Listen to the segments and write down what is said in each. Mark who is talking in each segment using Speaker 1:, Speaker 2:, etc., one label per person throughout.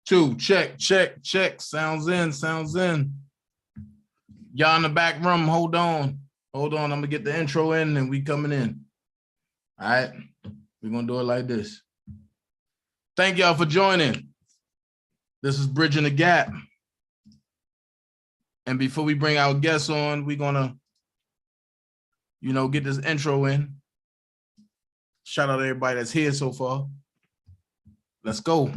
Speaker 1: Two, check. Sounds in. Y'all in the back room, hold on. I'm gonna get the intro in and we coming in. All right, we're gonna do it like this. Thank y'all for joining. This is Bridging the Gap. And before we bring our guests on, we're gonna, get this intro in. Shout out to everybody that's here so far. Let's go.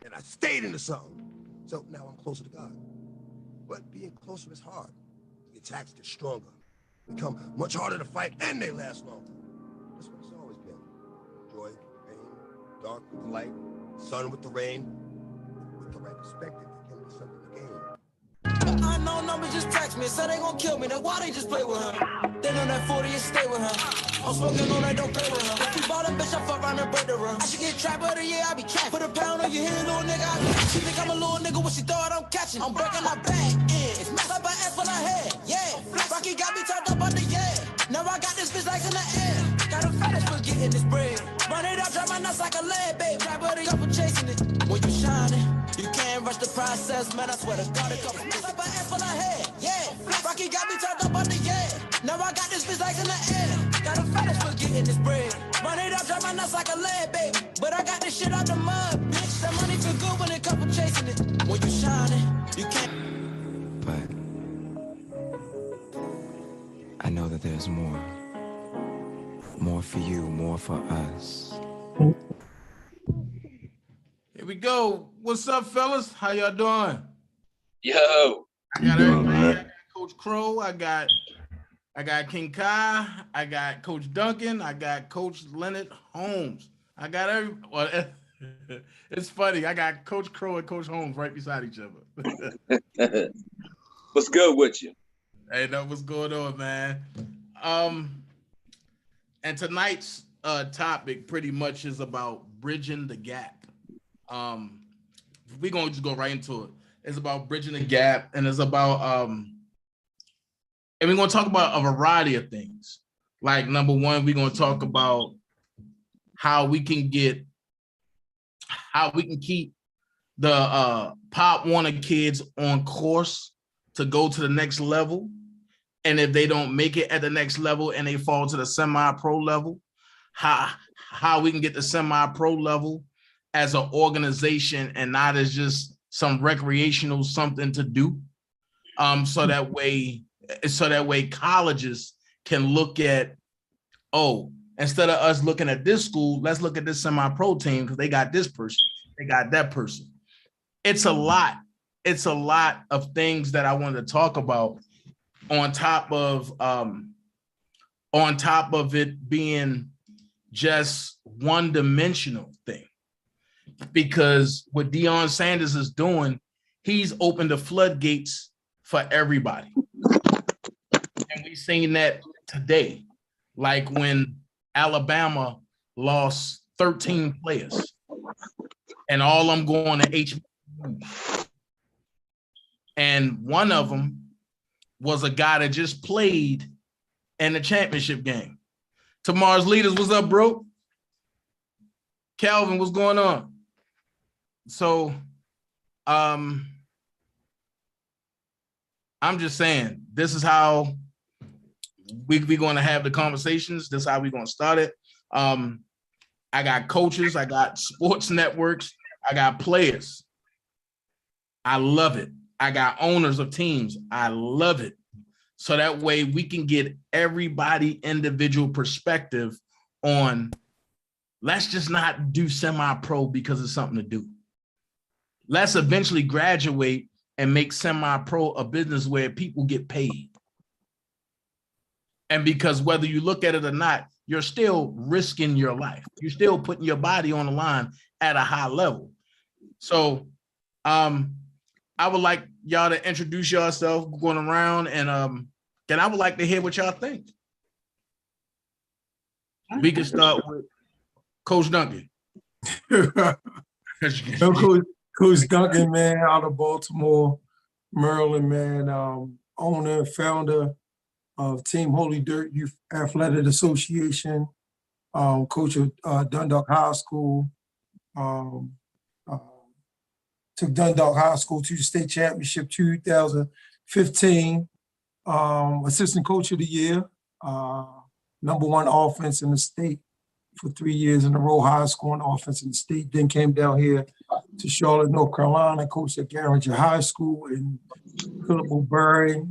Speaker 2: And I stayed into something. So now I'm closer to God. But being closer is hard. The attacks get stronger, become much harder to fight, and they last longer. That's what it's always been. Joy with the pain, dark with the light, sun with the rain. With the right perspective, it can be something to gain.
Speaker 3: Unknown number just text me, said they gon' kill me. That's why they just play with her. They know that 40 is stay with her. I'm smoking on that, don't play with her. If you bought a bitch, I fuck around and break the run. I should get trapped of the year, I be trapped. Put a pound on your head, little nigga. She think I'm a little nigga, what she thought I'm catching. I'm breaking my back, yeah. It's messed up my ass when I head, yeah. Rocky got me turned up under, yeah. Now I got this bitch like in the air. Got a fetish for getting this bread. Run it up, drop my nuts like a lead, babe. Trap of the couple chasing it. When you shining, you can't rush the process, man. I swear to God, a couple mess up my ass when I head, yeah. Rocky got me turned up under, yeah. Now I got this bitch like in the air. Got a fetish for getting this bread. Run it up, drop my nuts like a lead, babe. But I got this shit out the mud, bitch. That money feel good when it couple chasing it. When you shining, you can't.
Speaker 4: But I know that there's more. More for you, more for us.
Speaker 1: Here we go. What's up, fellas? How y'all doing?
Speaker 5: Yo.
Speaker 1: I got everybody. I got Coach Crow. I got King Kai. I got Coach Duncan. I got Coach Leonard Holmes. I got well, it's funny. I got Coach Crow and Coach Holmes right beside each other.
Speaker 5: What's good with you?
Speaker 1: Hey, know what's going on, man. And tonight's topic pretty much is about bridging the gap. We're gonna just go right into it. It's about bridging the gap, and it's about and we're gonna talk about a variety of things. Like number one, we're gonna talk about how we can keep the Pop Warner kids on course to go to the next level. And if they don't make it at the next level and they fall to the semi-pro level, how we can get the semi-pro level as an organization and not as just some recreational something to do. So that way colleges can look at, oh, instead of us looking at this school, let's look at this semi-pro team because they got this person, they got that person. It's a lot. It's a lot of things that I wanted to talk about on top of it being just one-dimensional thing. Because what Deion Sanders is doing, he's opened the floodgates for everybody. And we've seen that today, like when Alabama lost 13 players and all of them going to HBCUs. And one of them was a guy that just played in the championship game. Tomorrow's leaders, what's up, bro? Calvin, what's going on? So, I'm just saying, this is how we're going to have the conversations. This is how we're going to start it. I got coaches, I got sports networks, I got players. I love it. I got owners of teams. I love it. So that way we can get everybody individual perspective on, let's just not do semi-pro because it's something to do. Let's eventually graduate and make semi-pro a business where people get paid. And because whether you look at it or not, you're still risking your life. You're still putting your body on the line at a high level. So I would like y'all to introduce yourself going around, and then I would like to hear what y'all think. We can start with Coach Duncan.
Speaker 6: Coach Duncan, man, out of Baltimore, Maryland, man, owner and founder of Team Holy Dirt Youth Athletic Association, coach of Dundalk High School, took Dundalk High School to the state championship 2015, assistant coach of the year, #1 offense in the state for 3 years in a row, high scoring offense in the state. Then came down here to Charlotte, North Carolina, coached at Garringer High School in Philip O'Berry.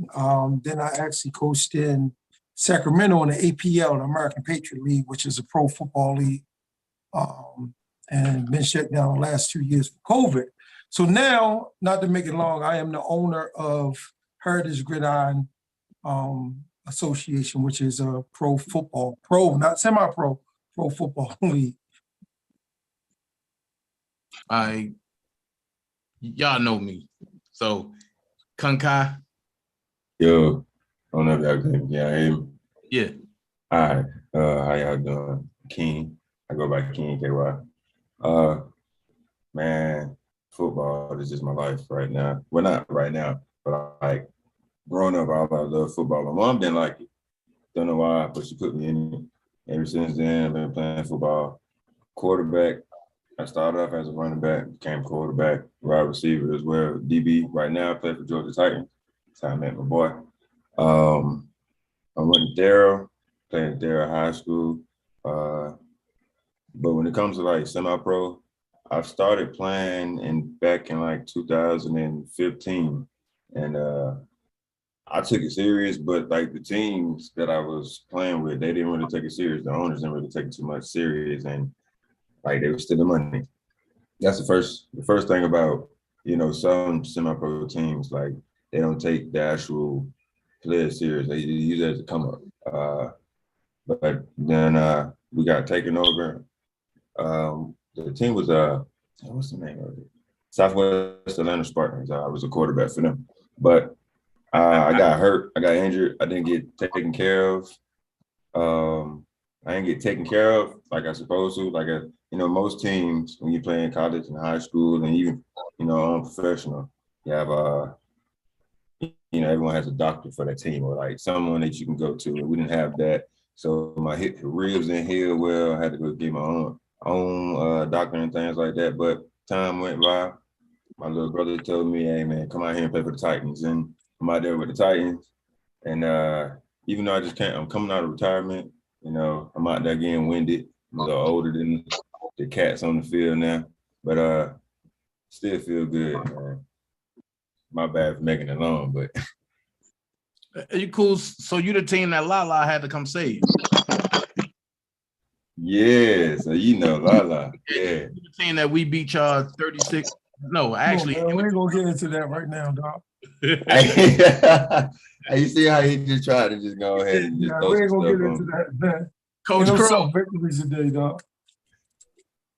Speaker 6: Then I actually coached in Sacramento in the APL, the American Patriot League, which is a pro football league, and been shut down the last 2 years for COVID. So now, not to make it long, I am the owner of Heritage Gridiron Association, which is a not semi-pro, pro football league.
Speaker 1: Y'all know me. So, Kunkai.
Speaker 7: Yo, I don't know if y'all can hear me.
Speaker 1: Yeah.
Speaker 7: All right. How y'all doing? King. I go by King KY. Man, football is just my life right now. Well, not right now, but like growing up, I love football. My mom didn't like it. Don't know why, but she put me in it. Ever since then, I've been playing football. Quarterback. I started off as a running back, became quarterback, wide receiver as well, DB. Right now, I play for Georgia Titans. That's how I met my boy. I went to Darrell, played at Darrell High School. But when it comes to like semi-pro, I started playing back in like 2015. And I took it serious, but like the teams that I was playing with, they didn't really take it serious. The owners didn't really take it too much serious, and like they were stealing money. That's the first thing about, some semi-pro teams, like they don't take the actual players serious. They use it as a come up. But then we got taken over. The team was what's the name of it? Southwest Atlanta Spartans. I was a quarterback for them, but I got hurt. I got injured. I didn't get taken care of. I didn't get taken care of like I supposed to. Like most teams, when you play in college and high school, and even professional, you have everyone has a doctor for that team, or like someone that you can go to. And we didn't have that, so my ribs didn't heal well. I had to go get my own doctor and things like that. But time went by. My little brother told me, "Hey man, come out here and play for the Titans." And I'm out there with the Titans. And even though I'm coming out of retirement, I'm out there getting winded. I'm a little older than the cats on the field now, but still feel good, man. My bad for making it long, but.
Speaker 1: Are you cool? So you the team that Lala had to come save?
Speaker 7: Yeah, so Lala. Yeah.
Speaker 1: You the team that we beat y'all 36. No, actually.
Speaker 6: Man, we ain't gonna get into that right now, dog.
Speaker 7: You see how he just tried to just go ahead and just
Speaker 6: we ain't gonna get into that, man.
Speaker 1: Coach Crow.
Speaker 6: Victories today, dog.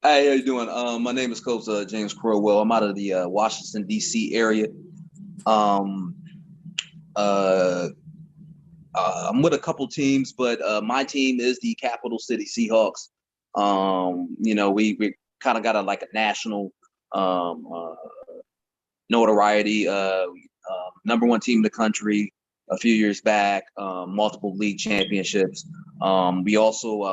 Speaker 5: Hey, how you doing? My name is Coach James Crowell. I'm out of the Washington, D.C. area. I'm with a couple teams, but my team is the Capital City Seahawks. We kind of got a national notoriety. #1 team in the country a few years back, multiple league championships. We also,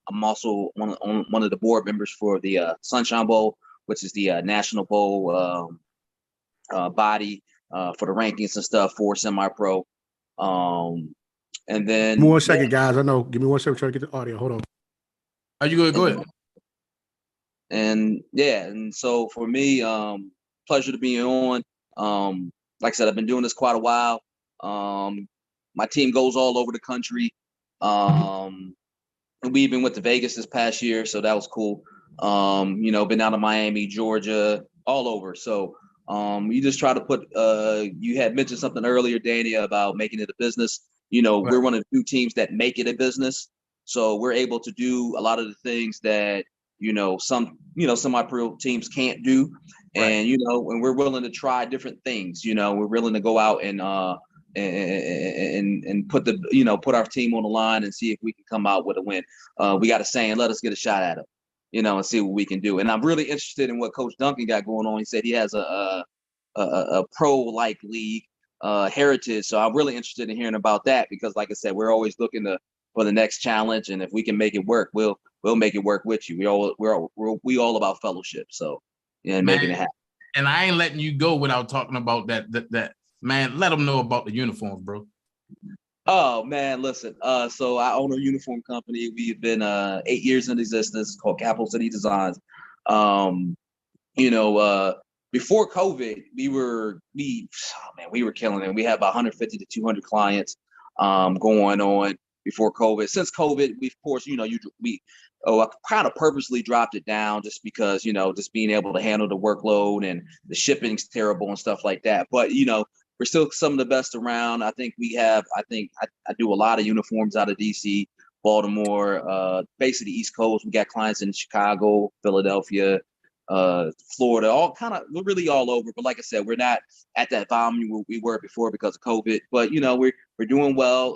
Speaker 5: I'm also one of the board members for the Sunshine Bowl, which is the national bowl body for the rankings and stuff for semi-pro. And then
Speaker 8: 1 second, guys. I know. Give me 1 second. Trying to get the audio. Hold on.
Speaker 1: Are you good? Go ahead.
Speaker 5: And yeah, and so for me, pleasure to be on. Like I said, I've been doing this quite a while. My team goes all over the country. We've been with the Vegas this past year, so that was cool. You know, been out of Miami, Georgia, all over. So you just try to put you had mentioned something earlier, Danny, about making it a business. You know,
Speaker 1: Right.
Speaker 5: We're one of the few teams that make it a business. So we're able to do a lot of the things that, some semi-pro teams can't do. And, and we're willing to try different things. We're willing to go out and put put our team on the line and see if we can come out with a win. We got a saying, let us get a shot at it, and see what we can do. And I'm really interested in what Coach Duncan got going on. He said he has a pro-like league heritage. So I'm really interested in hearing about that because, like I said, we're always looking for the next challenge. And if we can make it work, we'll make it work with you. We all about fellowship. So, making it happen.
Speaker 1: And I ain't letting you go without talking about that. Man, let them know about the uniforms, bro.
Speaker 5: Oh man, listen. So I own a uniform company. We've been 8 years in existence, called Capital City Designs. Before COVID, we were killing it. We had about 150 to 200 clients going on before COVID. Since COVID, we of course, I kind of purposely dropped it down just because, just being able to handle the workload and the shipping's terrible and stuff like that. But, we're still some of the best around. I think I do a lot of uniforms out of DC, Baltimore, basically the East Coast. We got clients in Chicago, Philadelphia, Florida, we're really all over. But like I said, we're not at that volume we were before because of COVID. But, we're doing well.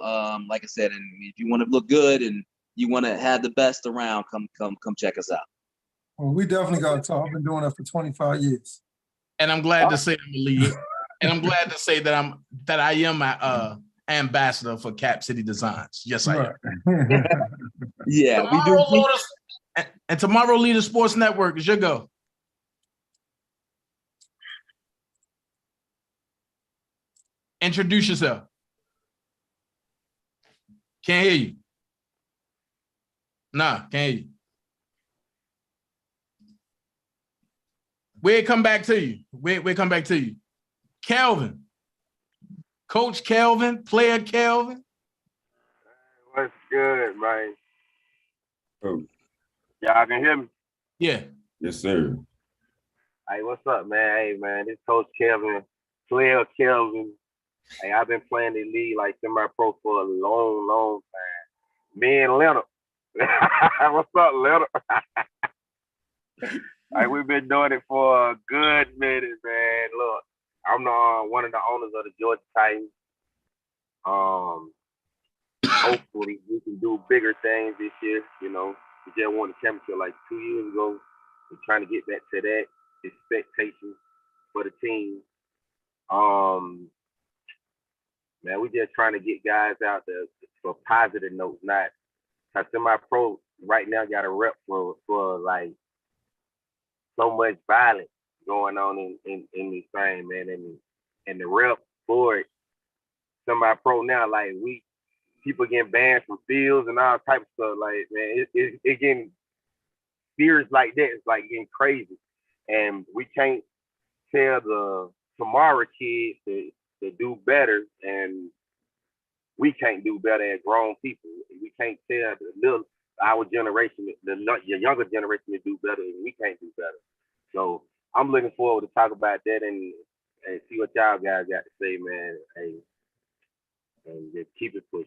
Speaker 5: Like I said, and if you want to look good and you want to have the best around, come check us out.
Speaker 6: Well, we definitely got to talk. I've been doing that for 25 years.
Speaker 1: And I'm glad to say I'm a leader. And I'm glad to say that I am an ambassador for Cap City Designs. Yes, I am.
Speaker 5: Yeah,
Speaker 1: tomorrow, we do. And tomorrow, Leader Sports Network is your go. Introduce yourself. Can't hear you. Nah, can't hear you. We'll come back to you. We'll come back to you. Kelvin. Coach Kelvin, player Kelvin.
Speaker 9: What's good, man?
Speaker 7: Oh,
Speaker 9: Y'all can hear me?
Speaker 1: Yeah.
Speaker 7: yes, sir.
Speaker 9: Hey, what's up, man? Hey, man, this Coach Kelvin, player Kelvin. Hey, I've been playing the league like semi-pro for a long, long time. Me and Leonard. What's up, Leonard? Hey, we've been doing it for a good minute, man. Look, I'm one of the owners of the Georgia Titans. Hopefully we can do bigger things this year. We just won the championship like 2 years ago. We're trying to get back to that expectation for the team. Man, we just trying to get guys out there for positive notes, not because semi-pro right now got a rep for like so much violence going on in this thing, man, and the rep for it, semi-pro now, like people getting banned from fields and all types of stuff, like, man, it getting serious like that. It's like getting crazy, and we can't tell the tomorrow kids to do better, and we can't do better as grown people. We can't tell our generation, the younger generation, to do better, and we can't do better. So I'm looking forward to talk about that and see what y'all guys got to say, man. Hey, and just keep it pushing.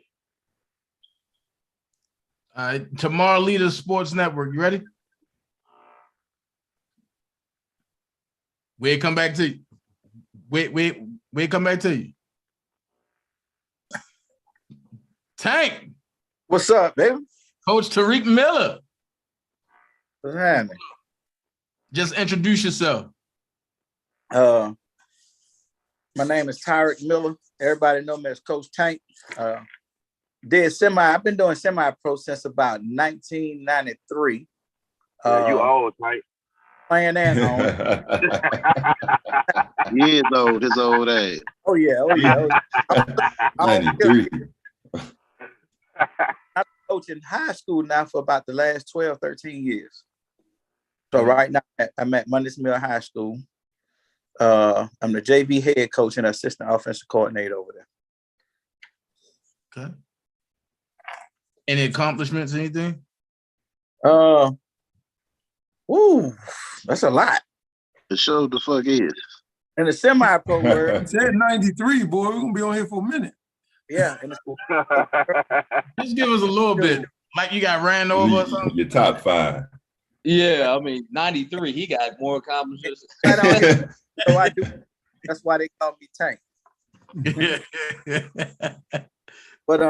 Speaker 1: All right, tomorrow, Leader Sports Network. You ready? We'll come back to you. We'll come back to you. Tank.
Speaker 10: What's up, baby?
Speaker 1: Coach Tariq Miller.
Speaker 10: What's happening?
Speaker 1: Just introduce yourself.
Speaker 10: My name is Tariq Miller. Everybody know me as Coach Tank. I've been doing semi-pro since about 1993.
Speaker 9: You old, right?
Speaker 10: playing and on.
Speaker 11: He is old, his old age.
Speaker 10: Oh yeah, oh yeah. Oh,
Speaker 7: 93.
Speaker 10: I'm coaching high school now for about the last 12, 13 years. So right now I'm at Mondays Mill High School. I'm the JV head coach and assistant offensive coordinator over there.
Speaker 1: Okay. Any accomplishments, anything?
Speaker 10: Woo, that's a lot.
Speaker 11: The show the fuck is.
Speaker 10: In the semi-pro world.
Speaker 6: Said 93, boy. We're gonna be on here for a minute.
Speaker 10: Yeah.
Speaker 1: Just give us a little bit. Like you got ran over or something?
Speaker 7: Your top 5.
Speaker 5: Yeah, I mean, 93, he got more accomplishments.
Speaker 10: So I do. That's why they call me Tank. But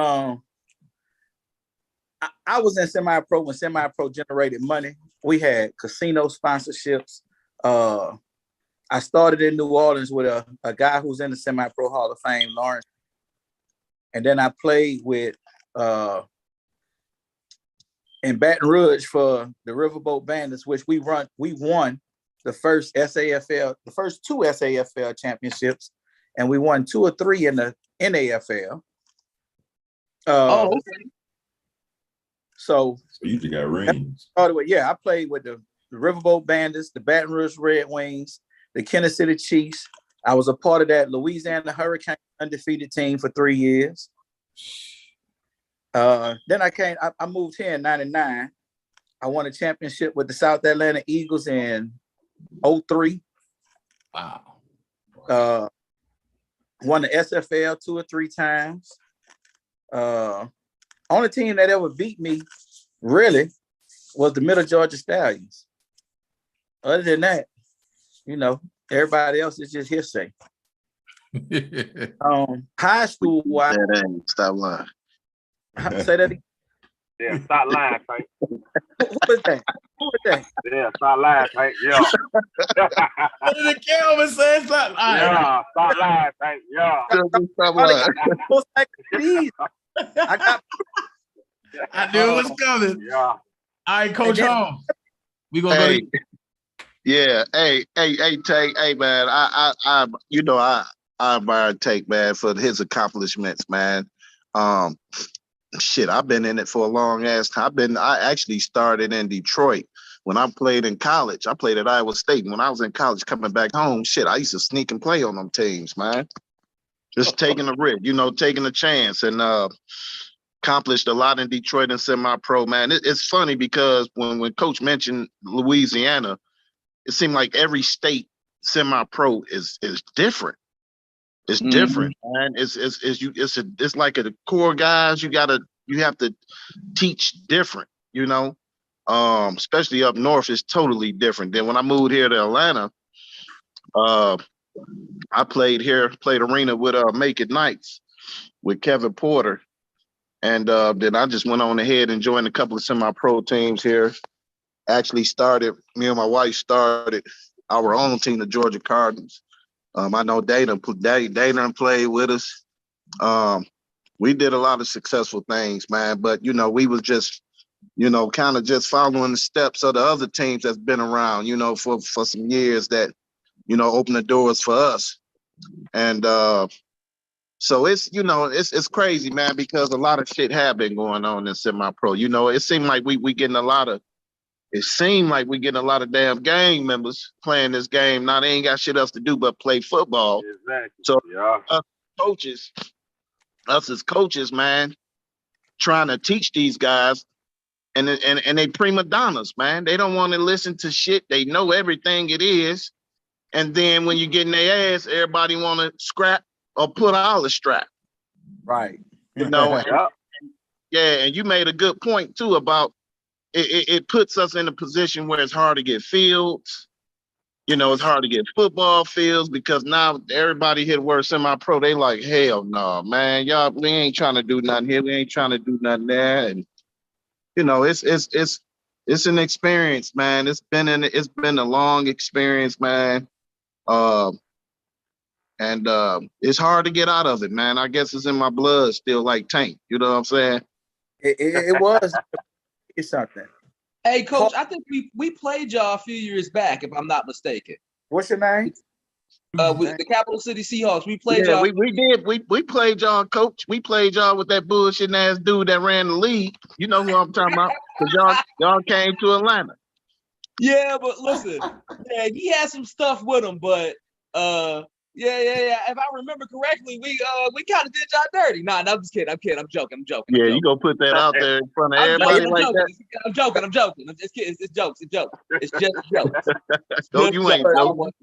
Speaker 10: I was in semi-pro when semi-pro generated money. We had casino sponsorships. I started in New Orleans with a guy who's in the semi-pro Hall of Fame, Lawrence. And then I played with in Baton Rouge for the Riverboat Bandits, which we won the first SAFL, the first 2 SAFL championships, and we won 2 or 3 in the NAFL.
Speaker 5: Okay.
Speaker 10: So
Speaker 7: you just got rings.
Speaker 10: I played with the Riverboat Bandits, the Baton Rouge Red Wings, the Kansas City Chiefs. I was a part of that Louisiana Hurricane undefeated team for 3 years. Then I moved here in 99. I won a championship with the South Atlanta Eagles in 03.
Speaker 1: Wow.
Speaker 10: Won the SFL 2 or 3 times. Only team that ever beat me, really, was the Middle Georgia Stallions. Other than that, everybody else is just hearsay. High school wise.
Speaker 11: Stop lying.
Speaker 10: Say that again.
Speaker 9: Yeah, stop lying, Frank.
Speaker 10: Who was that?
Speaker 9: Yeah, stop lying, Frank. Yeah.
Speaker 1: What did the camera say? Stop lying.
Speaker 9: Yeah, stop lying, Frank. Yeah.
Speaker 11: Stop lying.
Speaker 1: I knew it was coming.
Speaker 9: Yeah.
Speaker 1: All right, Coach Holmes. We gonna go to
Speaker 11: Yeah, hey, Tank, hey man, I admire Tank, man, for his accomplishments, man. I've been in it for a long ass time. I actually started in Detroit when I played in college. I played at Iowa State. When I was in college coming back home, I used to sneak and play on them teams, man. Just taking a risk, taking a chance, and accomplished a lot in Detroit and semi-pro, man. It's funny because when Coach mentioned Louisiana, it seemed like every state semi-pro is different. It's different, man. It's like a core guys. You have to teach different, especially up north. It's totally different. Then when I moved here to Atlanta, I played arena with Make It Knights with Kevin Porter, and then I just went on ahead and joined a couple of semi-pro teams here. Actually me and my wife started our own team, the Georgia Cardinals. I know Dana played with us. We did a lot of successful things, man. But, we was just, kind of just following the steps of the other teams that's been around, for some years that, opened the doors for us. And so it's crazy, man, because a lot of shit have been going on in semi-pro. It seemed like we getting a lot of damn gang members playing this game. Now they ain't got shit else to do but play football.
Speaker 9: Exactly.
Speaker 11: So
Speaker 9: yeah.
Speaker 11: us as coaches, man, trying to teach these guys, and they prima donnas, man. They don't want to listen to shit. They know everything it is. And then when you get in their ass, everybody want to scrap or put all the strap.
Speaker 10: Right.
Speaker 11: And you made a good point too about it puts us in a position where it's hard to get fields. It's hard to get football fields because now everybody hit word semi-pro. They like, hell no, man. Y'all, we ain't trying to do nothing here. We ain't trying to do nothing there. And it's an experience, man. It's been a long experience, man. And it's hard to get out of it, man. I guess it's in my blood still, like Tank. You know what I'm saying?
Speaker 10: It was. It's something.
Speaker 5: Hey, Coach, I think we played y'all a few years back, if I'm not mistaken.
Speaker 10: What's your name?
Speaker 5: With the Capital City Seahawks, we played
Speaker 11: Yeah,
Speaker 5: y'all.
Speaker 11: we did. We played y'all, Coach. We played y'all with that bullshit ass dude that ran the league. You know who I'm talking about? Because y'all came to Atlanta.
Speaker 5: Yeah, but listen, yeah, he had some stuff with him, but yeah. If I remember correctly, we kind of did y'all dirty. Nah, I'm just kidding. I'm joking.
Speaker 11: Yeah, you gonna put that out there in front of everybody like that?
Speaker 5: I'm joking. I'm just kidding. It's jokes. It's jokes. It's just jokes.
Speaker 11: No, you ain't.
Speaker 5: I don't want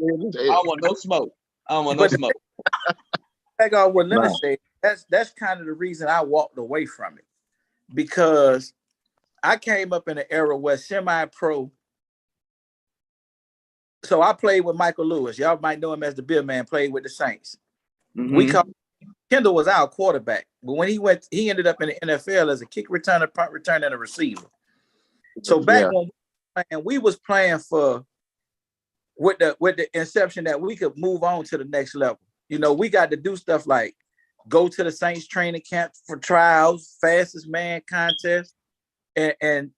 Speaker 5: no smoke. I don't want no smoke.
Speaker 10: Back on what Leonard said, that's kind of the reason I walked away from it, because I came up in an era where semi-pro. So I played with Michael Lewis. Y'all might know him as the Bill Man. Played with the Saints.
Speaker 5: Mm-hmm.
Speaker 10: Kendall was our quarterback, but when he ended up in the NFL as a kick returner, punt returner, and a receiver. So back when we was playing for with the inception that we could move on to the next level. You know, we got to do stuff like go to the Saints training camp for trials, fastest man contest, and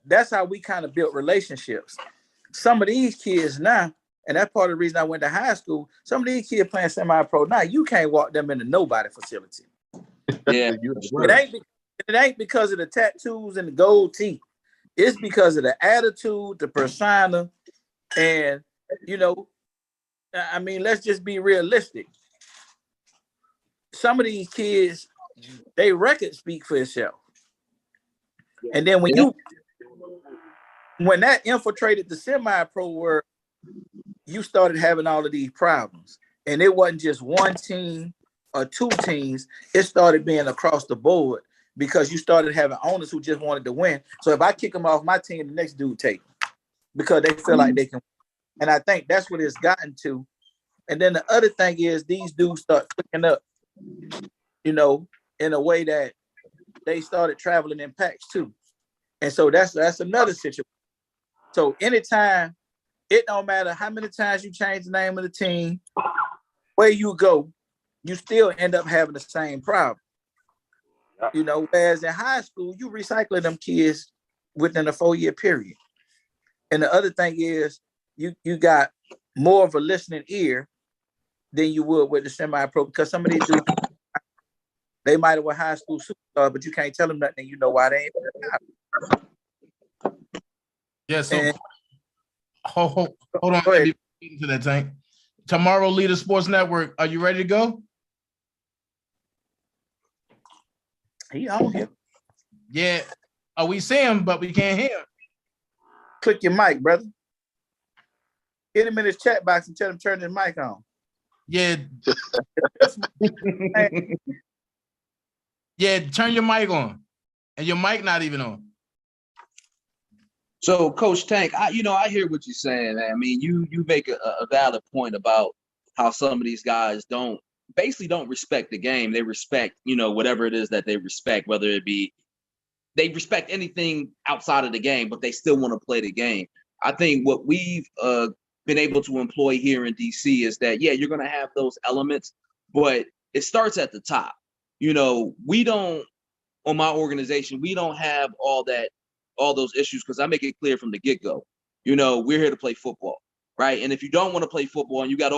Speaker 10: that's how we kind of built relationships. Some of these kids now, and that's part of the reason I went to high school, some of these kids playing semi-pro now, you can't walk them into nobody facility.
Speaker 5: Yeah.
Speaker 10: It ain't because of the tattoos and the gold teeth. It's because of the attitude, the persona, and, you know, I mean, let's just be realistic. Some of these kids, they record speak for itself. And then when that infiltrated the semi-pro world, you started having all of these problems. And it wasn't just one team or two teams. It started being across the board because you started having owners who just wanted to win. So if I kick them off my team, the next dude take them because they feel like they can. And I think that's what it's gotten to. And then the other thing is these dudes start clicking up, you know, in a way that they started traveling in packs too. And so that's another situation. So anytime, it don't matter how many times you change the name of the team, where you go, you still end up having the same problem. You know, whereas in high school, you recycle them kids within a 4-year period. And the other thing is you got more of a listening ear than you would with the semi-pro, because some of these dudes, they might have were high school superstar, but you can't tell them nothing, you know why they ain't.
Speaker 1: Yeah, so hold on. Let me get into that, Tank. Tomorrow, Leader Sports Network. Are you ready to go?
Speaker 10: He on here.
Speaker 1: Yeah. We see him, but we can't hear him.
Speaker 10: Click your mic, brother. Hit him in his chat box and tell him turn his mic on.
Speaker 1: Yeah. Yeah, turn your mic on. And your mic not even on.
Speaker 5: So, Coach Tank, I hear what you're saying, man. I mean, you make a valid point about how some of these guys don't respect the game. They respect, whatever it is that they respect, whether it be they respect anything outside of the game, but they still want to play the game. I think what we've been able to employ here in DC is that, yeah, you're going to have those elements, but it starts at the top. We don't, on my organization, we don't have all those issues, because I make it clear from the get-go, we're here to play football, right? And if you don't want to play football and you got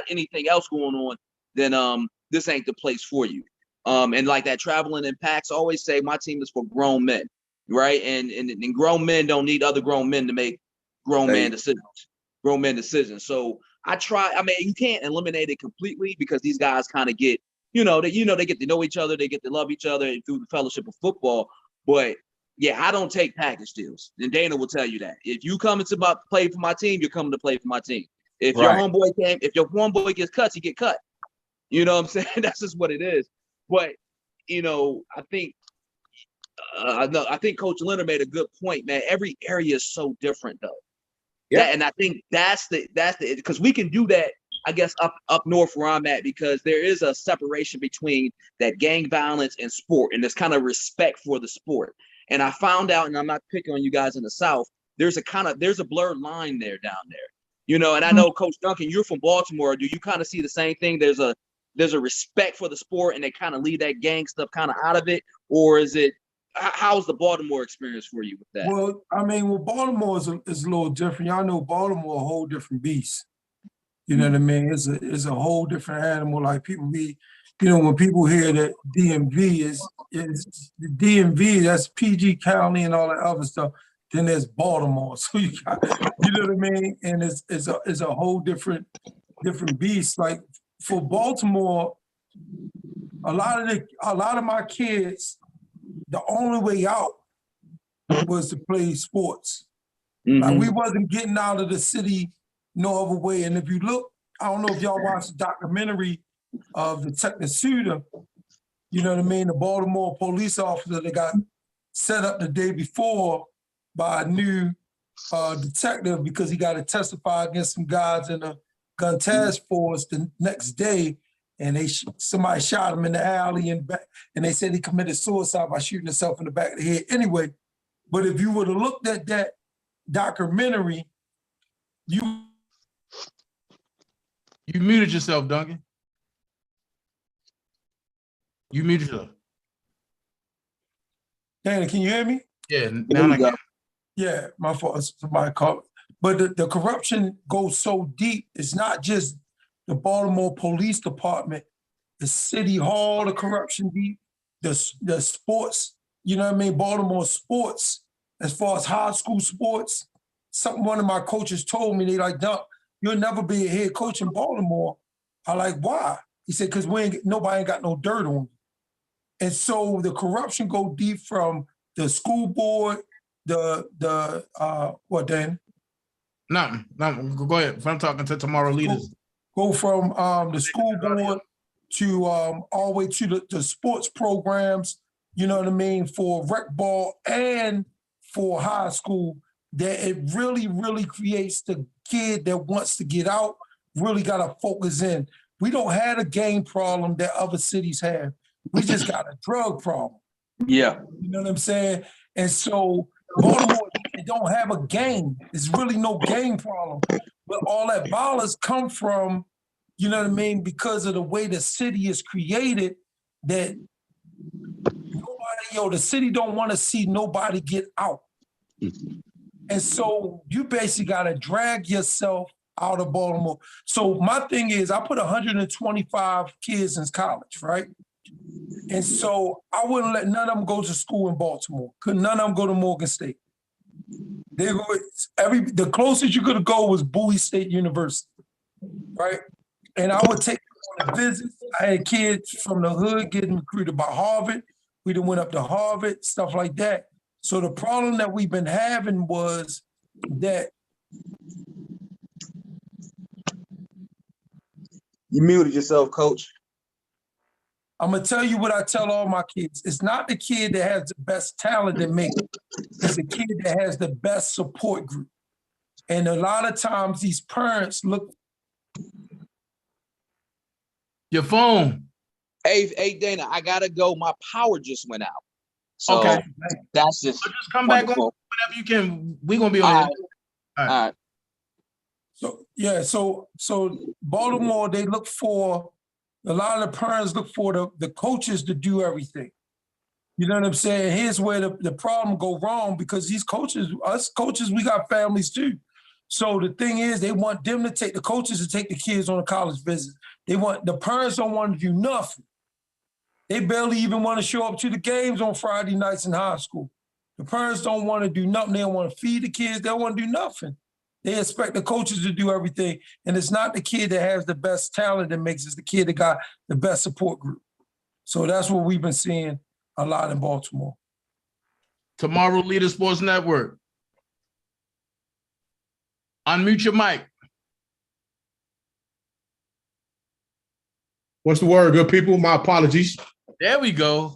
Speaker 5: anything else going on, then this ain't the place for you. And like that traveling in packs, I always say my team is for grown men, right? And grown men don't need other grown men to make grown man decisions. So you can't eliminate it completely, because these guys kind of get, they get to know each other, they get to love each other through the fellowship of football. But yeah, I don't take package deals. And Dana will tell you that. If you come to play for my team, you're coming to play for my team. If your homeboy gets cut, he get cut. You know what I'm saying? That's just what it is. But I think Coach Leonard made a good point, man. Every area is so different, though. Yeah, and I think that's because we can do that, I guess, up north where I'm at, because there is a separation between that gang violence and sport, and there's kind of respect for the sport. And I found out, and I'm not picking on you guys in the South, there's a blurred line there down there. And I know, Coach Duncan, you're from Baltimore. Do you kind of see the same thing? There's a respect for the sport, and they kind of leave that gang stuff kind of out of it, or is it how's the Baltimore experience for you with that?
Speaker 6: Well, I mean, Baltimore is a little different. Y'all know Baltimore a whole different beast. You know what I mean? It's a whole different animal. Like people be, when people hear that DMV is the DMV, that's PG County and all that other stuff. Then there's Baltimore. So you got, you know what I mean? And it's a whole different beast. Like for Baltimore, a lot of my kids, the only way out was to play sports. Like we wasn't getting out of the city no other way. And if you look, I don't know if y'all watched the documentary of the Texas shooter, you know what I mean? The Baltimore police officer that got set up the day before by a new detective because he got to testify against some guys in a gun task force the next day. And somebody shot him in the alley and they said he committed suicide by shooting himself in the back of the head. Anyway, but if you would have looked at that documentary, you
Speaker 1: muted yourself, Duncan. You muted yourself.
Speaker 6: Dana, can you hear me?
Speaker 1: Yeah, now I can.
Speaker 6: Yeah, my fault. Somebody called. But the corruption goes so deep. It's not just the Baltimore Police Department, the City Hall, the corruption deep, the sports, you know what I mean? Baltimore sports, as far as high school sports. One of my coaches told me, they like, Dunk, you'll never be a head coach in Baltimore. I like, why? He said, because nobody ain't got no dirt on you. And so the corruption go deep from the school board, what, Dan?
Speaker 1: No, go ahead. If I'm talking to tomorrow leaders.
Speaker 6: Go from the school board to all the way to the sports programs, you know what I mean, for rec ball and for high school, that it really, really creates the kid that wants to get out, really got to focus in. We don't have a gang problem that other cities have. We just got a drug problem.
Speaker 5: Yeah.
Speaker 6: You know what I'm saying? And so Baltimore, they don't have a gang. There's really no gang problem. But all that violence come from, you know what I mean, because of the way the city is created, that the city don't want to see nobody get out. And so you basically got to drag yourself out of Baltimore. So my thing is, I put 125 kids in college, right? And so I wouldn't let none of them go to school in Baltimore. None of them go to Morgan State. The closest you could go was Bowie State University, right? And I would take them on visits. I had kids from the hood getting recruited by Harvard. We done went up to Harvard, stuff like that. So the problem that we've been having was that.
Speaker 5: You muted yourself, Coach.
Speaker 6: I'm gonna tell you what I tell all my kids. It's not the kid that has the best talent that makes it. It's the kid that has the best support group. And a lot of times these parents look.
Speaker 1: Your phone.
Speaker 5: Hey, Dana, I gotta go. My power just went out. So
Speaker 1: okay.
Speaker 5: That's just
Speaker 1: come wonderful. Back on whenever you can. We're gonna be on here.
Speaker 5: All right.
Speaker 6: So yeah, so Baltimore, they look for, a lot of the parents look for the coaches to do everything. You know what I'm saying? Here's where the problem go wrong, because these coaches, us coaches, we got families too. So the thing is, they want them to take the coaches to take the kids on a college visit. The parents don't want to do nothing. They barely even want to show up to the games on Friday nights in high school. The parents don't want to do nothing. They don't want to feed the kids. They don't want to do nothing. They expect the coaches to do everything. And it's not the kid that has the best talent that makes it. It's the kid that got the best support group. So that's what we've been seeing a lot in Baltimore.
Speaker 1: Tomorrow Leader Sports Network. Unmute your mic.
Speaker 8: What's the word, good people? My apologies.
Speaker 1: There we go.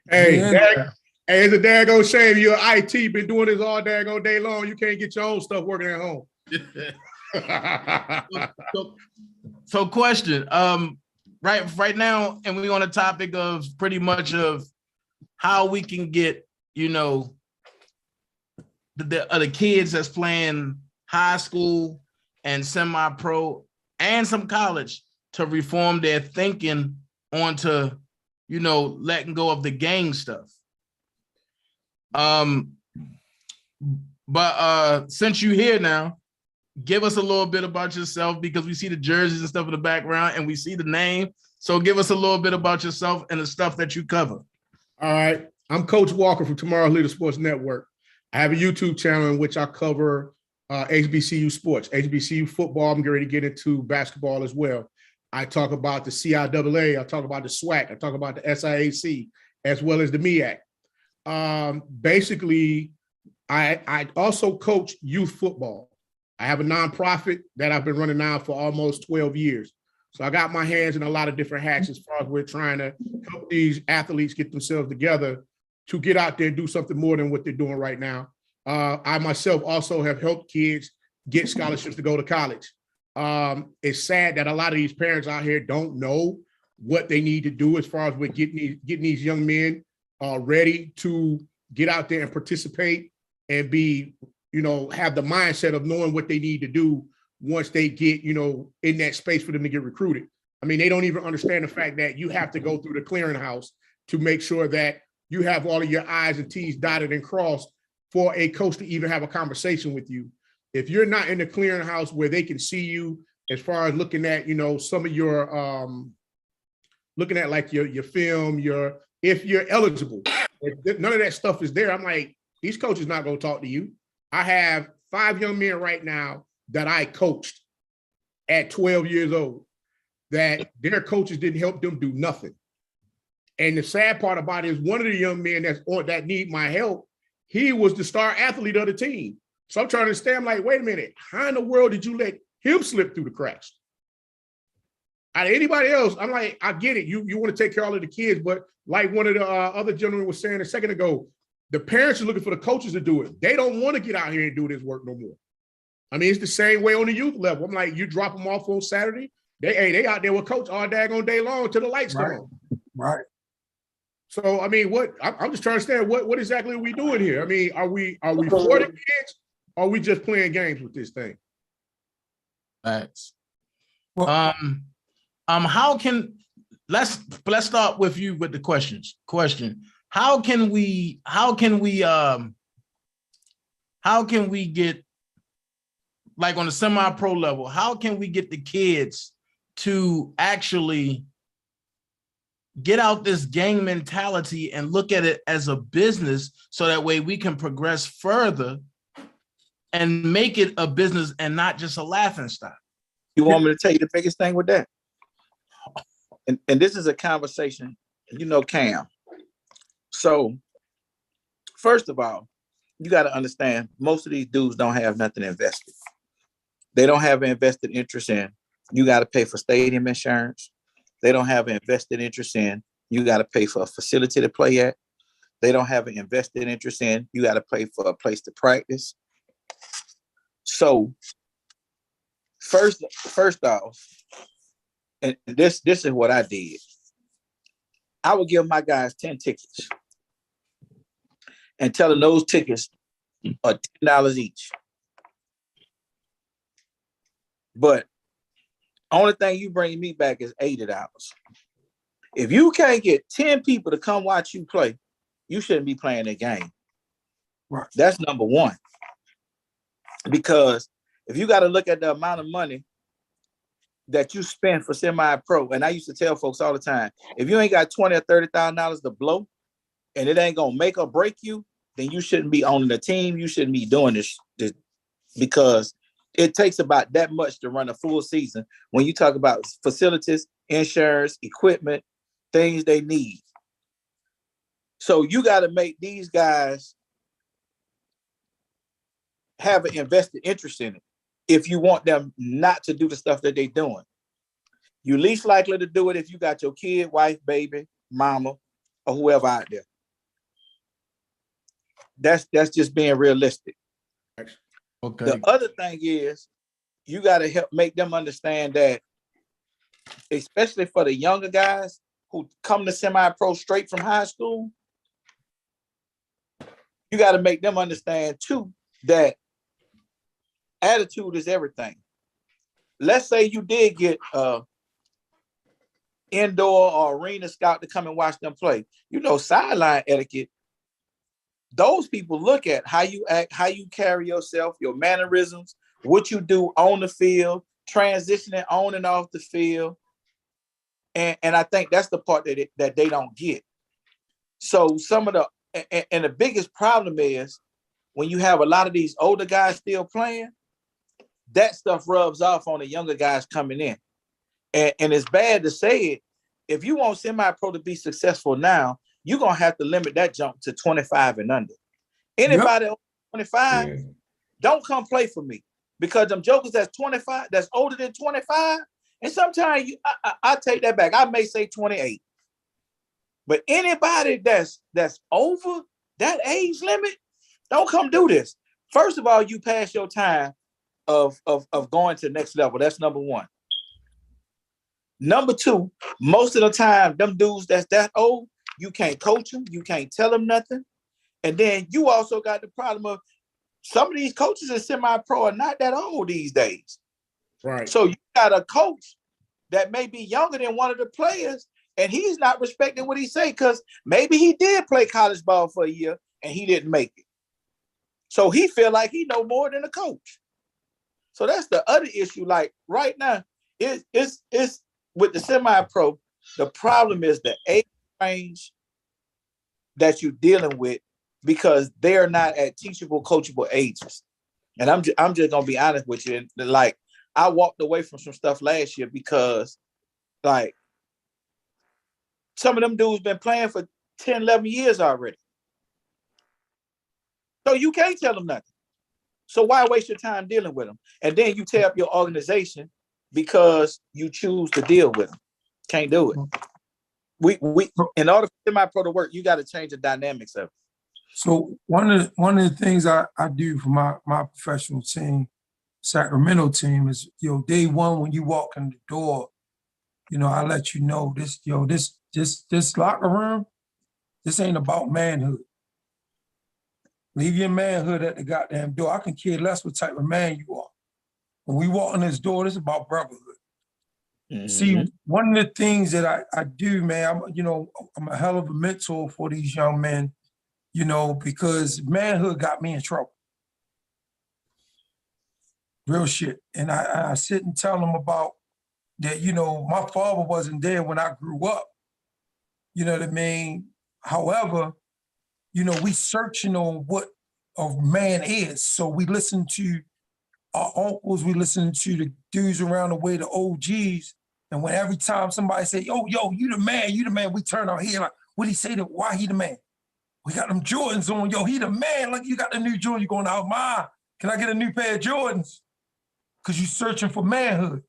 Speaker 8: Hey, it's a daggone shame you're IT, been doing this all daggone day long. You can't get your own stuff working at home.
Speaker 1: So question, right now, and we're on the topic of pretty much of how we can get, the kids that's playing high school and semi-pro and some college to reform their thinking onto you know, letting go of the gang stuff. But since you're here now, give us a little bit about yourself, because we see the jerseys and stuff in the background and we see the name. So give us a little bit about yourself and the stuff that you cover.
Speaker 8: All right. I'm Coach Walker from Tomorrow's Leader Sports Network. I have a YouTube channel in which I cover HBCU sports, HBCU football. I'm getting ready to get into basketball as well. I talk about the CIAA. I talk about the SWAC. I talk about the SIAC, as well as the MEAC. Basically, I also coach youth football. I have a nonprofit that I've been running now for almost 12 years. So I got my hands in a lot of different hats as far as we're trying to help these athletes get themselves together to get out there and do something more than what they're doing right now. I myself also have helped kids get scholarships to go to college. It's sad that a lot of these parents out here don't know what they need to do as far as we're getting these young men ready to get out there and participate and be, you know, have the mindset of knowing what they need to do once they get, you know, in that space for them to get recruited. I mean, they don't even understand the fact that you have to go through the clearinghouse to make sure that you have all of your I's and T's dotted and crossed for a coach to even have a conversation with you. If you're not in the clearinghouse where they can see you as far as looking at, you know, some of your, looking at like your film, if you're eligible, if none of that stuff is there, I'm like, these coaches not going to talk to you. I have 5 young men right now that I coached at 12 years old that their coaches didn't help them do nothing. And the sad part about it is one of the young men that need my help, he was the star athlete of the team. So I'm trying to understand, I'm like, wait a minute, how in the world did you let him slip through the cracks? Out of anybody else, I'm like, I get it. You want to take care of all of the kids, but like one of the other gentlemen was saying a second ago, the parents are looking for the coaches to do it. They don't want to get out here and do this work no more. I mean, it's the same way on the youth level. I'm like, you drop them off on Saturday, they out there with coach all daggone day long till the lights come on.
Speaker 6: Right.
Speaker 8: So I mean, I'm just trying to understand what exactly are we doing here? I mean, are we for the kids? Or are we just playing games with this thing?
Speaker 1: Thanks. Well, how can let's start with you with the questions. How can we get, like on the semi-pro level, how can we get the kids to actually get out this gang mentality and look at it as a business, so that way we can progress further and make it a business and not just a laughing stock?
Speaker 10: You want me to tell you the biggest thing with that? And this is a conversation, you know, Cam. So first of all, you got to understand, most of these dudes don't have nothing invested. They don't have an invested interest in, you got to pay for stadium insurance. They don't have an invested interest in, you got to pay for a facility to play at. They don't have an invested interest in, you got to pay for a place to practice. So first off, and this is what I did. I would give my guys 10 tickets and tell them those tickets are $10 each. But only thing you bring me back is $80. If you can't get 10 people to come watch you play, you shouldn't be playing the game.
Speaker 6: Right.
Speaker 10: That's number one. Because if you got to look at the amount of money that you spend for semi-pro, and I used to tell folks all the time, if you ain't got $20,000 or $30,000 to blow, and it ain't gonna make or break you, then you shouldn't be owning the team. You shouldn't be doing this because it takes about that much to run a full season. When you talk about facilities, insurance, equipment, things they need. So you got to make these guys have an invested interest in it if you want them not to do the stuff that they're doing. You're least likely to do it if you got your kid, wife, baby, mama, or whoever out there. That's just being realistic.
Speaker 1: Okay.
Speaker 10: The other thing is you got to help make them understand that, especially for the younger guys who come to semi-pro straight from high school, you got to make them understand too that attitude is everything. Let's say you did get indoor or arena scout to come and watch them play. You know, sideline etiquette, those people look at how you act, how you carry yourself, your mannerisms, what you do on the field, transitioning on and off the field. And I think that's the part that they don't get. So some of the the biggest problem is when you have a lot of these older guys still playing, that stuff rubs off on the younger guys coming in. And it's bad to say it. If you want semi-pro to be successful now, you're going to have to limit that jump to 25 and under. Anybody over 25, don't come play for me, because them jokers that's 25, that's older than 25, and sometimes I take that back. I may say 28. But anybody that's over that age limit, don't come do this. First of all, you pass your time of going to the next level. That's number one. Number two, most of the time, them dudes that's that old, you can't coach them, you can't tell them nothing. And then you also got the problem of some of these coaches in semi-pro are not that old these days.
Speaker 8: Right.
Speaker 10: So you got a coach that may be younger than one of the players, and he's not respecting what he say because maybe he did play college ball for a year and he didn't make it. So he feel like he know more than a coach. So that's the other issue. Like right now, it's with the semi-pro, the problem is the age range that you're dealing with, because they're not at teachable, coachable ages. And I'm just gonna be honest with you. Like, I walked away from some stuff last year because, like, some of them dudes been playing for 10, 11 years already. So you can't tell them nothing. So why waste your time dealing with them? And then you tear up your organization because you choose to deal with them. Can't do it. We in order for semi-pro to work, you got to change the dynamics of it.
Speaker 6: So one of the things I do for my professional team, Sacramento team, is, day one when you walk in the door, I let you know this locker room, this ain't about manhood. Leave your manhood at the goddamn door. I can care less what type of man you are. When we walk in this door, this is about brotherhood. Mm-hmm. See, one of the things that I do, man, I'm a hell of a mentor for these young men, because manhood got me in trouble. Real shit. And I sit and tell them about that, my father wasn't there when I grew up. You know what I mean? However, we searching on what a man is. So we listen to our uncles, we listen to the dudes around the way, the OGs. And when every time somebody say, yo, you the man, we turn our head like, what he say to, why he the man? We got them Jordans on, yo, he the man. Like, you got the new Jordan, you going out, can I get a new pair of Jordans? Because you searching for manhood.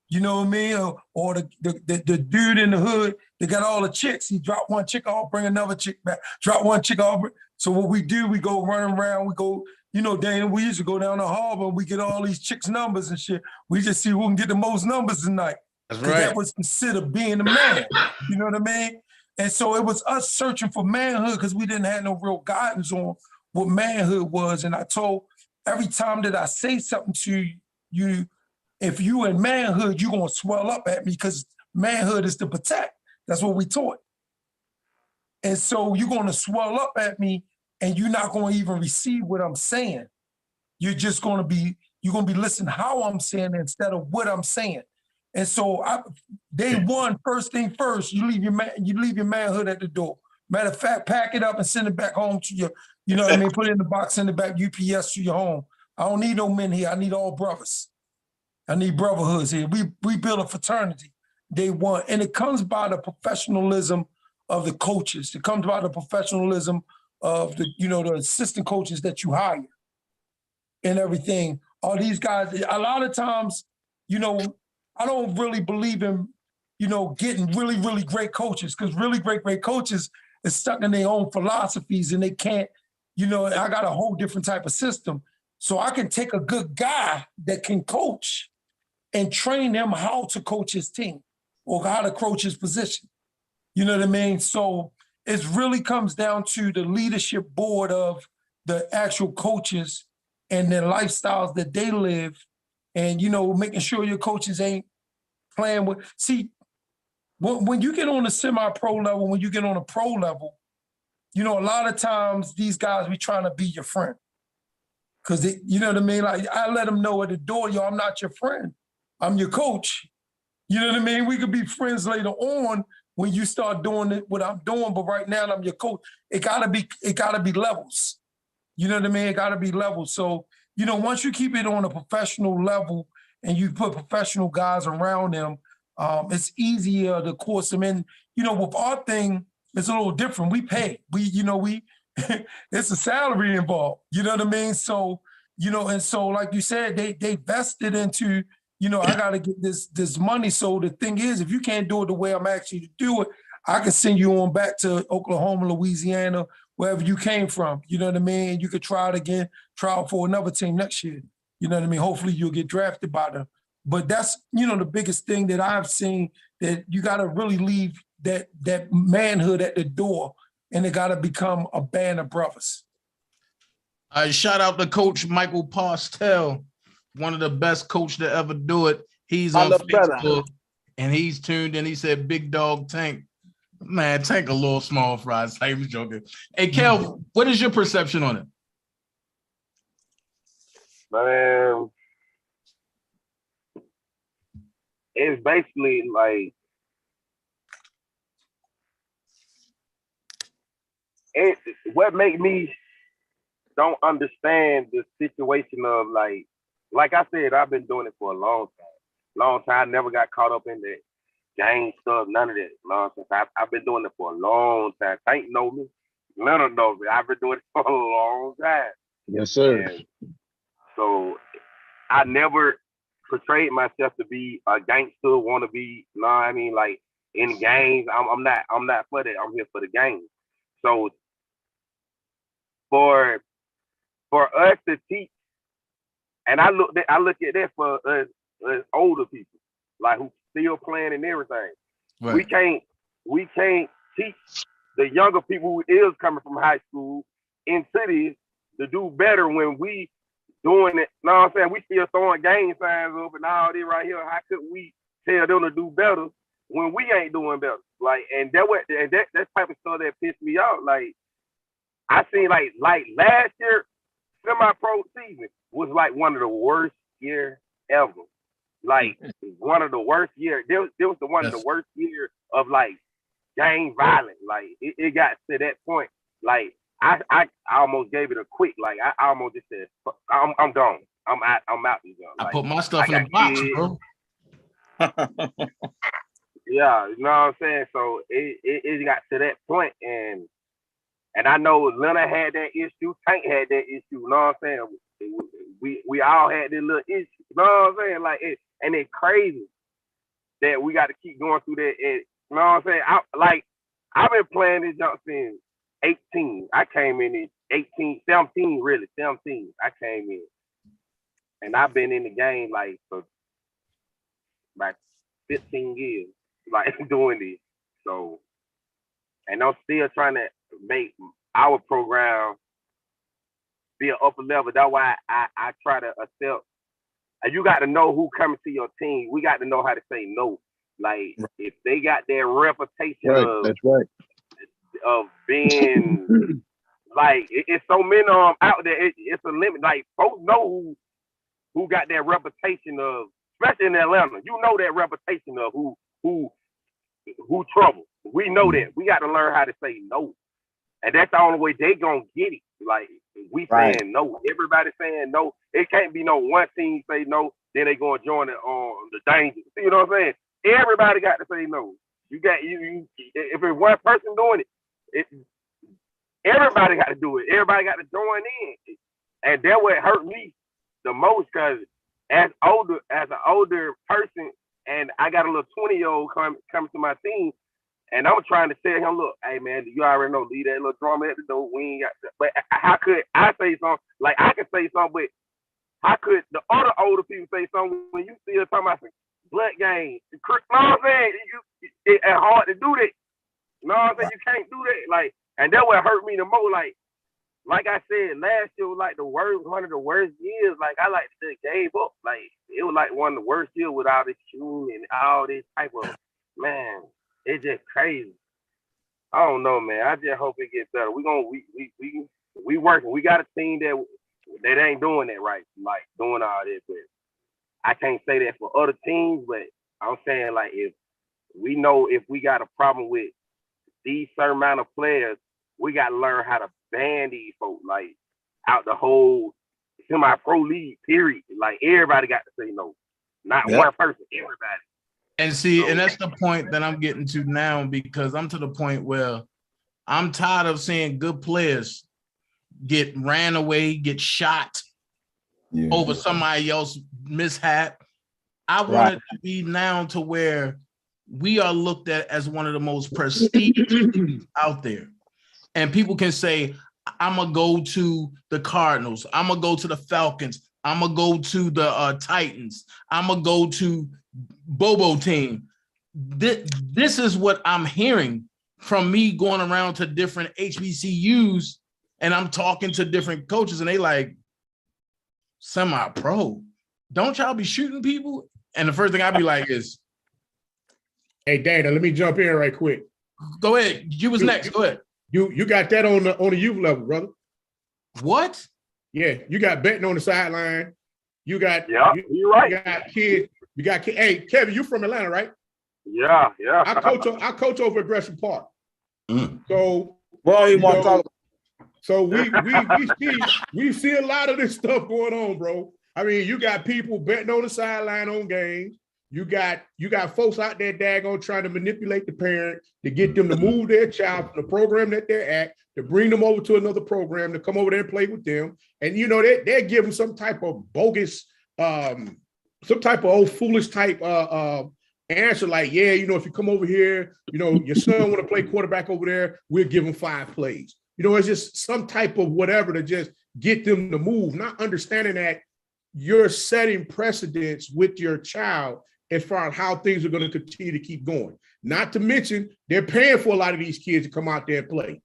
Speaker 6: You know what I mean? Or the dude in the hood, they got all the chicks. He drop one chick off, bring another chick back. Drop one chick off. So what we do, we go running around. We go, Dana, we used to go down the harbor and we get all these chicks' numbers and shit. We just see who can get the most numbers tonight.
Speaker 8: That's right.
Speaker 6: That was considered being a man. You know what I mean? And so it was us searching for manhood because we didn't have no real guidance on what manhood was. And I told, every time that I say something to you, if you in manhood, you're going to swell up at me because manhood is to protect. That's what we taught. And so you're going to swell up at me and you're not going to even receive what I'm saying. You're just going to be, listening how I'm saying it instead of what I'm saying. And so day one, first thing first, you leave your manhood at the door. Matter of fact, pack it up and send it back home to your, put it in the box, send it back UPS to your home. I don't need no men here. I need all brothers. I need brotherhoods here. We build a fraternity day one. And it comes by the professionalism of the coaches. It comes by the professionalism of the assistant coaches that you hire and everything. All these guys, a lot of times, I don't really believe in, getting really, really great coaches, because really great coaches is stuck in their own philosophies and they can't, I got a whole different type of system. So I can take a good guy that can coach and train him how to coach his team or how to coach his position. You know what I mean? So it really comes down to the leadership board of the actual coaches and their lifestyles that they live, and, making sure your coaches ain't playing with. See, when you get on the semi-pro level, when you get on a pro level, you know, a lot of times these guys be trying to be your friend. Cause you know what I mean? Like I let them know at the door, yo, I'm not your friend. I'm your coach. You know what I mean? We could be friends later on when you start doing what I'm doing, but right now I'm your coach. It gotta be levels. You know what I mean? It gotta be levels. So, you know, once you keep it on a professional level and you put professional guys around them, it's easier to course them in. You know, with our thing, it's a little different. We pay. It's a salary involved. You know what I mean? So, you know, and so like you said, they vested into, you know, I gotta get this money. So the thing is, if you can't do it the way I'm asking you to do it, I can send you on back to Oklahoma, Louisiana, wherever you came from. You know what I mean? You could try it again, try out for another team next year. You know what I mean? Hopefully you'll get drafted by them. But that's, you know, the biggest thing that I've seen, that you gotta really leave that manhood at the door, and it gotta become a band of brothers.
Speaker 1: Shout out to Coach Michael Postel, one of the best coaches to ever do it. He's
Speaker 12: I
Speaker 1: on
Speaker 12: love
Speaker 1: Facebook
Speaker 12: brother.
Speaker 1: and he's tuned in. He said, "Big Dog Tank." Man, Tank a little small fries. I was joking. Hey, Kel, what is your perception on it?
Speaker 9: Man, it's basically like what make me don't understand the situation of like I said, I've been doing it for a long time. I never got caught up in the gang stuff, none of that nonsense. I've been doing it for a long time. Tank know me, Leonard knows me. I've been doing it for a long time.
Speaker 11: Yes, sir.
Speaker 9: And so I never portrayed myself to be a gangster, wanna be, you know what I mean? Like in gangs, I'm not for that. I'm here for the game. So for us to teach, and I look at that for us older people, like who still playing and everything.
Speaker 1: Right.
Speaker 9: We can't teach the younger people who is coming from high school in cities to do better when we doing it. Know what I'm saying? We still throwing gang signs up and all this right here. How could we tell them to do better when we ain't doing better? Like, and that type of stuff that pissed me off. Like, I seen like last year, semi-pro season was like one of the worst year ever. Like one of the worst year. There was the one of the worst year of like gang violence. Like it got to that point. Like I almost gave it a quit. Like I almost just said, I'm gone. I'm out this gun. Like,
Speaker 1: I put my stuff in the box, bro.
Speaker 9: Yeah, you know what I'm saying? So it got to that point, and I know Leonard had that issue, Tank had that issue, you know what I'm saying? We all had this little issue, you know what I'm saying? Like and it's crazy that we got to keep going through that. You know what I'm saying? I've been playing this jump since 18. I came in 17 really. I came in. And I've been in the game like for about 15 years, like doing this. So, and I'm still trying to make our program be an upper level. That's why I try to accept. And you got to know who coming to your team. We got to know how to say no. Like if they got their reputation of being like it's so many of them out there. It's a limit. Like folks know who got that reputation of, especially in Atlanta. You know that reputation of who trouble. We know that. We got to learn how to say no, and that's the only way they gonna get it. Like we saying no, everybody saying no. It can't be no one team say no, then they gonna join it on the danger. See what I'm saying? Everybody got to say no. You got you. If it's one person doing it, everybody got to do it. Everybody got to join in, and that what hurt me the most, because as an older person, and I got a little 20-year-old coming to my team, and I'm trying to tell him, look, hey man, you already know, leave that little drama at the door. We ain't got to. But how could I say something? Like I could say something, but how could the other older people say something when you still talking about some blood game? You know what I'm saying? It's hard to do that. You know what I'm saying? You can't do that. Like, and that what hurt me the most. Like I said, last year was like one of the worst years. Like I like to gave up. Like it was like one of the worst years with all this shooting and all this type of, man. it's just crazy. I don't know, man. I just hope it gets better. We working. We got a team that ain't doing that right, like doing all this. But I can't say that for other teams. But I'm saying like if we got a problem with these certain amount of players, we got to learn how to ban these folks like out the whole semi-pro league. Period. Like everybody got to say no, not one person. Everybody.
Speaker 1: And see, and that's the point that I'm getting to now, because I'm to the point where I'm tired of seeing good players get ran away, get shot over somebody else's mishap. I want it to be now to where we are looked at as one of the most prestigious out there. And people can say, I'm going to go to the Cardinals. I'm going to go to the Falcons. I'm going to go to the Titans. I'm going to go to Bobo team. This is what I'm hearing from me going around to different HBCUs, and I'm talking to different coaches, and they like, semi-pro, don't y'all be shooting people? And the first thing I'd be like is,
Speaker 8: hey, Dana, let me jump in right quick.
Speaker 1: Go ahead. You was next. Go ahead.
Speaker 8: You got that on the youth level, brother.
Speaker 1: What?
Speaker 8: Yeah, you got betting on the sideline. You got
Speaker 9: you're right.
Speaker 8: You got kids. You got kids. Hey, Kevin, you from Atlanta, right?
Speaker 9: Yeah.
Speaker 8: I coach over at Gresham Park. So So we see a lot of this stuff going on, bro. I mean, you got people betting on the sideline on games. You got folks out there daggone trying to manipulate the parent to get them to move their child from the program that they're at, to bring them over to another program, to come over there and play with them. And you know, they're giving some type of bogus, some type of old foolish type answer, like, yeah, you know, if you come over here, you know, your son want to play quarterback over there, we'll give him 5 plays. You know, it's just some type of whatever to just get them to move, not understanding that you're setting precedents with your child as far as how things are going to continue to keep going. Not to mention, they're paying for a lot of these kids to come out there and play.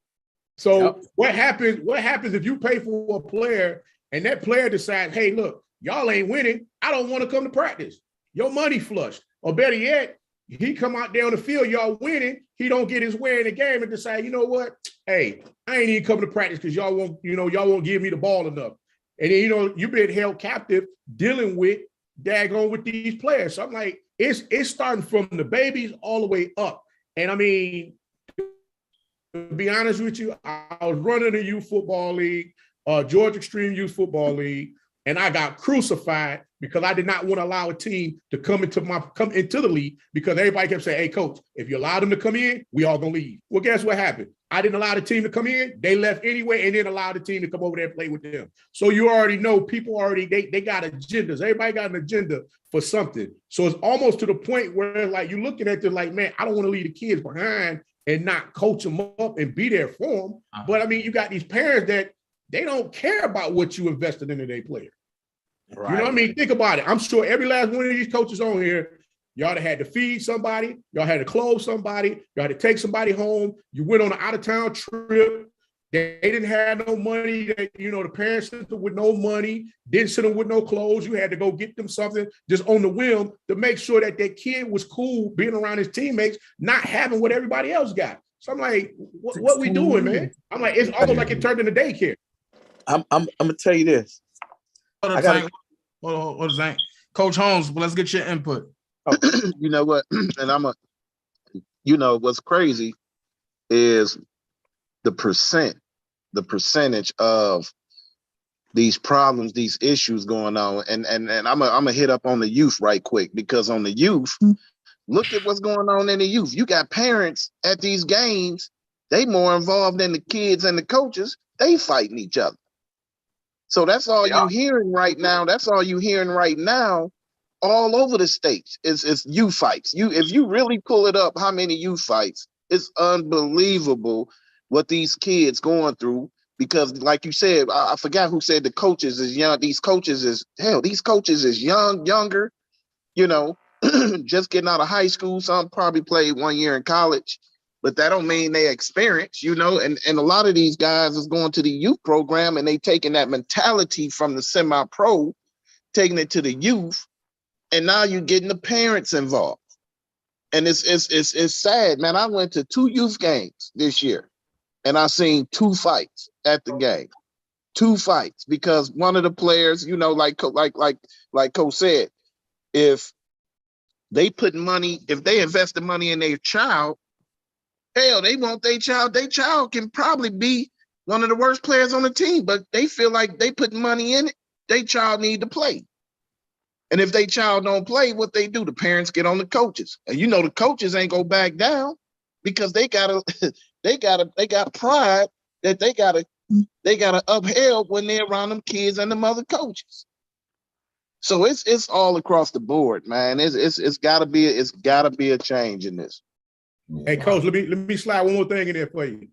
Speaker 8: So what happens if you pay for a player and that player decides, hey, look, y'all ain't winning, I don't want to come to practice. Your money flushed. Or better yet, he come out there on the field, y'all winning, he don't get his way in the game and decide, you know what? Hey, I ain't even coming to practice because y'all won't give me the ball enough. And then, you know, you've been held captive dealing with daggone with these players. So I'm like, it's starting from the babies all the way up. And I mean, to be honest with you, I was running a youth football league, Georgia Extreme Youth Football League, and I got crucified because I did not want to allow a team to come into the league, because everybody kept saying, hey, coach, if you allow them to come in, we all gonna leave. Well, guess what happened? I didn't allow the team to come in. They left anyway, and then allowed the team to come over there and play with them. So you already know people already, they got agendas. Everybody got an agenda for something. So it's almost to the point where like you're looking at them like, man, I don't want to leave the kids behind and not coach them up and be there for them. But I mean, you got these parents that they don't care about what you invested into their player. Right. You know what I mean? Think about it. I'm sure every last one of these coaches on here, y'all had to feed somebody, y'all had to clothe somebody, y'all had to take somebody home. You went on an out-of-town trip. They didn't have no money. You know, the parents sent them with no money, didn't send them with no clothes. You had to go get them something just on the whim to make sure that that kid was cool being around his teammates, not having what everybody else got. So I'm like, what we doing, man? I'm like, it's almost like it turned into daycare.
Speaker 10: I'm gonna tell you this.
Speaker 1: What is that? Coach Holmes, let's get your input.
Speaker 11: You know what? And you know, what's crazy is the percentage of these problems, these issues going on. And I'm gonna hit up on the youth right quick, because on the youth, look at what's going on in the youth. You got parents at these games, they more involved than the kids and the coaches, they fighting each other. So that's all you're hearing right now. That's all you're hearing right now all over the states is youth fights. If you really pull it up, how many youth fights, it's unbelievable what these kids going through. Because like you said, I forgot who said the coaches is young. These coaches is younger, you know, just getting out of high school. Some probably played 1 year in college, but that don't mean they experience, you know, and a lot of these guys is going to the youth program and they taking that mentality from the semi-pro, taking it to the youth, and now you're getting the parents involved. And it's sad, man. I went to 2 youth games this year, and I seen 2 fights at the game. 2 fights, because one of the players, you know, like Coach said, if they invest the money in their child, hell, they want their child can probably be one of the worst players on the team, but they feel like they put money in it, their child need to play. And if their child don't play, what they do, the parents get on the coaches. And you know the coaches ain't gonna back down, because they got pride that they gotta upheld when they're around them kids and them other coaches. So it's all across the board, man. It's gotta be a change in this.
Speaker 8: Hey, Coach, let me slide one more thing in there for you.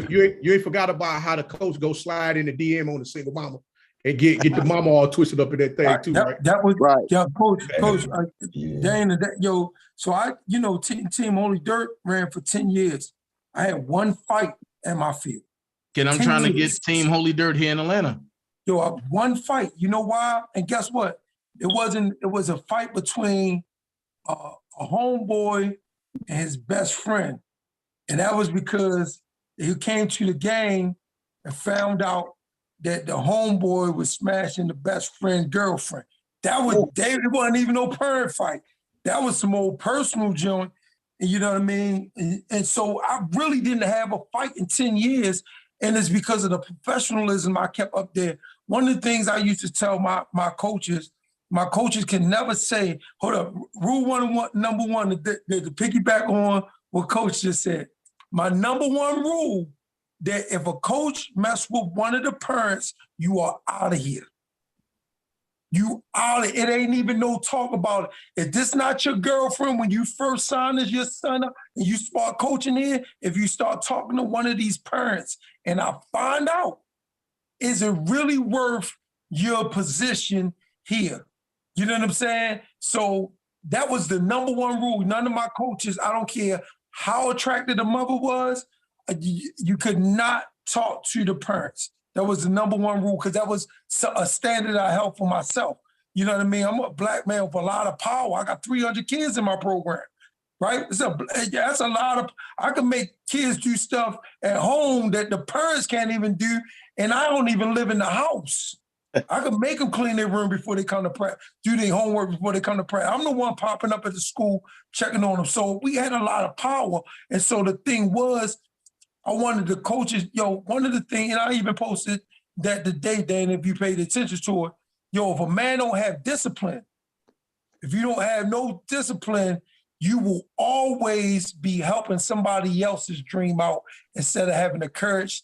Speaker 8: You ain't forgot about how the coach go slide in the DM on the single mama and get the mama all twisted up in that thing too, right?
Speaker 6: That was
Speaker 11: right.
Speaker 6: Yeah, Coach, Dana, so I, Team Holy Dirt ran for 10 years. I had 1 fight at my field.
Speaker 1: I'm trying to get Team Holy Dirt here in Atlanta.
Speaker 6: Yo, 1 fight. You know why? And guess what? It was a fight between a homeboy and his best friend. And that was because he came to the game and found out that the homeboy was smashing the best friend's girlfriend. It wasn't even no parent fight. That was some old personal joint. And you know what I mean? And so I really didn't have a fight in 10 years. And it's because of the professionalism I kept up there. One of the things I used to tell my coaches can never say, hold up, number one, to piggyback on what Coach just said. My number 1 rule, that if a coach mess with one of the parents, you are out of here. You out of it. It ain't even no talk about it. If this not your girlfriend when you first signed as your son up and you start coaching here, if you start talking to one of these parents and I find out, is it really worth your position here? You know what I'm saying? So that was the number 1 rule. None of my coaches, I don't care how attractive the mother was, you could not talk to the parents. That was the number 1 rule, because that was a standard I held for myself. You know what I mean? I'm a black man with a lot of power. I got 300 kids in my program, right? That's a lot of, I can make kids do stuff at home that the parents can't even do, and I don't even live in the house. I can make them clean their room before they come to practice, do their homework before they come to practice. I'm the one popping up at the school, checking on them. So we had a lot of power. And so the thing was, I wanted the coaches, one of the things, and I even posted that today, Dan, if you paid attention to it, if a man don't have discipline, if you don't have no discipline, you will always be helping somebody else's dream out instead of having the courage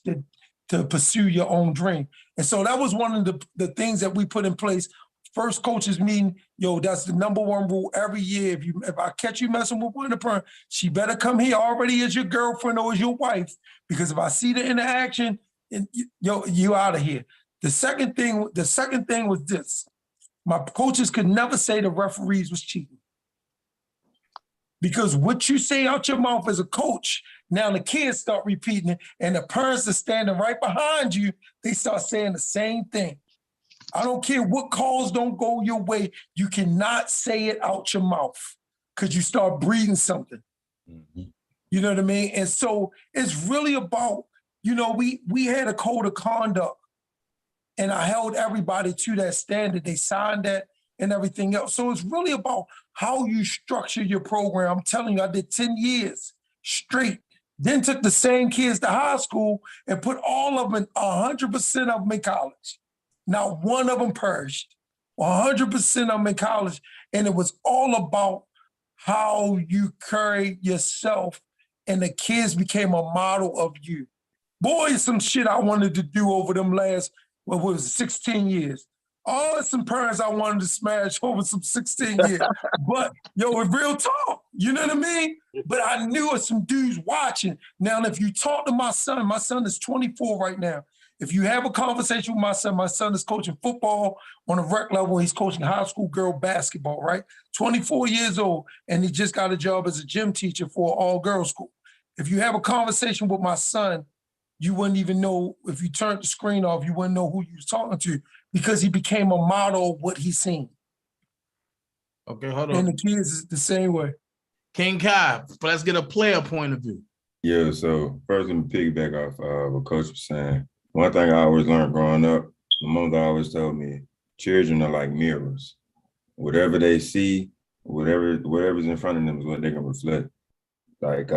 Speaker 6: to pursue your own dream. And so that was one of the things that we put in place. First coaches meeting, that's the number 1 rule every year. If I catch you messing with one of the parents, she better come here already as your girlfriend or as your wife, because if I see the interaction, you out of here. The second thing was this. My coaches could never say the referees was cheating. Because what you say out your mouth as a coach, now the kids start repeating it, and the parents are standing right behind you, they start saying the same thing. I don't care what calls don't go your way, you cannot say it out your mouth, because you start breathing something. Mm-hmm. You know what I mean? And so it's really about, we had a code of conduct, and I held everybody to that standard. They signed that and everything else. So it's really about how you structure your program. I'm telling you, I did 10 years straight, then took the same kids to high school and put all of them, 100% of them in college. Not one of them purged, 100% of them in college. And it was all about how you carry yourself, and the kids became a model of you. Boy, some shit I wanted to do over them last, 16 years. All some parents I wanted to smash over some 16 years. But, with real talk, you know what I mean? But I knew of some dudes watching. Now, if you talk to my son is 24 right now. If you have a conversation with my son is coaching football on a rec level. He's coaching high school girl basketball, right? 24 years old, and he just got a job as a gym teacher for an all-girls school. If you have a conversation with my son, you wouldn't even know, if you turned the screen off, you wouldn't know who you was talking to, because he became a model of what he's seen.
Speaker 1: Okay, hold on.
Speaker 6: And the kids is the same way.
Speaker 1: King Kai, let's get a player point of view.
Speaker 7: Yeah, so first, let me piggyback off what Coach was saying. One thing I always learned growing up, my mother always told me, children are like mirrors. Whatever they see, whatever's in front of them is what they're gonna reflect. Like,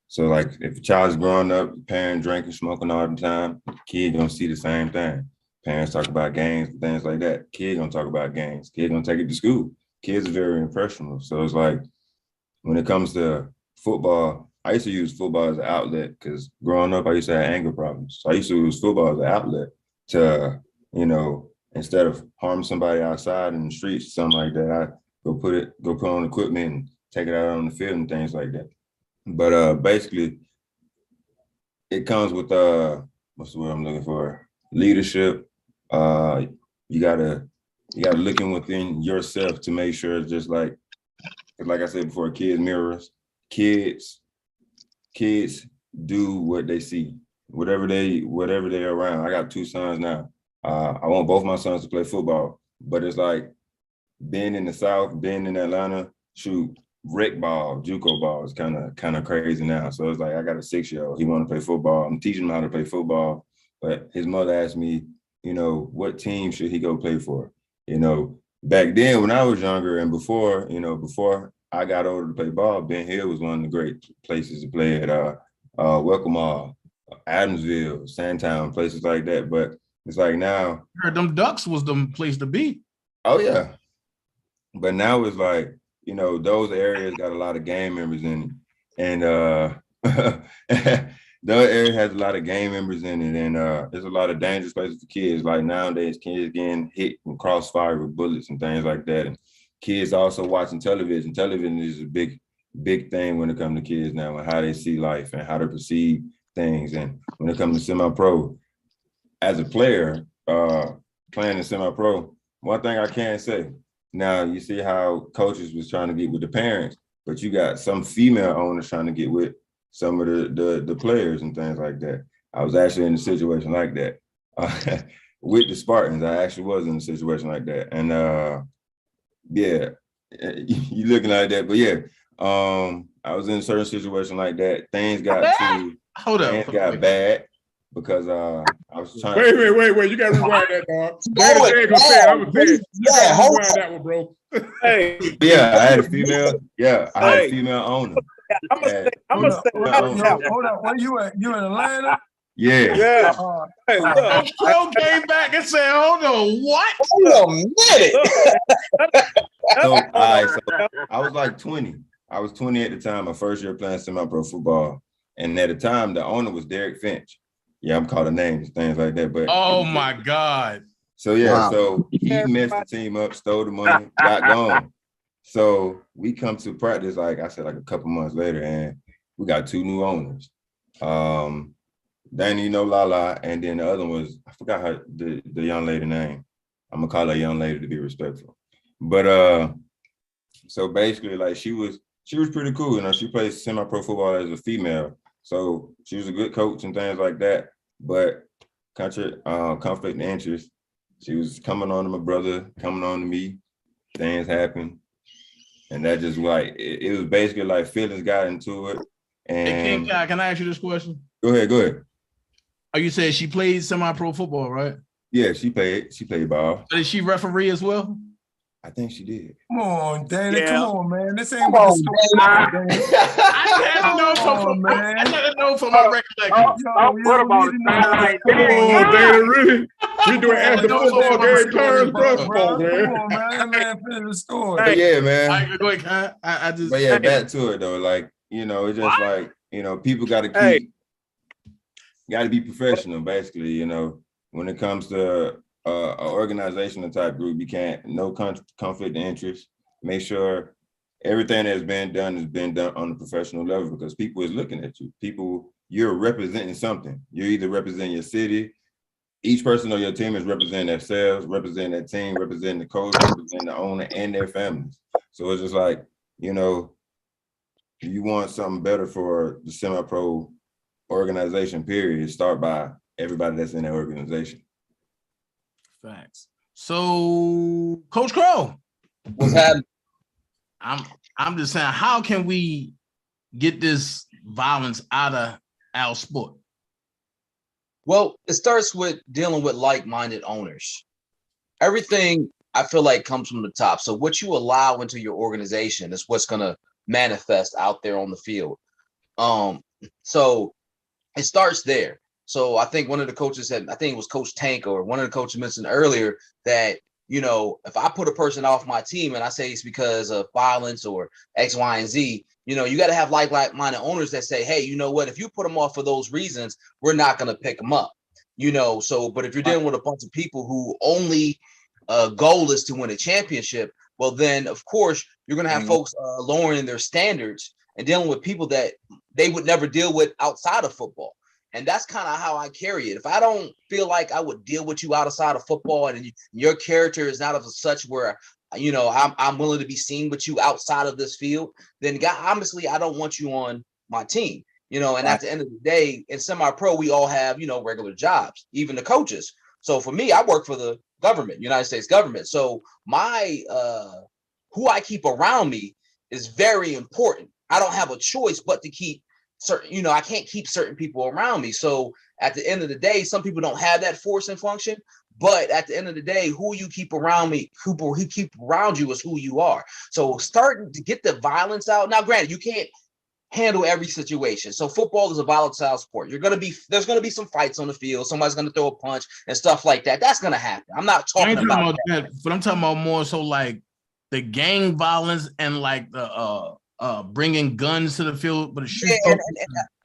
Speaker 7: so like if a child's growing up, parent drinking, smoking all the time, kid gonna see the same thing. Parents talk about games and things like that. Kid gonna talk about games. Kid gonna take it to school. Kids are very impressionable. So it's like when it comes to football, I used to use football as an outlet because growing up, I used to have anger problems. So I used to use football as an outlet to, you know, instead of harming somebody outside in the streets, something like that, I go put on equipment and take it out on the field and things like that. But basically, it comes with what's the word I'm looking for? Leadership. You gotta look within yourself to make sure, just like I said before, kids mirrors. Kids do what they see, whatever they're around. I got 2 sons now. I want both my sons to play football, but it's like being in the South, being in Atlanta, shoot, rec ball, JUCO ball is kind of crazy now. So it's like I got a 6-year-old. He want to play football. I'm teaching him how to play football, but his mother asked me, you know, what team should he go play for? You know, back then when I was younger and before I got older to play ball, Ben Hill was one of the great places to play at Welcome Hall, Adamsville, Sandtown, places like that. But it's like now,
Speaker 1: I heard them Ducks was the place to be.
Speaker 7: Oh yeah. But now it's like, you know, those areas got a lot of gang members in it. And those areas has a lot of gang members in it. And there's a lot of dangerous places for kids. Like nowadays, kids getting hit and crossfire with bullets and things like that. And kids also watching television. Television is a big thing when it comes to kids now, and how they see life and how to perceive things. And when it comes to semi-pro, as a player, playing in semi-pro, one thing I can say, now you see how coaches was trying to get with the parents, but you got some female owners trying to get with some of the players and things like that. I was actually in a situation like that. With the Spartans, I actually was in a situation like that. And yeah, you looking like that, but yeah, I was in a certain situation like that. Things got bad because I was trying.
Speaker 8: Wait! You gotta rewind that, dog. DanaJay gonna say it. I'm gonna say it. Yeah, rewind that one, bro.
Speaker 7: Hey, yeah, I had a female. Yeah, I had a female owner.
Speaker 12: I'm gonna say.
Speaker 6: Hold up, where you at? You in Atlanta?
Speaker 7: Yeah.
Speaker 12: Hey, look.
Speaker 1: Pro came back and said, "Hold on, what?
Speaker 12: Hold a minute."
Speaker 7: So I was like 20. I was 20 at the time, my first year playing semi-pro football. And at the time, the owner was Derek Finch. Yeah, I'm calling names, things like that. But
Speaker 1: oh my God.
Speaker 7: So yeah, so he messed the team up, stole the money, got gone. So we come to practice, like I said, like a couple months later, and we got 2 new owners. Danny, Lala, and then the other one was, I forgot her the young lady name. I'm gonna call her young lady to be respectful. But so basically, like she was pretty cool. You know, she plays semi-pro football as a female. So she was a good coach and things like that. But conflict of interest. She was coming on to my brother, coming on to me. Things happened. And that just like, it was basically like feelings got into it. And
Speaker 1: hey, King Kai, can I ask you this question?
Speaker 7: Go ahead.
Speaker 1: Oh, you said she played semi-pro football, right?
Speaker 7: Yeah, she played ball.
Speaker 1: Did she referee as well?
Speaker 7: I think she did.
Speaker 6: Come on, Danny.
Speaker 12: Yeah.
Speaker 6: Come on, man. This ain't what the story is, Danny.
Speaker 1: I had to know from my recollection.
Speaker 12: What about
Speaker 8: Danny, really? We doing after football game terms, bro. Come on, man.
Speaker 6: Come on, man. Finish the story.
Speaker 7: But yeah, man.
Speaker 1: I go ahead, I just.
Speaker 7: But yeah, back to it though. Like, you know, it's just like, you know, people got to be professional, basically. You know, when it comes to an organizational type group, you can't, no conflict of interest. Make sure everything that's been done has been done on a professional level, because people is looking at you. People, you're representing something. You're either representing your city. Each person on your team is representing themselves, representing their team, representing the coach, representing the owner and their families. So it's just like, you know, you want something better for the semi-pro organization, period. Start by everybody that's in that organization.
Speaker 1: Facts. So, Coach Crow,
Speaker 12: What's happening?
Speaker 1: I'm just saying, how can we get this violence out of our sport?
Speaker 13: Well, it starts with dealing with like-minded owners. Everything I feel like comes from the top. So what you allow into your organization is what's going to manifest out there on the field. So it starts there. So I think one of the coaches said, I think it was Coach Tank or one of the coaches mentioned earlier that, you know, if I put a person off my team and I say it's because of violence or X, Y, and Z, you know, you got to have like-minded owners that say, hey, you know what, if you put them off for those reasons, we're not going to pick them up, you know. So, but if you're dealing with a bunch of people who only goal is to win a championship, well, then of course you're going to have folks lowering their standards and dealing with people that they would never deal with outside of football. And that's kind of how I carry it. If I don't feel like I would deal with you outside of football and your character is not of such where, you know, I'm willing to be seen with you outside of this field, then honestly, I don't want you on my team, you know. And at the end of the day, in semi-pro, we all have, you know, regular jobs, even the coaches. So for me, I work for the government, United States government. So my who I keep around me is very important. I don't have a choice but to keep certain, you know, I can't keep certain people around me. So at the end of the day, some people don't have that force and function, but at the end of the day, who you keep around me, who keep around you is who you are. So starting to get the violence out. Now, granted, you can't handle every situation. So football is a volatile sport. There's going to be some fights on the field. Somebody's going to throw a punch and stuff like that. That's going to happen. I'm not talking about that.
Speaker 1: But I'm talking about more so like the gang violence and like the bringing guns to the field, but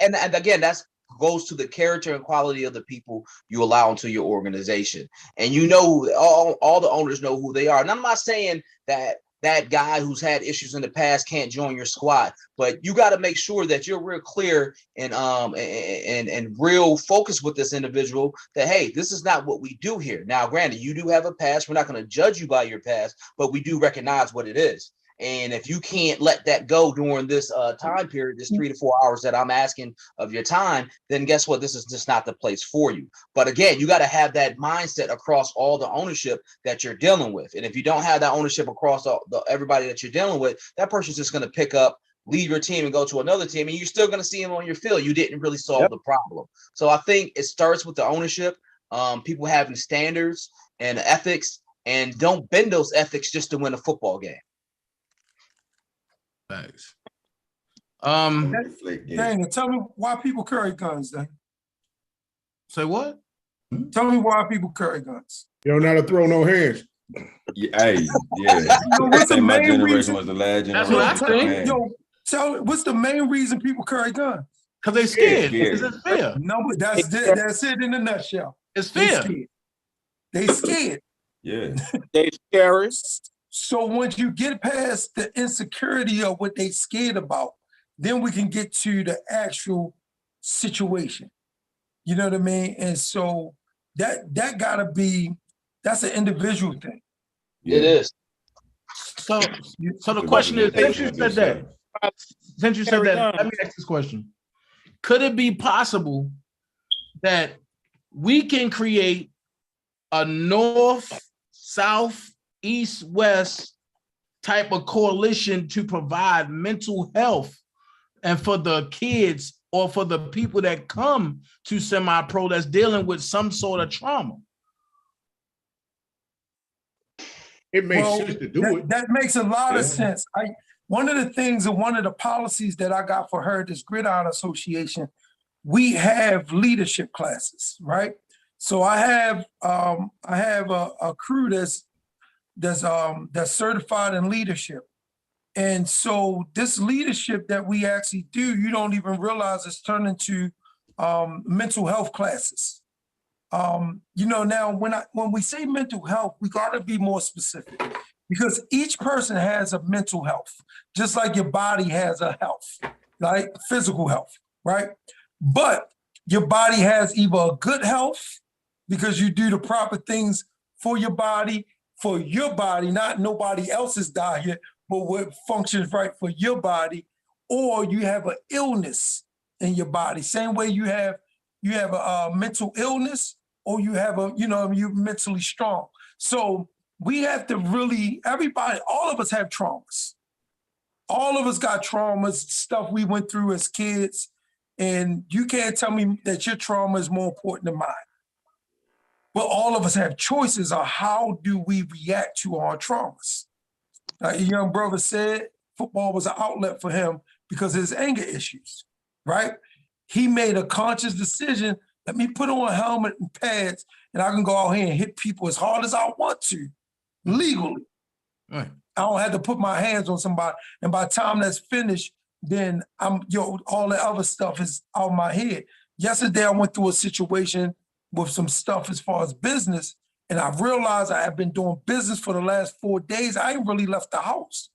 Speaker 13: and again, that's goes to the character and quality of the people you allow into your organization. And you know, all the owners know who they are. And I'm not saying that that guy who's had issues in the past can't join your squad, but you got to make sure that you're real clear and real focused with this individual that, hey, this is not what we do here. Now, granted, you do have a past. We're not going to judge you by your past, but we do recognize what it is. And if you can't let that go during this time period, this 3 to 4 hours that I'm asking of your time, then guess what? This is just not the place for you. But again, you got to have that mindset across all the ownership that you're dealing with. And if you don't have that ownership across everybody that you're dealing with, that person's just going to pick up, leave your team and go to another team, and you're still going to see him on your field. You didn't really solve the problem. So I think it starts with the ownership, people having standards and ethics, and don't bend those ethics just to win a football game.
Speaker 1: Thanks.
Speaker 6: Daniel, tell me why people carry guns, then.
Speaker 1: Say what?
Speaker 6: Tell me why people carry guns.
Speaker 8: You don't know how to throw no hands.
Speaker 7: Yeah, hey, yeah.
Speaker 6: What's the
Speaker 7: my
Speaker 6: main
Speaker 7: generation
Speaker 6: reason?
Speaker 7: was the last
Speaker 1: That's
Speaker 7: generation.
Speaker 1: what I think.
Speaker 6: Yo, tell me, what's the main reason people carry guns?
Speaker 1: Because they scared.
Speaker 7: Scared.
Speaker 1: It's fear.
Speaker 6: No, but that's it in a nutshell.
Speaker 1: It's fear.
Speaker 6: They scared.
Speaker 7: Yeah.
Speaker 12: They scary.
Speaker 6: So once you get past the insecurity of what they scared about, then we can get to the actual situation. You know what I mean? And so that gotta be, that's an individual thing.
Speaker 13: It is.
Speaker 1: So the question is, since you said that, let me ask this question. Could it be possible that we can create a north, south, east, west type of coalition to provide mental health and for the kids or for the people that come to semi-pro that's dealing with some sort of trauma?
Speaker 8: It makes sense to do it.
Speaker 6: That makes a lot of sense. One of the things and one of the policies that I got for Heritage Gridiron Association, we have leadership classes, right? So I have a crew that's certified in leadership. And so this leadership that we actually do, you don't even realize it's turned into mental health classes. You know, now when we say mental health, we gotta be more specific because each person has a mental health, just like your body has a health, like physical health, right? But your body has either a good health because you do the proper things for your body, not nobody else's diet, but what functions right for your body, or you have an illness in your body. Same way you have a mental illness, or you have you're mentally strong. So we have to really, everybody, all of us have traumas. All of us got traumas, stuff we went through as kids, and you can't tell me that your trauma is more important than mine. But all of us have choices on how do we react to our traumas. Like a young brother said, football was an outlet for him because of his anger issues, right? He made a conscious decision, let me put on a helmet and pads, and I can go out here and hit people as hard as I want to, legally.
Speaker 1: Right.
Speaker 6: I don't have to put my hands on somebody. And by the time that's finished, then all the other stuff is out of my head. Yesterday, I went through a situation with some stuff as far as business, and I realized I have been doing business for the last 4 days. I ain't really left the house.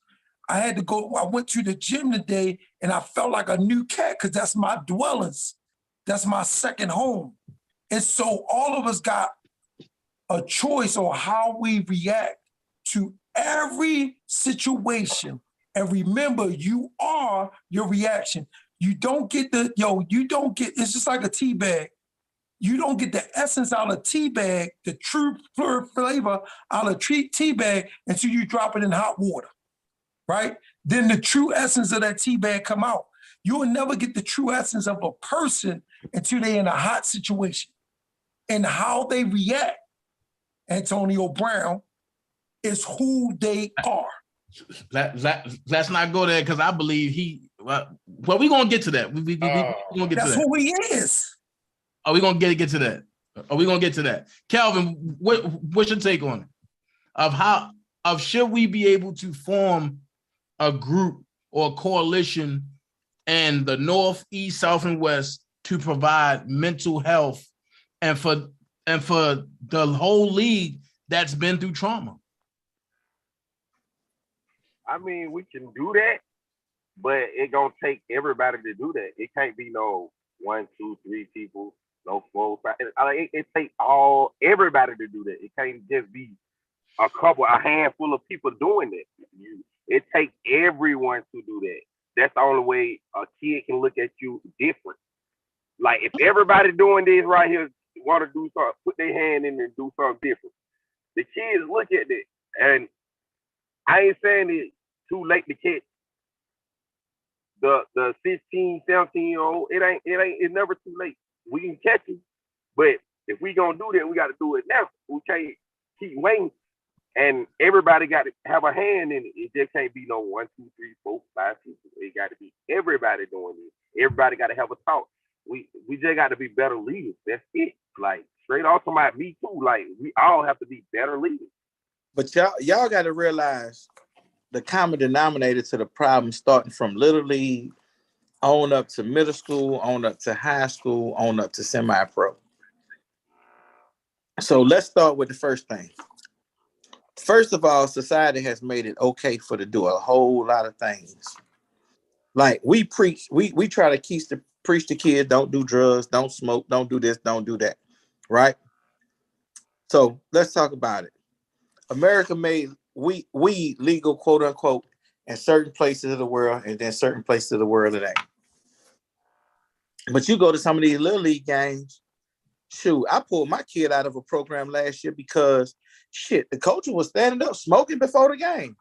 Speaker 6: I went to the gym today, and I felt like a new cat because that's my dwellings. That's my second home. And so all of us got a choice on how we react to every situation. And remember, you are your reaction. You don't get it's just like a tea bag. You don't get the essence out of tea bag, the true flavor out of tea bag until you drop it in hot water, right? Then the true essence of that tea bag come out. You will never get the true essence of a person until they're in a hot situation. And how they react, Antonio Brown, is who they are.
Speaker 1: Let's not go there because I believe well, we're going to get to that. We're going to get to that.
Speaker 6: That's who he is.
Speaker 1: Are we going to get to that? Are we going to get to that? Calvin, what's your take on it? Should we be able to form a group or a coalition in the North, East, South, and West to provide mental health and for the whole league that's been through trauma?
Speaker 9: I mean, we can do that, but it gonna take everybody to do that. It can't be no 1, 2, 3 people, no 4, 5. It takes everybody to do that. It can't just be a handful of people doing it. It takes everyone to do that. That's the only way a kid can look at you different. Like if everybody doing this right here want to do something, put their hand in and do something different. The kids look at it, and I ain't saying it's too late to catch the 16, 17-year-old. It's never too late. We can catch him, but if we gonna do that, we got to do it now. We can't keep waiting. And everybody got to have a hand in it. It just can't be no 1, 2, 3, 4, 5 people. It got to be everybody doing it. Everybody got to have a thought. We just got to be better leaders. That's it. Like straight off to me too. Like we all have to be better leaders.
Speaker 10: But y'all got to realize the common denominator to the problem, starting from little league on up to middle school, on up to high school, on up to semi-pro. So let's start with the first thing. First of all, society has made it okay to do a whole lot of things. Like we preach, we try to preach to kids, don't do drugs, don't smoke, don't do this, don't do that, right? So let's talk about it. America made weed legal, quote unquote, in certain places of the world, and then certain places of the world it ain't. But you go to some of these little league games, shoot, I pulled my kid out of a program last year because the coach was standing up smoking before the game.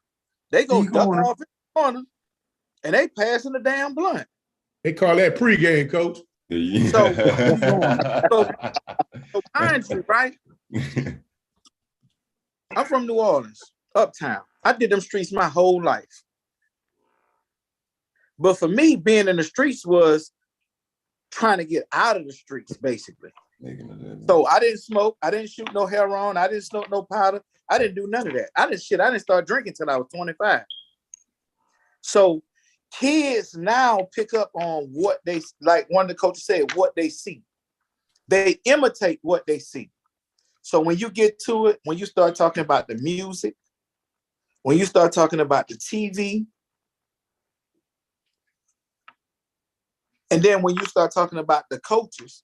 Speaker 10: They go duck off in the corner and they passing the damn blunt.
Speaker 8: They call that pregame, coach.
Speaker 10: So mind you, right? I'm from New Orleans, uptown. I did them streets my whole life. But for me, being in the streets was trying to get out of the streets, basically. So I didn't smoke. I didn't shoot no heroin. I didn't smoke no powder. I didn't do none of that. I didn't start drinking till I was 25. So kids now pick up on what they, like one of the coaches said, what they see. They imitate what they see. So when you get to it, when you start talking about the music, when you start talking about the TV, and then when you start talking about the coaches,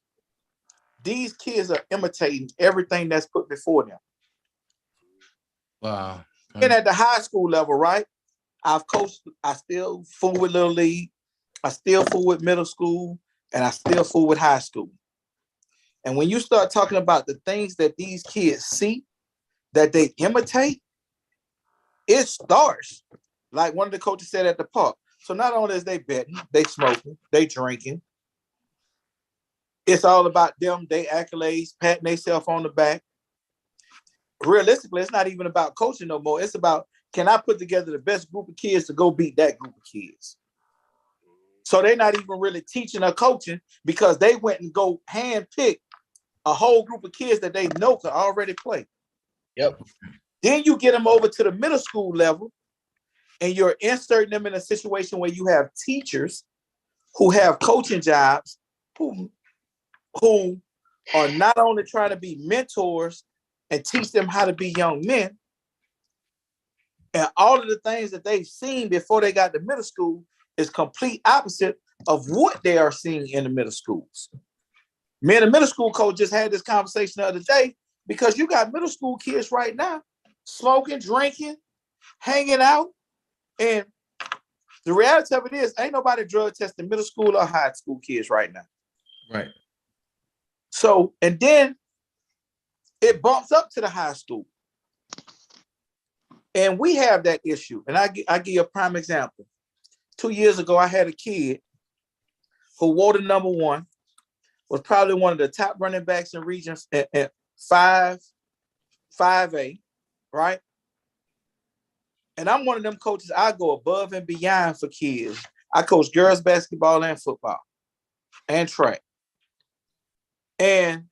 Speaker 10: these kids are imitating everything that's put before them.
Speaker 1: Wow.
Speaker 10: And at the high school level, right? I've coached, I still fool with Little League, I still fool with middle school, and I still fool with high school. And when you start talking about the things that these kids see, that they imitate, it starts like one of the coaches said at the park. So not only is they betting, they smoking, they drinking. It's all about them, they accolades, patting themselves on the back. Realistically, it's not even about coaching no more. It's about, can I put together the best group of kids to go beat that group of kids? So they're not even really teaching or coaching because they went and go hand pick a whole group of kids that they know could already play.
Speaker 13: Yep.
Speaker 10: Then you get them over to the middle school level and you're inserting them in a situation where you have teachers who have coaching jobs who are not only trying to be mentors and teach them how to be young men, and all of the things that they've seen before they got to middle school is complete opposite of what they are seeing in the middle schools. Me and the middle school coach just had this conversation the other day because you got middle school kids right now smoking, drinking, hanging out, and the reality of it is ain't nobody drug testing middle school or high school kids right now.
Speaker 1: Right.
Speaker 10: So, and then it bumps up to the high school. And we have that issue. And I give you a prime example. 2 years ago, I had a kid who wore the number 1, was probably one of the top running backs in regions at 5A, right? And I'm one of them coaches, I go above and beyond for kids. I coach girls basketball and football and track. And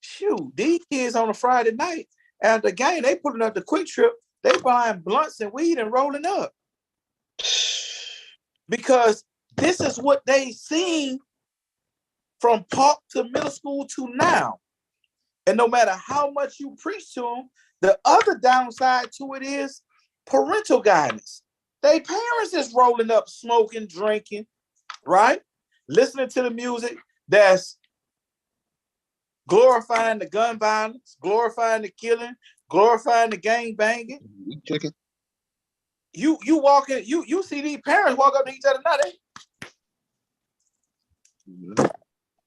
Speaker 10: shoot, these kids on a Friday night after the game, they putting up the quick trip, they buying blunts and weed and rolling up. Because this is what they seen from park to middle school to now. And no matter how much you preach to them, the other downside to it is parental guidance. They parents is rolling up, smoking, drinking, right? Listening to the music that's glorifying the gun violence, glorifying the killing, glorifying the gang banging. You walk in, you see these parents walk up to each other now,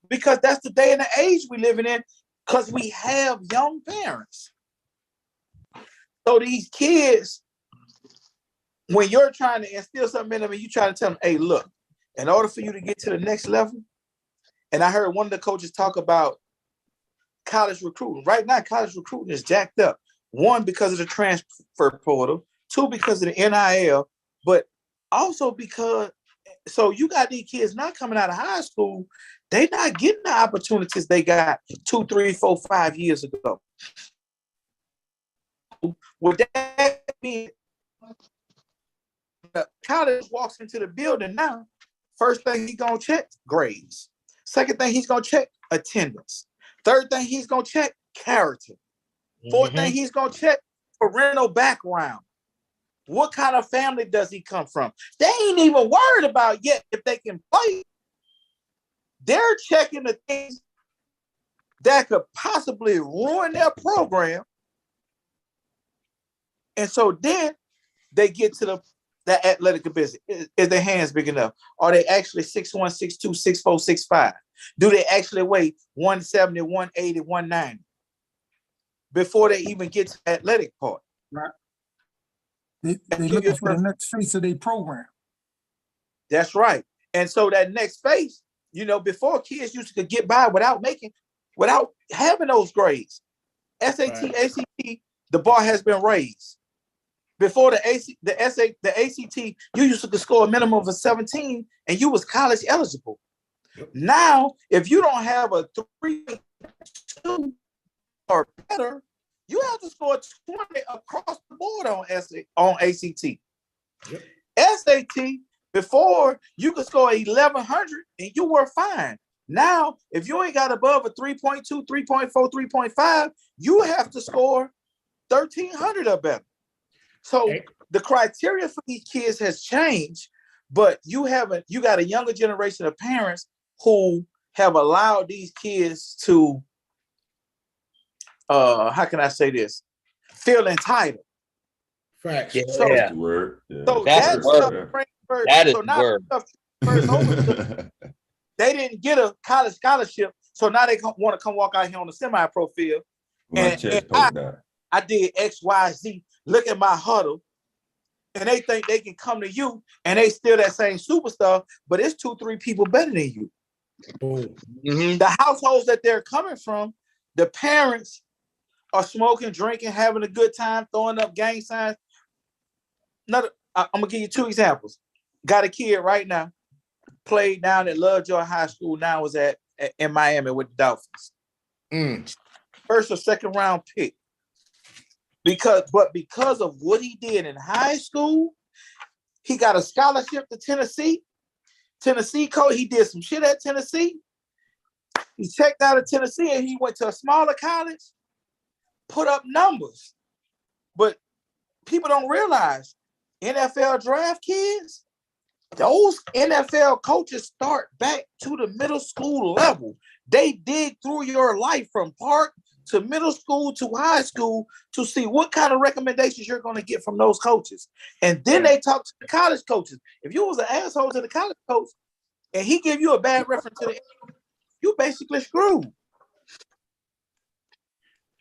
Speaker 10: because that's the day and the age we living in, because we have young parents. So these kids, when you're trying to instill something in them and you try to tell them, hey, look, in order for you to get to the next level, and I heard one of the coaches talk about college recruiting. Right now, college recruiting is jacked up. 1, because of the transfer portal. 2, because of the NIL, but also because, so you got these kids not coming out of high school, they not getting the opportunities they got 2, 3, 4, 5 years ago. With that being, the college walks into the building now, first thing he's gonna check, grades. Second thing he's gonna check, attendance. Third thing he's gonna check, character. Fourth thing he's gonna check, parental background. What kind of family does he come from? They ain't even worried about yet if they can play. They're checking the things that could possibly ruin their program. And so then they get to the athletic ability. Is their hands big enough? Are they actually 6'1", 6'2", 6'4", 6'5"? Do they actually weigh 170, 180, 190? Before they even get to the athletic part.
Speaker 6: Right. They looking for the next phase of their program.
Speaker 10: That's right. And so that next phase, you know, before kids used to get by without having those grades. SAT, right. ACT, the bar has been raised. Before the ACT, you used to score a minimum of a 17 and you was college eligible. Yep. Now, if you don't have a 3.2 or better, you have to score 20 across the board on ACT. Yep. SAT, before you could score 1,100 and you were fine. Now, if you ain't got above a 3.2, 3.4, 3.5, you have to score 1,300 or better. So the criteria for these kids has changed, but you got a younger generation of parents who have allowed these kids to, how can I say this? Feel entitled.
Speaker 8: Facts.
Speaker 13: Yeah.
Speaker 10: So,
Speaker 13: That's
Speaker 10: the
Speaker 13: word.
Speaker 10: That is the word. They didn't get a college scholarship, so now they want to come walk out here on the semi-pro field. And I did X, Y, Z. Look at my huddle. and they think they can come to you and they still that same superstar, but it's 2-3 people better than you. The households that they're coming from, the parents are smoking, drinking, having a good time, throwing up gang signs. I'm gonna give you 2 examples. Got a kid right now, played down at Lovejoy High School, now was in Miami with the Dolphins. First or second round pick. Because of what he did in high school, he got a scholarship to Tennessee. Tennessee coach, he did some shit at Tennessee. He checked out of Tennessee and he went to a smaller college, put up numbers. But people don't realize NFL draft kids, those NFL coaches start back to the middle school level. They dig through your life from park to middle school to high school to see what kind of recommendations you're going to get from those coaches. And then they talk to the college coaches. If you was an asshole to the college coach and he give you a bad reference to the, you basically screwed.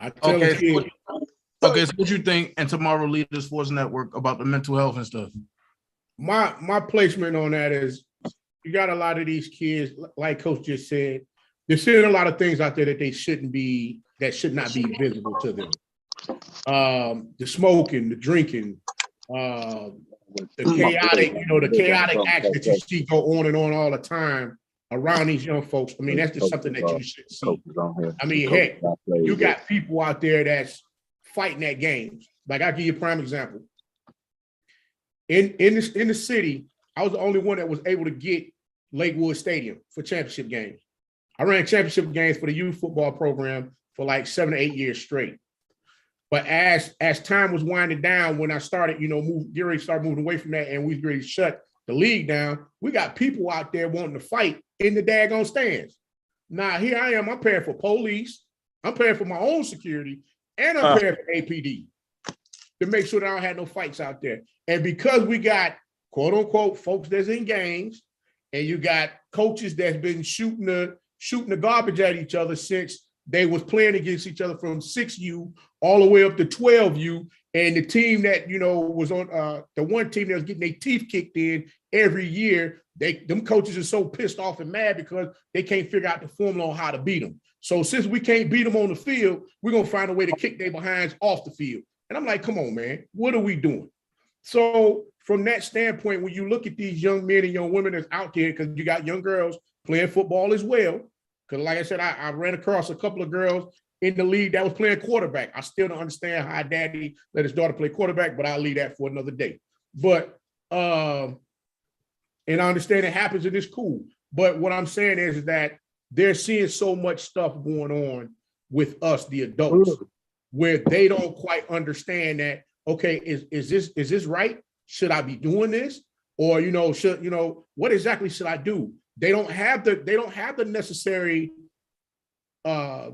Speaker 1: Okay, so what you think in Tomorrow Leaders Sports Network about the mental health and stuff?
Speaker 8: My placement on that is you got a lot of these kids, like Coach just said, they're seeing a lot of things out there that they shouldn't be, that should not be visible to them. The smoking, the drinking, the chaotic acts that you see go on and on all the time around these young folks. I mean, that's just something that you should see. I mean, heck, you got people out there that's fighting at games. Like, I'll give you a prime example. In the city, I was the only one that was able to get Lakewood Stadium for championship games. I ran championship games for the youth football program for like 7 or 8 years straight. But as time was winding down, when I started, started moving away from that, and we really shut the league down, we got people out there wanting to fight in the daggone stands. Now, here I am, I'm paying for police, I'm paying for my own security, and I'm paying for APD to make sure that I don't have no fights out there. And because we got, quote unquote, folks that's in gangs, and you got coaches that's been shooting the garbage at each other since they was playing against each other from 6U all the way up to 12U. And the team that, was on the one team that was getting their teeth kicked in every year, them coaches are so pissed off and mad because they can't figure out the formula on how to beat them. So since we can't beat them on the field, we're going to find a way to kick their behinds off the field. And I'm like, come on, man, what are we doing? So from that standpoint, when you look at these young men and young women that's out there, because you got young girls playing football as well, because like I said, I ran across a couple of girls in the league that was playing quarterback. I still don't understand how daddy let his daughter play quarterback, but I'll leave that for another day. But, and I understand it happens and it's cool. But what I'm saying is that they're seeing so much stuff going on with us, the adults, where they don't quite understand that, okay, is this right? Should I be doing this? Or, what exactly should I do? They don't have the necessary, a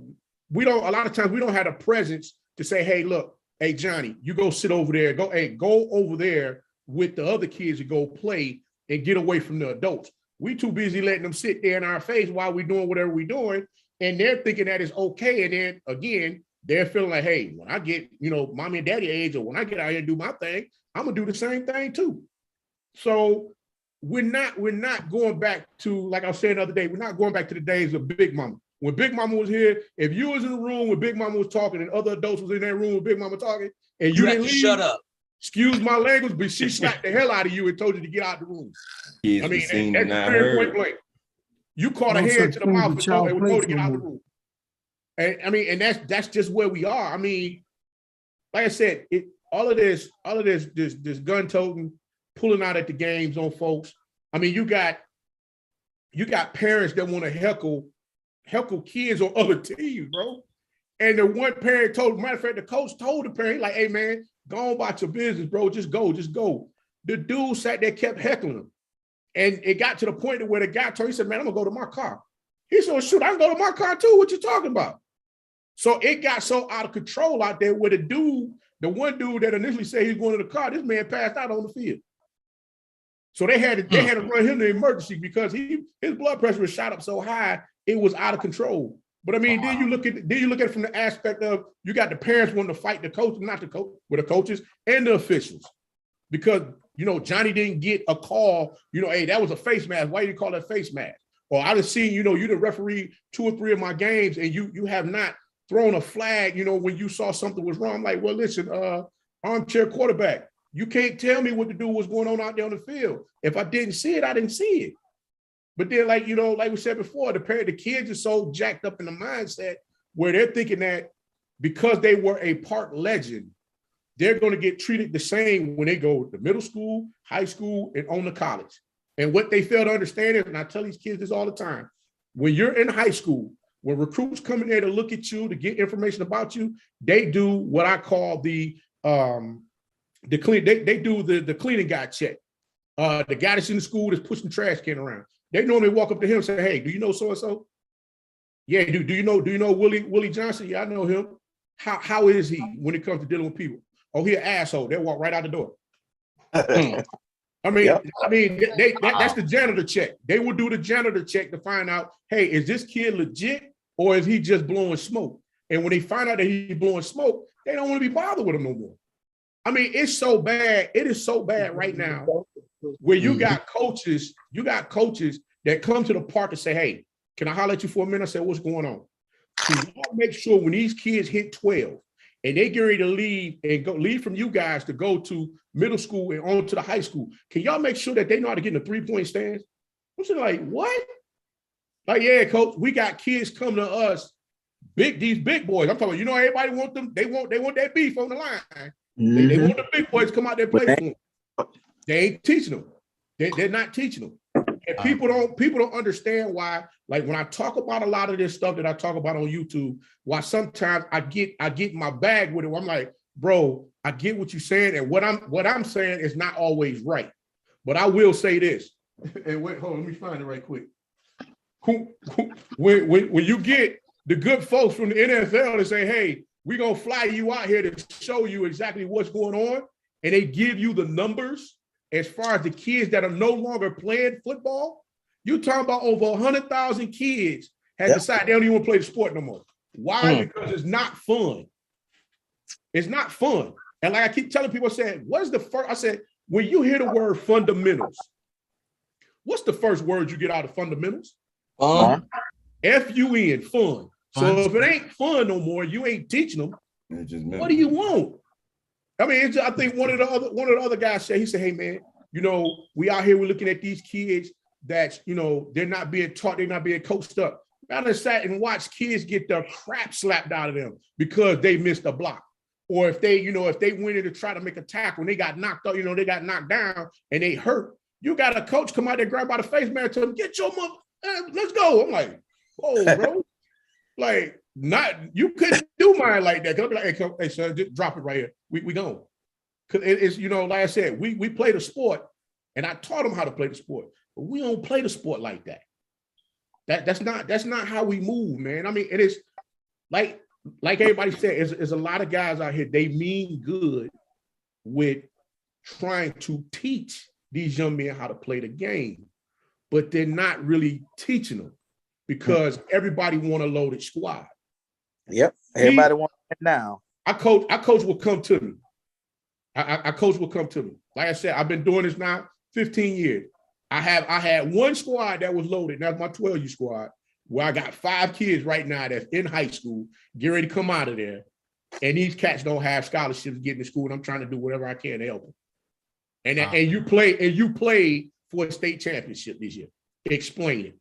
Speaker 8: lot of times we don't have the presence to say, hey, look, hey, Johnny, you go sit over there, go over there with the other kids to go play and get away from the adults. We too busy letting them sit there in our face while we're doing whatever we're doing. And they're thinking that it's okay. And then again, they're feeling like, hey, when I get, mommy and daddy age, or when I get out here and do my thing, I'm gonna do the same thing too. So we're not going back to, like I was saying the other day, we're not going back to the days of Big Mama. When Big Mama was here, if you was in the room when Big Mama was talking and other adults was in that room with Big Mama talking, and you didn't leave,
Speaker 13: shut up.
Speaker 8: Excuse my language, but she slapped the hell out of you and told you to get out of the room.
Speaker 7: Kids
Speaker 8: I mean,
Speaker 7: seen
Speaker 8: that's
Speaker 7: and not
Speaker 8: very point
Speaker 7: heard.
Speaker 8: blank. You caught a hand to the mouth and told her to get out of the room. And I mean, and that's just where we are. I mean, like I said, all of this gun toting, pulling out at the games on folks. I mean, you got parents that want to heckle kids on other teams, bro. And the one parent matter of fact, the coach told the parent, like, hey man, go on about your business, bro. Just go. The dude sat there, kept heckling him. And it got to the point where the guy told, he said, man, I'm gonna go to my car. He said, well, shoot, I can go to my car too. What you talking about? So it got so out of control out there where the one dude that initially said he was going to the car, this man passed out on the field. So they had to run him to emergency because his blood pressure was shot up so high, it was out of control. But I mean, then you look at it from the aspect of you got the parents wanting to fight the coach, not the coach, with the coaches and the officials. because, you know, Johnny didn't get a call, you know, hey, that was a face mask. Why did you call that face mask? Or I just seen, you know, you the referee 2 or 3 of my games and you have not thrown a flag, you know, when you saw something was wrong. I'm like, well, listen, armchair quarterback, you can't tell me what to do, what's going on out there on the field. If I didn't see it, I didn't see it. But then, like, you know, like we said before, the kids are so jacked up in the mindset where they're thinking that because they were a park legend, they're going to get treated the same when they go to middle school, high school, and on to college. And what they fail to understand is, and I tell these kids this all the time, when you're in high school, when recruits come in there to look at you, to get information about you, they do what I call the cleaning guy check. The guy that's in the school that's pushing the trash can around. They normally walk up to him and say, hey, do you know so-and-so? Yeah, do you know Willie Johnson? Yeah, I know him. How is he when it comes to dealing with people? Oh, he an asshole. They walk right out the door. I mean, yep. That's the janitor check. They will do the janitor check to find out, hey, is this kid legit or is he just blowing smoke? And when they find out that he's blowing smoke, they don't want to be bothered with him no more. I mean, it's so bad. It is so bad right now where you got coaches that come to the park and say, hey, can I holler at you for a minute? I said, what's going on? So you make sure when these kids hit 12 and they get ready to leave from you guys to go to middle school and on to the high school, can y'all make sure that they know how to get in the 3-point stance? I'm saying, like, what? Like, yeah, coach, we got kids coming to us, these big boys. I'm talking about, you know, everybody want them, they want that beef on the line. They want the big boys to come out there and play for them. They ain't teaching them. They're not teaching them. And people don't understand why, like when I talk about a lot of this stuff that I talk about on YouTube, why sometimes I get my bag with it. I'm like, bro, I get what you're saying, and what I'm saying is not always right. But I will say this. And wait, hold on, let me find it right quick. When you get the good folks from the NFL to say, hey, we're gonna fly you out here to show you exactly what's going on, and they give you the numbers as far as the kids that are no longer playing football, you're talking about over 100,000 kids have decided they don't even want to play the sport no more. Why? Because it's not fun. It's not fun. And like I keep telling people, I said, what's the first? I said, when you hear the word fundamentals, what's the first word you get out of fundamentals? F-U-N, fun. So if it ain't fun no more, you ain't teaching them. What do you want? I mean, I think one of the other guys said, he said, hey man, you know, we out here, we're looking at these kids that, you know, they're not being taught, they're not being coached up. I done sat and watched kids get their crap slapped out of them because they missed a block. Or if they, you know, if they went in to try to make a tackle and they got knocked out, you know, they got knocked down and they hurt. You got a coach come out there, grab by the face, man, tell them, get your mother, let's go. I'm like, whoa, bro. Like, you couldn't do mine like that. Cause I'll be like, hey son, just drop it right here. We gone. Cause it's, you know, like I said, we play the sport and I taught them how to play the sport, but we don't play the sport like that. That's not how we move, man. I mean, it is like everybody said, there's a lot of guys out here, they mean good with trying to teach these young men how to play the game, but they're not really teaching them because everybody want a loaded squad.
Speaker 10: Yep, everybody wants it now.
Speaker 8: Our coach will come to me. Our coach will come to me. Like I said, I've been doing this now 15 years. I had one squad that was loaded. That's my 12U squad, where I got 5 kids right now that's in high school, get ready to come out of there. And these cats don't have scholarships getting to school, and I'm trying to do whatever I can to help them. And you played for a state championship this year. Explain it.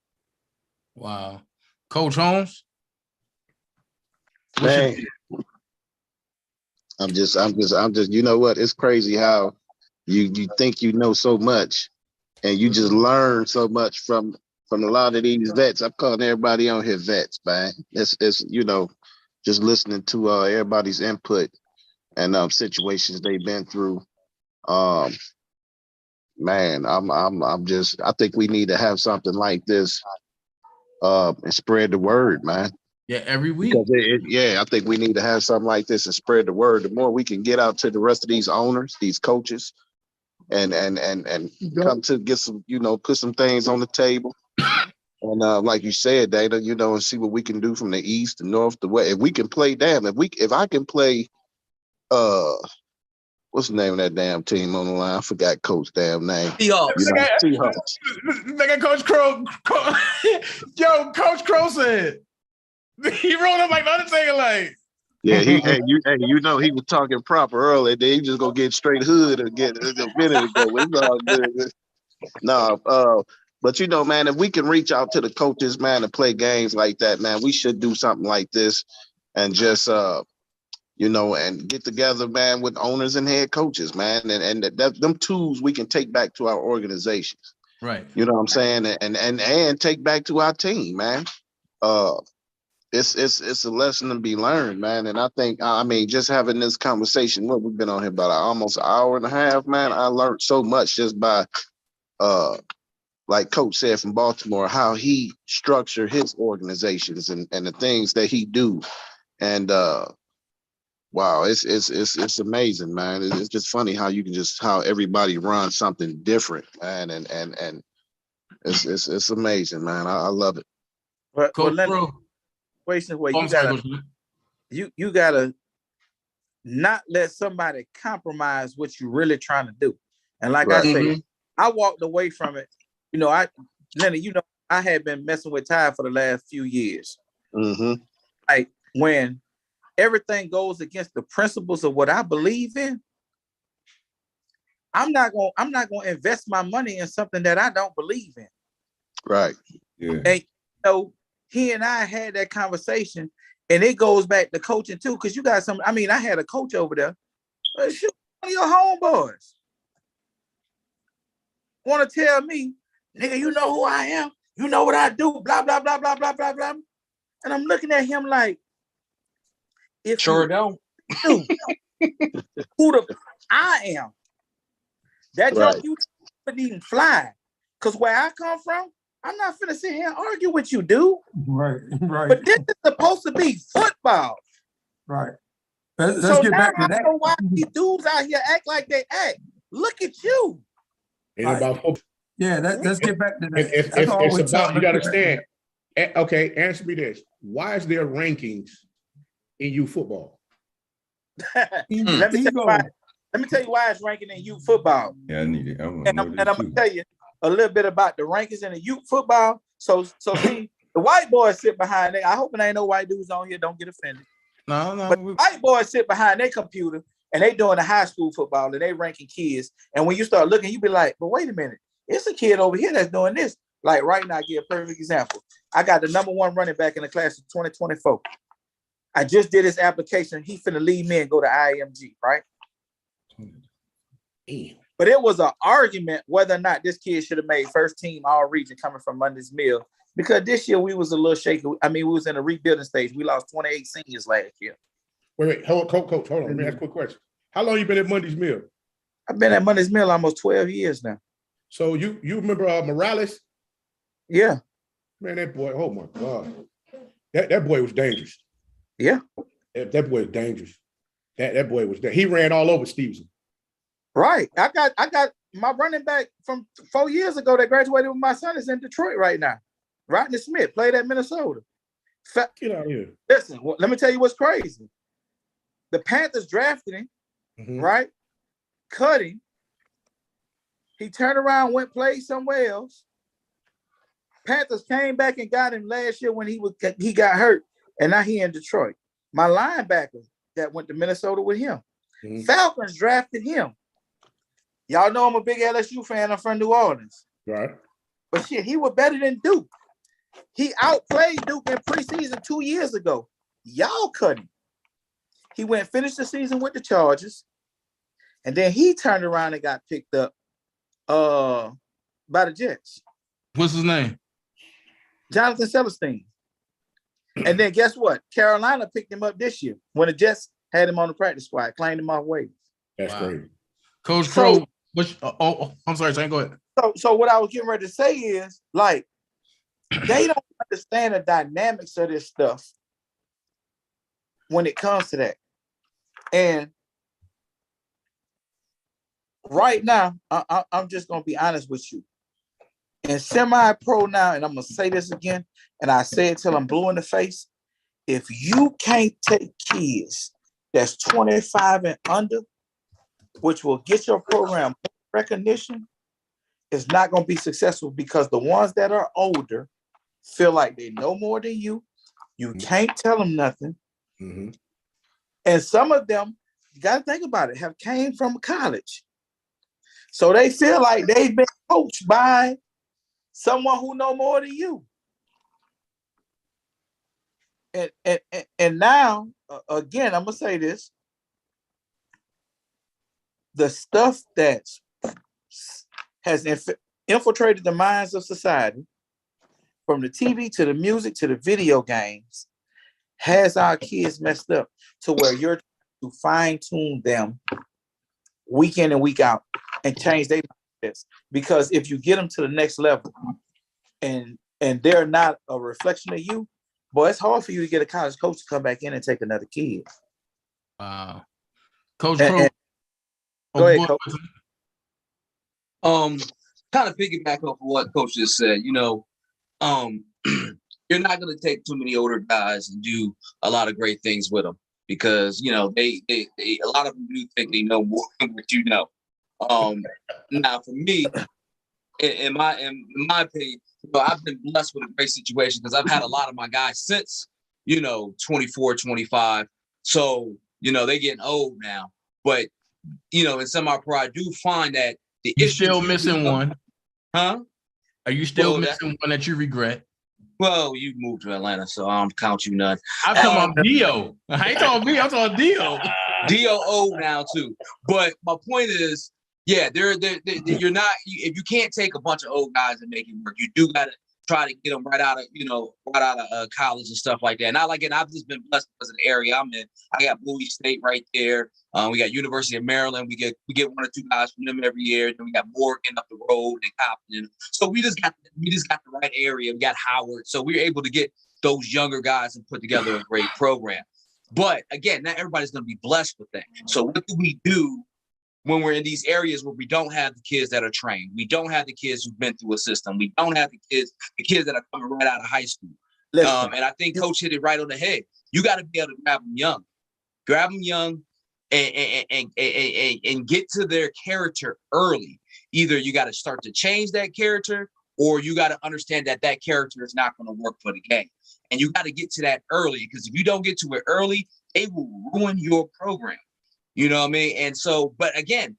Speaker 1: Wow. Coach Holmes?
Speaker 11: Man, I'm just, you know what? It's crazy how you think you know so much and you just learn so much from a lot of these vets. I'm calling everybody on here vets, man. It's you know, just listening to everybody's input and situations they've been through. Man, I think we need to have something like this and spread the word, man.
Speaker 1: Yeah, every week.
Speaker 11: I think we need to have something like this and spread the word. The more we can get out to the rest of these owners, these coaches, and come to get some, you know, put some things on the table. And like you said, Dana, you know, and see what we can do from the east, the north, the west. If we can play, if I can play, what's the name of that damn team on the line? I forgot coach damn name.
Speaker 13: Seahawks.
Speaker 11: You know, Seahawks.
Speaker 1: Nigga, Coach Crow, yo, Coach Crow said he rolled up like the Undertaker, like.
Speaker 11: Yeah, you know, he was talking proper earlier. Then he just gonna get straight hood again a minute ago. It's all good. No, but you know, man, if we can reach out to the coaches, man, to play games like that, man, we should do something like this, and just you know, and get together, man, with owners and head coaches, man, and them tools we can take back to our organizations.
Speaker 1: Right.
Speaker 11: You know what I'm saying, and take back to our team, man. It's a lesson to be learned, man. And I think, I mean, just having this conversation, what we've been on here about almost an hour and a half, man. I learned so much just by, like Coach said from Baltimore, how he structured his organizations and the things that he do. And wow, it's amazing, man. It's just funny how you can how everybody runs something different, man. And it's amazing, man. I love it.
Speaker 10: But
Speaker 1: Coach
Speaker 10: let
Speaker 1: Crow.
Speaker 10: situations where you gotta not let somebody compromise what you're really trying to do. And like I say, I walked away from it. You know, Lenny, you know, I had been messing with Ty for the last few years. Like when everything goes against the principles of what I believe in, I'm not gonna invest my money in something that I don't believe in.
Speaker 11: Right. Yeah.
Speaker 10: And you know, he and I had that conversation, and it goes back to coaching too, because you got some. I mean, I had a coach over there. Shoot, one of your homeboys want to tell me, nigga, you know who I am, you know what I do, blah blah blah blah blah blah blah. And I'm looking at him like, if
Speaker 13: sure don't.
Speaker 10: Who the I am? That junk you wouldn't even fly. Because where I come from, I'm not finna sit here and argue with you, dude.
Speaker 6: Right.
Speaker 10: But this is supposed to be football.
Speaker 6: Right. Let's
Speaker 10: So
Speaker 6: get
Speaker 10: now
Speaker 6: back to
Speaker 10: I
Speaker 6: that.
Speaker 10: know why these dudes out here act like they act. Look at you.
Speaker 6: Yeah, let's get back to that.
Speaker 8: It's about, you gotta understand. Okay, answer me this. Why is there rankings in youth football?
Speaker 10: Let me tell you why it's ranking in youth football.
Speaker 7: Yeah, I need it. I'm
Speaker 10: gonna tell you a little bit about the rankings in the youth football. So see, the white boys sit behind it. I hope there ain't no white dudes on here. Don't get offended.
Speaker 1: No.
Speaker 10: But white boys sit behind their computer and they doing the high school football and they ranking kids. And when you start looking, you be like, but wait a minute, it's a kid over here that's doing this. Like right now, I give a perfect example. I got the #1 running back in the class of 2024. I just did his application. He finna leave me and go to IMG, right? But it was an argument whether or not this kid should have made first team all region coming from Mundy's Mill, because this year we was a little shaky. I mean, we was in a rebuilding stage. We lost 28 seniors last year.
Speaker 8: Wait, hold on, coach, hold on. Let me ask a quick question. How long you been at Mundy's Mill?
Speaker 10: I've been at Mundy's Mill almost 12 years now.
Speaker 8: So you remember Morales?
Speaker 10: Yeah.
Speaker 8: Man, that boy, oh my God. That boy was dangerous.
Speaker 10: Yeah.
Speaker 8: That boy was dangerous. That boy was there. He ran all over Stevenson.
Speaker 10: Right. I got my running back from 4 years ago that graduated with my son is in Detroit right now. Rodney Smith played at Minnesota.
Speaker 8: Get out of here.
Speaker 10: Listen, let me tell you what's crazy. The Panthers drafted him, right? Cut him. He turned around, went play somewhere else. Panthers came back and got him last year when he got hurt, and now he in Detroit. My linebacker that went to Minnesota with him. Falcons drafted him. Y'all know I'm a big LSU fan. I'm from New Orleans.
Speaker 8: Right.
Speaker 10: But shit, he was better than Duke. He outplayed Duke in preseason 2 years ago. Y'all cut him. He went and finished the season with the Chargers. And then he turned around and got picked up by the Jets.
Speaker 1: What's his name?
Speaker 10: Jonathan Celestine. And then guess what? Carolina picked him up this year when the Jets had him on the practice squad, claimed him off waivers.
Speaker 8: That's crazy.
Speaker 1: Coach Crow, I'm sorry, Shane, go ahead.
Speaker 10: So what I was getting ready to say is, like, they don't understand the dynamics of this stuff when it comes to that. And right now, I'm just going to be honest with you. In semi-pro now, and I'm going to say this again, and I say it till I'm blue in the face, if you can't take kids that's 25 and under which will get your program recognition, is not going to be successful because the ones that are older feel like they know more than you. You can't tell them nothing.
Speaker 8: Mm-hmm.
Speaker 10: And some of them, you got to think about it, have came from college. So they feel like they've been coached by someone who know more than you. And now, again, I'm going to say this. The stuff that has infiltrated the minds of society, from the TV to the music to the video games, has our kids messed up to where you're trying to fine-tune them week in and week out and change their mindsets. Because if you get them to the next level and they're not a reflection of you, boy, it's hard for you to get a college coach to come back in and take another kid.
Speaker 1: Wow. Coach Pro.
Speaker 10: Go ahead, Coach.
Speaker 13: Kind of piggyback off of what Coach just said, you know, you're not going to take too many older guys and do a lot of great things with them because, you know, they a lot of them do think they know more than what you know. Now for me, in my opinion, you know, I've been blessed with a great situation because I've had a lot of my guys since, you know, 24, 25. So, you know, they're getting old now, but you know, in semi-pro, I do find that the issue
Speaker 1: still missing one.
Speaker 13: Huh?
Speaker 1: Are you still missing one that you regret?
Speaker 13: Well, you moved to Atlanta, so I don't count you none.
Speaker 1: I'm talking about Dio. I ain't talking me. I'm talking Dio.
Speaker 13: Dio old now too. But my point is, yeah, you're not. If you can't take a bunch of old guys and make it work, you do gotta try to get them right out of college and stuff like that. And I've just been blessed because of the area I'm in. I got Bowie State right there. We got University of Maryland. We get one or two guys from them every year. Then we got Morgan up the road and Compton. So we just got the right area. We got Howard. So we were able to get those younger guys and put together a great program. But again, not everybody's going to be blessed with that. So what do we do when we're in these areas where we don't have the kids that are trained? We don't have the kids who've been through a system. We don't have the kids that are coming right out of high school. And I think Coach hit it right on the head. You got to be able to grab them young and get to their character early. Either you got to start to change that character or you got to understand that character is not going to work for the game. And you got to get to that early because if you don't get to it early, they will ruin your program. You know what I mean? And so, but again,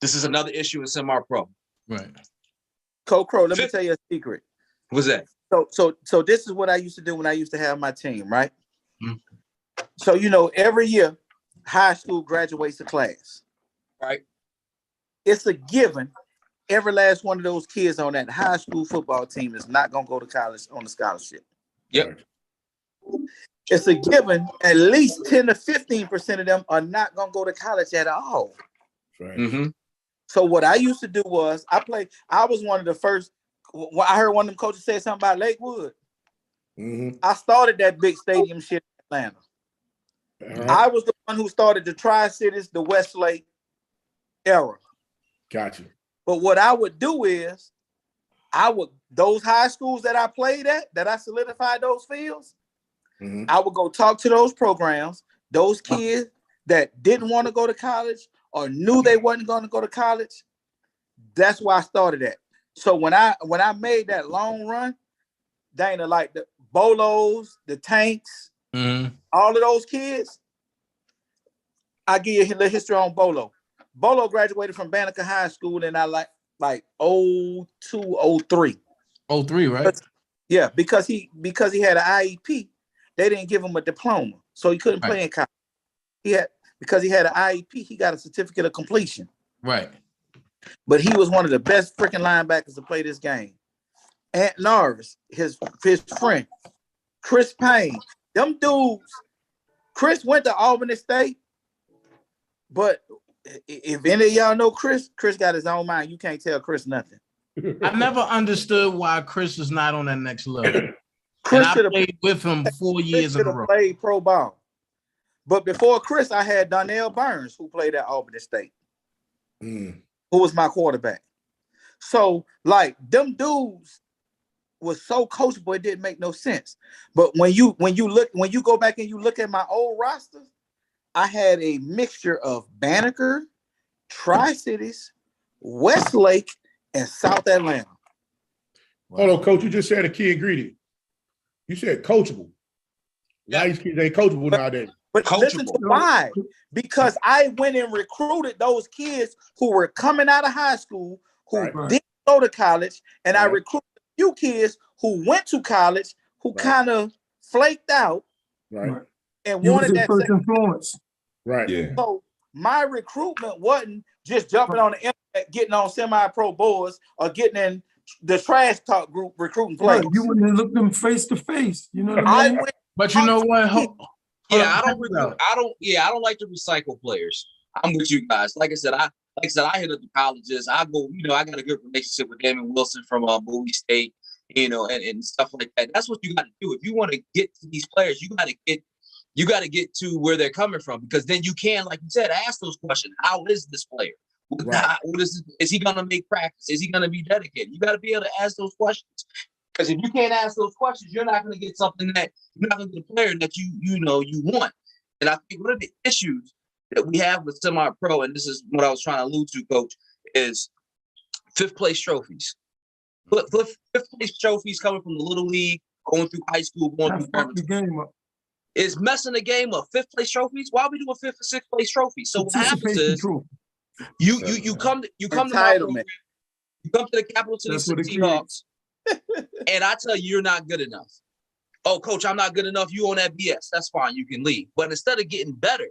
Speaker 13: this is another issue in semi-pro.
Speaker 1: Right.
Speaker 10: Coach Crow, let me tell you a secret.
Speaker 13: What's that?
Speaker 10: So this is what I used to do when I used to have my team, right? Mm-hmm. So, you know, every year, high school graduates a class.
Speaker 13: Right.
Speaker 10: It's a given. Every last one of those kids on that high school football team is not going to go to college on a scholarship.
Speaker 13: Yep.
Speaker 10: It's a given. At least 10 to 15% of them are not going to go to college at all.
Speaker 8: Right.
Speaker 13: Mm-hmm.
Speaker 10: So what I used to do was I was one of the first. I heard one of them coaches say something about Lakewood.
Speaker 8: Mm-hmm.
Speaker 10: I started that big stadium shit in Atlanta.
Speaker 8: Right.
Speaker 10: I was the one who started the Tri-Cities, the Westlake era.
Speaker 8: Gotcha.
Speaker 10: But what I would do is those high schools that I played at, that I solidified those fields, mm-hmm. I would go talk to those programs, those kids that didn't want to go to college or knew they wasn't going to go to college. That's why I started at. So when I made that long run, Dana, like the Bolos, the Tanks, mm-hmm. all of those kids, I give you a little history on Bolo. Bolo graduated from Banneker High School in like 02, 03.
Speaker 1: 03, right?
Speaker 10: Yeah, because he had an IEP, they didn't give him a diploma, so he couldn't play in college. Because he had an IEP, he got a certificate of completion.
Speaker 1: Right.
Speaker 10: But he was one of the best freaking linebackers to play this game. Ant Narvis, his friend, Chris Payne, them dudes. Chris went to Albany State, but if any of y'all know Chris got his own mind. You can't tell Chris nothing.
Speaker 1: I never understood why Chris is not on that next level. Chris and I played with him 4 years in a row.
Speaker 10: Played pro ball. But before Chris, I had Donnell Burns, who played at Albany State, who was my quarterback. So, like, them dudes was so coachable, it didn't make no sense. But when you go back and you look at my old roster, I had a mixture of Banneker, Tri-Cities, Westlake, and South Atlanta.
Speaker 8: Hold on, coach. You just said a key ingredient. You said coachable. Yeah. These kids ain't coachable nowadays.
Speaker 10: But listen to why. Because I went and recruited those kids who were coming out of high school, who didn't go to college, and I recruited a few kids who went to college, who kind of flaked out, and wanted that
Speaker 6: first influence.
Speaker 8: Right.
Speaker 7: Yeah.
Speaker 10: So my recruitment wasn't just jumping on the internet, getting on semi-pro boards, or getting in the trash talk group recruiting players.
Speaker 6: You wouldn't look them face to face. You know what I mean?
Speaker 1: But you know what?
Speaker 13: I don't like to recycle players. I'm with you guys. Like I said, I hit up the colleges. I go, I got a good relationship with Damon Wilson from Bowie State, and stuff like that. That's what you got to do. If you want to get to these players, you got to get to where they're coming from, because then you can, like you said, ask those questions. How is this player? Is he going to make practice? Is he going to be dedicated? You got to be able to ask those questions. Because if you can't ask those questions, you're not going to get something that you're not going to get a player that you want. And I think one of the issues that we have with semi-pro, and this is what I was trying to allude to, Coach, is fifth place trophies. Fifth place trophies coming from the little league, going through high school, going through
Speaker 6: the game up.
Speaker 13: It's messing the game up. Fifth place trophies. Why are we doing fifth and sixth place trophies? So what happens is you come to the Capital City Seahawks. And I tell you, you're not good enough. Oh, coach, I'm not good enough. You on that BS. That's fine. You can leave. But instead of getting better,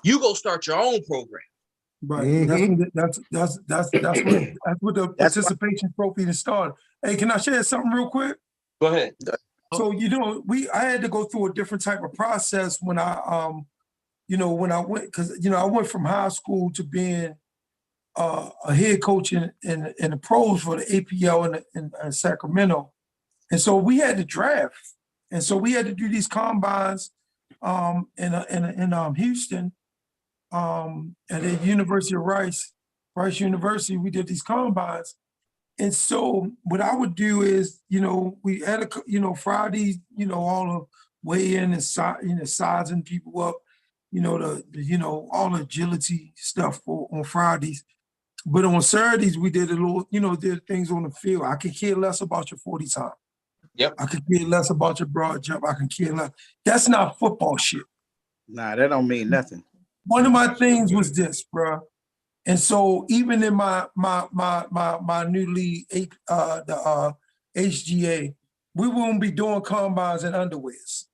Speaker 13: you go start your own program.
Speaker 6: Right. That's what the participation trophy is started. Hey, can I share something real quick?
Speaker 13: Go ahead.
Speaker 6: So I had to go through a different type of process when I when I went, because I went from high school to being a head coach in the pros for the APL in Sacramento. And so we had to draft. And so we had to do these combines in Houston at the University of Rice University. We did these combines. And so what I would do is, we had Fridays, all the weigh-in and sizing people up, all the agility stuff on Fridays. But on Saturdays, we did a little, did things on the field. I could care less about your 40 time.
Speaker 13: Yep.
Speaker 6: I could care less about your broad jump. I can care less. That's not football shit.
Speaker 10: Nah, that don't mean nothing.
Speaker 6: One of my things was this, bro. And so even in my new league, the HGA, we won't be doing combines and underwears.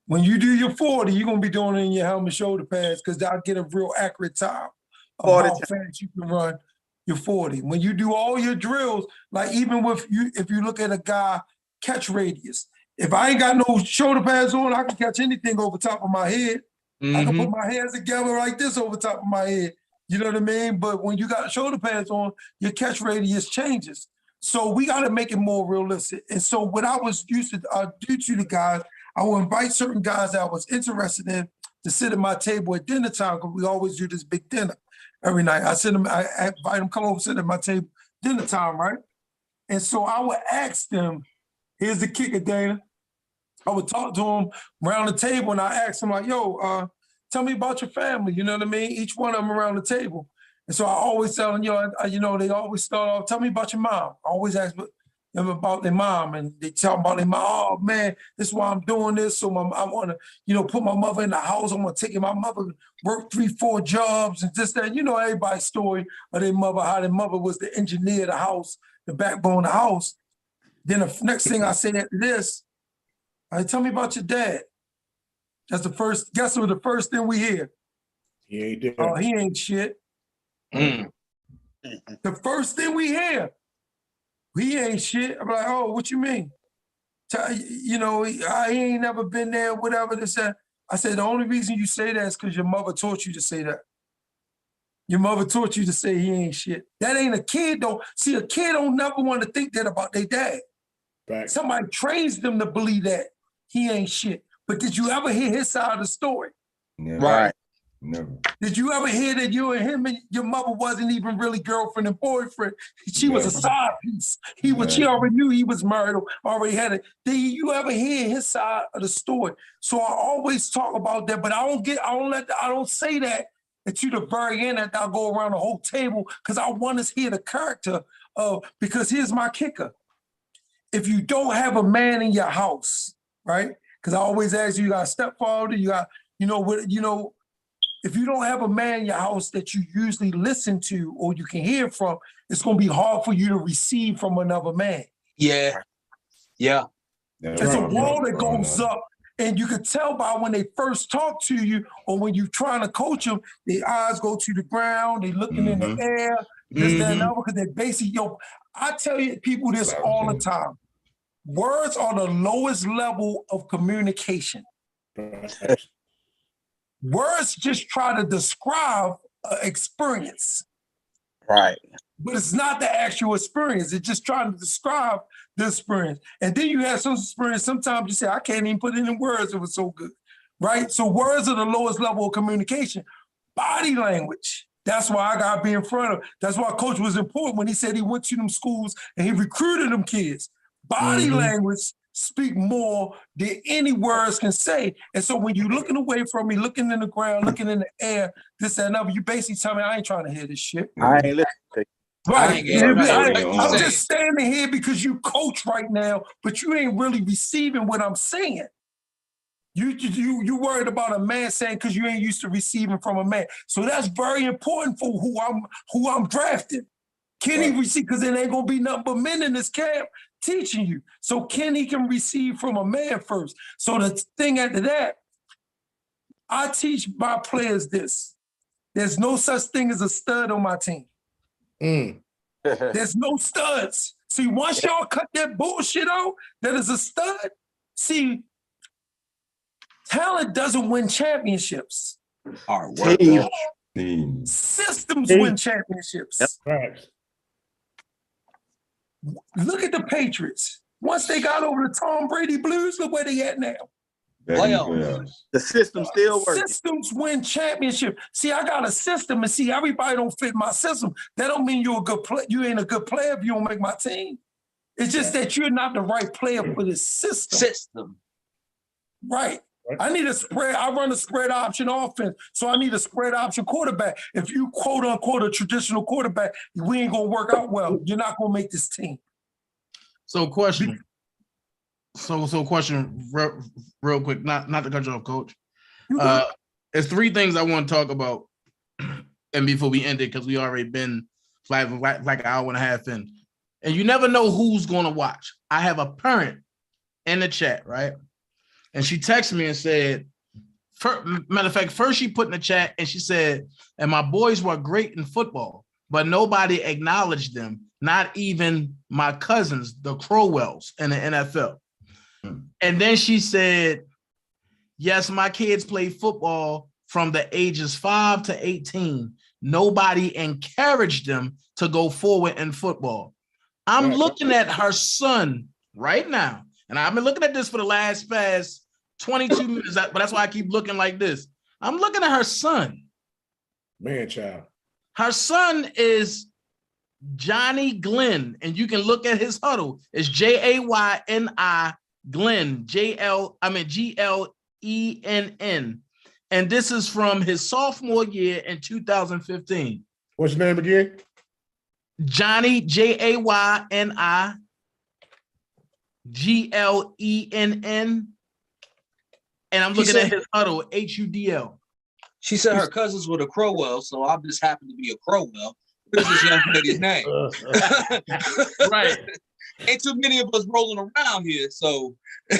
Speaker 6: When you do your 40, you're gonna be doing it in your helmet shoulder pads, because I'll get a real accurate time of how fast you can run your 40. When you do all your drills, like even if you look at a guy catch radius, if I ain't got no shoulder pads on, I can catch anything over top of my head. I can put my hands together like this over top of my head. You know what I mean? But when you got shoulder pads on, your catch radius changes. So we got to make it more realistic. And so what I was used to do to the guys, I would invite certain guys that I was interested in to sit at my table at dinner time, because we always do this big dinner every night. I invite them, come over, sit at my table, dinner time, right? And so I would ask them, here's the kicker, Dana. I would talk to them around the table, and I asked them like, yo, tell me about your family. You know what I mean? Each one of them around the table. And so I always tell them, they always start off, tell me about your mom. I always ask them about their mom, and they tell them about their mom. Oh man, this is why I'm doing this. So I want to, put my mother in the house. I'm going to take my mother, work 3-4 jobs and this, that. Everybody's story of their mother, how their mother was the engineer of the house, the backbone of the house. Then the next thing I say after this, tell me about your dad. That's the first, guess what the first thing we hear?
Speaker 8: He ain't there.
Speaker 6: Oh, he ain't shit. The first thing we hear, he ain't shit. I'm like, oh, what you mean? He ain't never been there, whatever. This, that. I said, the only reason you say that is because your mother taught you to say that. Your mother taught you to say he ain't shit. That ain't a kid, though. See, a kid don't never want to think that about their dad.
Speaker 8: Right.
Speaker 6: Somebody trains them to believe that he ain't shit. But did you ever hear his side of the story?
Speaker 7: Never.
Speaker 10: Right.
Speaker 7: Never.
Speaker 6: Did you ever hear that you and him and your mother wasn't even really girlfriend and boyfriend? She was a side piece. She already knew he was married, already had it. Did you ever hear his side of the story? So I always talk about that, but I don't say that And to the very end, I'll go around the whole table because I want to hear the character of, because here's my kicker. If you don't have a man in your house, right? Because I always ask you got a stepfather, you got, if you don't have a man in your house that you usually listen to or you can hear from, it's going to be hard for you to receive from another man.
Speaker 13: Yeah.
Speaker 6: It's a wall that goes up, and you can tell by when they first talk to you or when you're trying to coach them, their eyes go to the ground, they looking in the air, this, that, and other, because they basically, I tell you people this all the time. Words are the lowest level of communication. Words just try to describe experience.
Speaker 10: Right.
Speaker 6: But it's not the actual experience. It's just trying to describe the experience. And then you have some experience, sometimes you say, I can't even put it in words, it was so good, right? So words are the lowest level of communication. Body language, that's why I got to be in front of. That's why Coach was important when he said he went to them schools and he recruited them kids. Body language speak more than any words can say. And so when you're looking away from me, looking in the ground, looking in the air, this, that, and other, you basically tell me, I ain't trying to hear this shit.
Speaker 10: I ain't listening.
Speaker 6: Right. I'm just standing here because you coach right now, but you ain't really receiving what I'm saying. You worried about a man saying because you ain't used to receiving from a man. So that's very important for who I'm drafting. Can he receive? Because there ain't gonna be nothing but men in this camp teaching you. So Kenny can receive from a man first. So the thing after that, I teach my players this. There's no such thing as a stud on my team. There's no studs. See, once y'all cut that bullshit out, that is a stud. See, talent doesn't win championships.
Speaker 13: Hard work.
Speaker 6: Systems win championships.
Speaker 8: That's right.
Speaker 6: Look at the Patriots. Once they got over the Tom Brady Blues, look where they at now.
Speaker 10: Playoffs. The system still working.
Speaker 6: Systems win championship. See, I got a system, and see, everybody don't fit my system. That don't mean you're a good player. You ain't a good player if you don't make my team. It's just that you're not the right player for this system. Right. I need a spread. I run a spread option offense, so I need a spread option quarterback. If you quote unquote a traditional quarterback, we ain't gonna work out well. You're not gonna make this team.
Speaker 1: So question. So question real quick, not to cut you off, Coach. There's three things I want to talk about, and before we end it, because we already been like an hour and a half in, and you never know who's gonna watch. I have a parent in the chat, right? And she texted me and said, matter of fact, first she put in the chat and she said, and my boys were great in football, but nobody acknowledged them, not even my cousins, the Crowells in the NFL. And then she said, yes, my kids played football from the ages 5 to 18. Nobody encouraged them to go forward in football. I'm looking at her son right now, and I've been looking at this for the past 22 minutes, but that's why I keep looking like this. I'm looking at her son.
Speaker 8: Man, child.
Speaker 1: Her son is Johnny Glenn, and you can look at his huddle. It's Jayni Glenn, Glenn. And this is from his sophomore year in 2015.
Speaker 8: What's your name again?
Speaker 1: Johnny, Jayni Glenn. And I'm looking at his huddle, HUDL.
Speaker 13: She said her cousins were the Crowell, so I just happened to be a Crowell. Where's this young lady's name?
Speaker 1: Right.
Speaker 13: Ain't too many of us rolling around here, so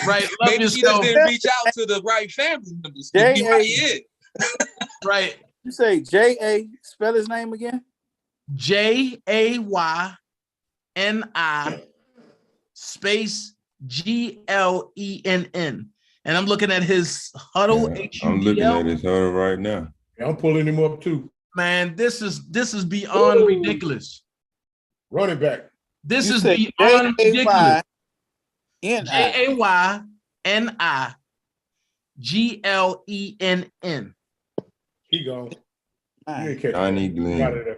Speaker 1: right.
Speaker 13: Maybe she just didn't reach out to the right family members.
Speaker 1: Right.
Speaker 10: You say J-A, spell his name again?
Speaker 1: Jayni space Glenn. And I'm looking at his huddle.
Speaker 7: Yeah, I'm looking at his huddle right now.
Speaker 8: Yeah, I'm pulling him up too.
Speaker 1: Man, this is beyond ridiculous.
Speaker 8: Running back.
Speaker 1: This is beyond ridiculous. Jayni Glenn.
Speaker 8: He gone.
Speaker 7: Johnny Glenn.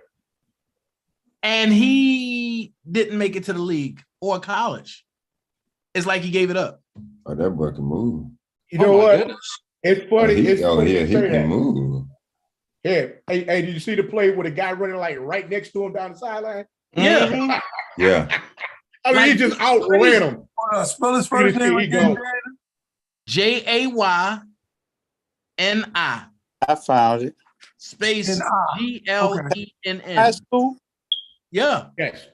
Speaker 1: And he didn't make it to the league or college. It's like he gave it up.
Speaker 7: Oh, that boy can move.
Speaker 8: You know what?
Speaker 13: Goodness.
Speaker 8: It's funny.
Speaker 7: He can move.
Speaker 8: Yeah. Hey, did you see the play where the guy running like right next to him down the sideline?
Speaker 1: Yeah.
Speaker 7: Yeah.
Speaker 8: I mean, he just outran him.
Speaker 6: Spell his first name again.
Speaker 1: Jayni.
Speaker 10: I found it.
Speaker 1: Space
Speaker 6: N-I.
Speaker 1: GLENN.
Speaker 10: High school?
Speaker 1: Yeah.
Speaker 8: Yes.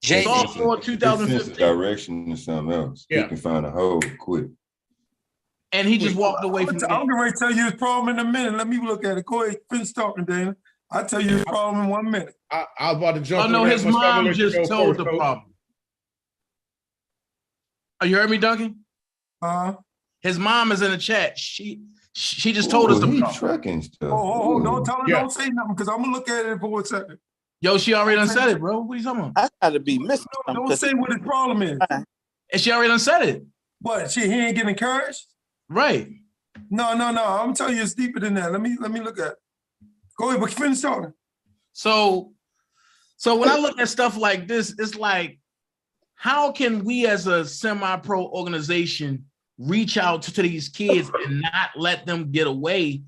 Speaker 1: Sophomore
Speaker 7: His sense of
Speaker 1: 2015.
Speaker 7: direction is something else.
Speaker 8: Yeah.
Speaker 7: He can find a hole quick.
Speaker 1: And he just walked away from the
Speaker 6: I'm
Speaker 1: game.
Speaker 6: going to tell you his problem in a minute. Let me look at it. Go ahead, finish talking, Dana. I'll tell you his problem in 1 minute.
Speaker 8: I was about to jump.
Speaker 1: Oh, no,
Speaker 8: on that,
Speaker 1: his
Speaker 8: but I'm gonna
Speaker 1: mom
Speaker 8: let you
Speaker 1: just
Speaker 8: go
Speaker 1: told
Speaker 8: first,
Speaker 1: the
Speaker 8: Coach.
Speaker 1: problem. Oh, you heard me, Duncan? His mom is in the chat. She just told us the problem.
Speaker 7: Tracking stuff.
Speaker 6: Oh, don't tell her,
Speaker 8: Yeah.
Speaker 6: don't say nothing, because I'm going to look at it for a second.
Speaker 1: Yo, she already done said it, bro. What are you talking about?
Speaker 10: I gotta be missing something.
Speaker 6: Don't say what his problem is.
Speaker 1: And she already done said it.
Speaker 6: What, he ain't getting encouraged?
Speaker 1: Right.
Speaker 6: No. I'm telling you it's deeper than that. Let me look at it. Go ahead, but finish talking.
Speaker 1: So when I look at stuff like this, it's like, how can we as a semi-pro organization reach out to these kids and not let them get away,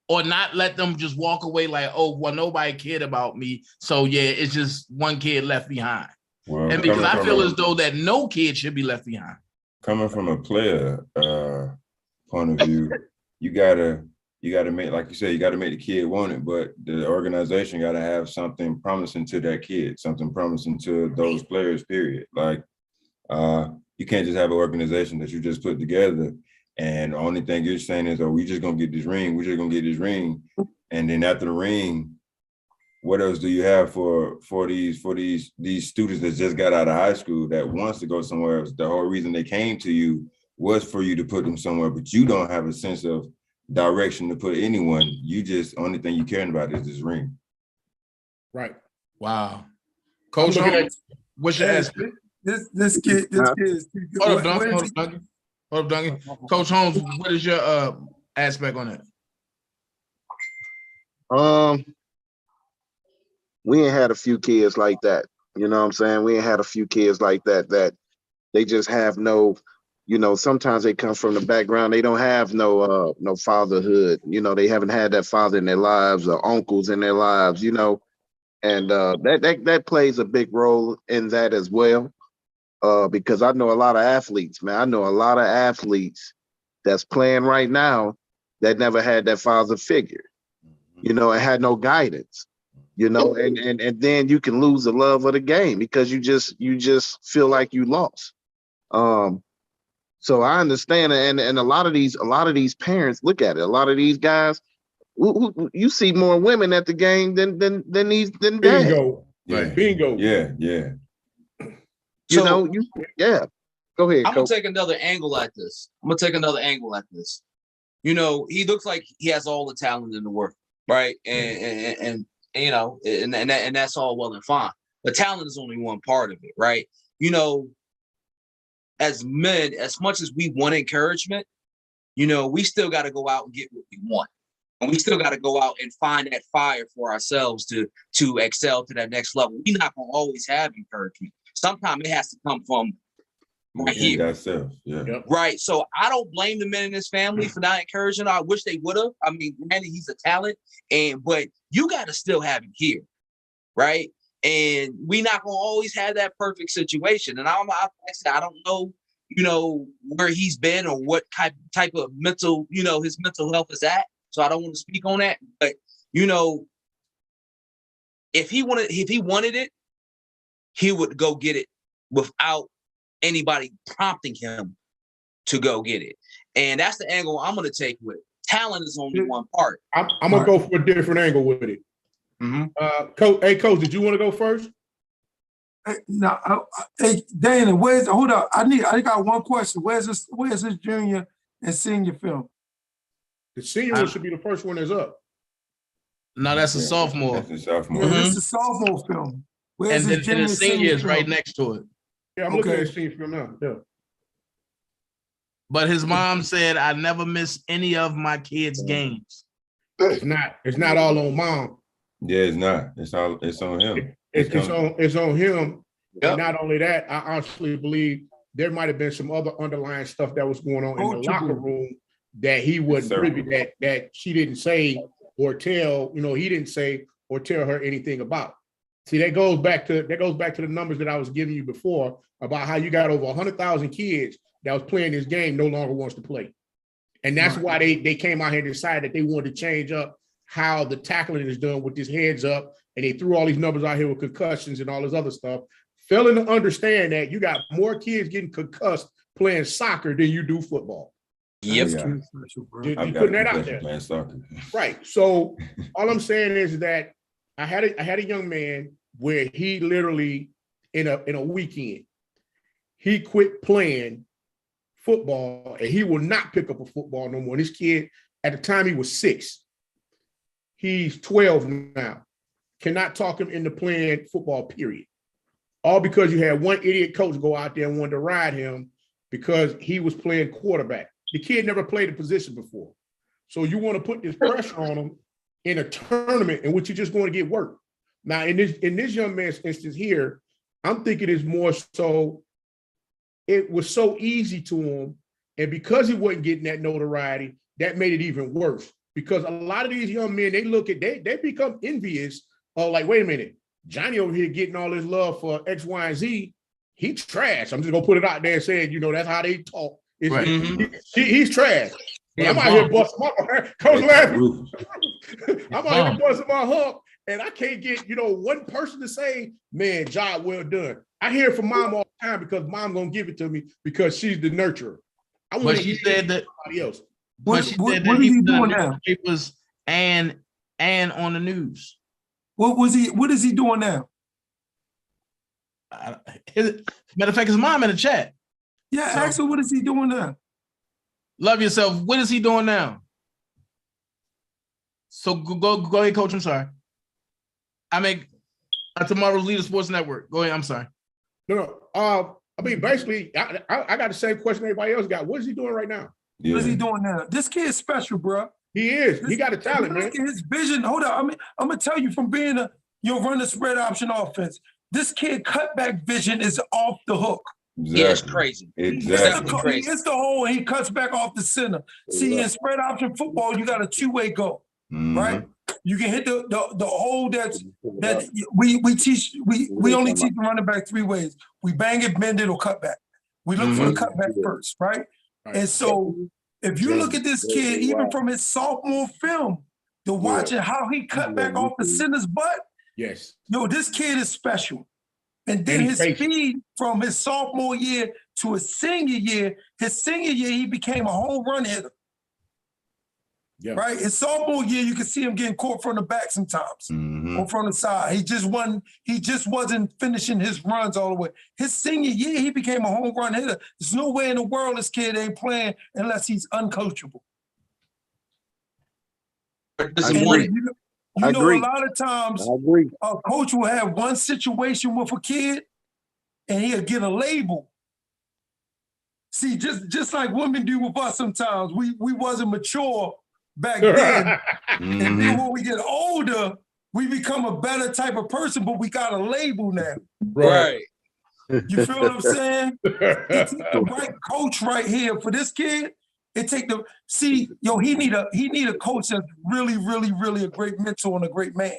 Speaker 1: or not let them just walk away like, oh, well, nobody cared about me, so yeah, it's just one kid left behind.
Speaker 7: Well,
Speaker 1: and because I feel as though that no kid should be left behind.
Speaker 7: Coming from a player point of view, you gotta make, like you said, you gotta make the kid want it, but the organization gotta have something promising to that kid, something promising to those players, period. Like, you can't just have an organization that you just put together and the only thing you're saying is, oh, we just gonna get this ring, we're just gonna get this ring. And then after the ring, what else do you have for these students that just got out of high school that wants to go somewhere else? The whole reason they came to you was for you to put them somewhere, but you don't have a sense of direction to put anyone. You just, only thing you caring about is this ring.
Speaker 8: Right.
Speaker 1: Wow. Coach Holmes, what's your aspect?
Speaker 6: This kid is too good.
Speaker 1: Hold up, Duncan. Coach Holmes, what is your aspect on that?
Speaker 11: We ain't had a few kids like that. You know what I'm saying? We ain't had a few kids like that they just have no, sometimes they come from the background. They don't have no fatherhood. They haven't had that father in their lives or uncles in their lives, and that plays a big role in that as well. Because I know a lot of athletes, man. I know a lot of athletes that's playing right now that never had that father figure, and had no guidance, and then you can lose the love of the game because you just feel like you lost. So I understand, and a lot of these parents look at it. A lot of these guys, you see more women at the game than dads.
Speaker 8: Bingo.
Speaker 7: Yeah.
Speaker 8: Bingo.
Speaker 7: Yeah.
Speaker 8: So,
Speaker 11: Go ahead.
Speaker 13: I'm gonna take another angle at this. He looks like he has all the talent in the world, right? And that's all well and fine. But talent is only one part of it, right? As men, as much as we want encouragement, we still got to go out and get what we want. And we still got to go out and find that fire for ourselves to excel to that next level. We're not going to always have encouragement. Sometimes it has to come from right here.
Speaker 7: Yeah.
Speaker 13: Right. So I don't blame the men in this family for not encouraging. I wish they would have. I mean, granted, he's a talent, but you got to still have it here. Right. And we're not going to always have that perfect situation. And I don't know, where he's been or what type of mental, his mental health is at. So I don't want to speak on that. But, if he wanted it, he would go get it without anybody prompting him to go get it. And that's the angle I'm going to take with it. Talent is only one part.
Speaker 8: I'm going to go for a different angle with it. Coach, did you want to go first?
Speaker 6: Hey, Dana, hold up. I got one question. Where's this junior and senior film?
Speaker 8: The senior one should be the first one that's up.
Speaker 1: No, that's a sophomore.
Speaker 6: That's a sophomore film. Where's
Speaker 1: and the senior is right next to it.
Speaker 8: Yeah, I'm looking at the senior film now. Yeah.
Speaker 1: But his mom said, I never miss any of my kids' games.
Speaker 8: It's not all on mom.
Speaker 7: Yeah, it's not. It's on him.
Speaker 8: It's on him.
Speaker 13: Yep.
Speaker 8: And not only that, I honestly believe there might have been some other underlying stuff that was going on in the locker room that he wasn't privy, that she didn't say or tell, he didn't say or tell her anything about. See, that goes back to the numbers that I was giving you before about how you got over 100,000 kids that was playing this game no longer wants to play. And that's why they came out here and decided that they wanted to change up how the tackling is done with this heads up. And they threw all these numbers out here with concussions and all this other stuff, failing to understand that you got more kids getting concussed playing soccer than you do football.
Speaker 13: Yep.
Speaker 8: You're putting that out there.
Speaker 7: Playing soccer.
Speaker 8: Right. So all I'm saying is that I had a young man where he literally in a weekend, he quit playing football and he will not pick up a football no more. This kid, at the time he was 6, he's 12 now. Cannot talk him into playing football, period. All because you had one idiot coach go out there and wanted to ride him because he was playing quarterback. The kid never played a position before. So you want to put this pressure on him in a tournament in which you're just going to get work. Now, in this young man's instance here, I'm thinking it's more so it was so easy to him. And because he wasn't getting that notoriety, that made it even worse. Because a lot of these young men, they become envious of like, wait a minute, Johnny over here getting all this love for X, Y, and Z. He's trash. I'm just gonna put it out there and saying, that's how they talk. He's trash. I'm out here busting my coach laughing. I'm out here busting my hump, and I can't get one person to say, "Man, job well done." I hear it from mom all the time because mom gonna give it to me because she's the nurturer. I want to hear somebody else.
Speaker 6: What is he doing now?
Speaker 1: It was and on the news.
Speaker 6: What is he doing now?
Speaker 1: Matter of fact, his mom in the chat.
Speaker 6: Yeah, ask her what is he doing now?
Speaker 1: Love yourself. What is he doing now? So go ahead, coach. I'm sorry. I make tomorrow's Leader Sports Network. Go ahead. I'm sorry.
Speaker 8: No. I mean, basically, I got the same question everybody else got. What is he doing right now?
Speaker 6: Yeah. What is he doing now? This kid's special, bro.
Speaker 8: He is. He got a talent, man.
Speaker 6: Look at his vision. Hold on. I'm gonna tell you from being run the spread option offense. This kid cutback vision is off the hook.
Speaker 7: Exactly.
Speaker 13: Yeah, it's crazy.
Speaker 7: Exactly.
Speaker 6: He hits the hole and he cuts back off the center. See, in spread option football, you got a two-way go, right? You can hit the hole that we teach. We only teach the running back 3 ways. We bang it, bend it, or cut back. We look for the cutback first, right? And so if you look at this kid, even from his sophomore film, to watching how he cut back off the center's butt, this kid is special. And then his speed from his sophomore year to his senior year, he became a home run hitter. Right? His sophomore year, you can see him getting caught from the back sometimes or from the side. He just wasn't finishing his runs all the way. His senior year, he became a home run hitter. There's no way in the world this kid ain't playing unless he's uncoachable. A lot of times a coach will have one situation with a kid and he'll get a label. See, just like women do with us sometimes, we wasn't mature back then. And then when we get older, we become a better type of person, but we got a label now.
Speaker 13: Right.
Speaker 6: You feel what I'm saying? It's the right coach right here for this kid. He need a coach that's really, really, really a great mentor and a great man.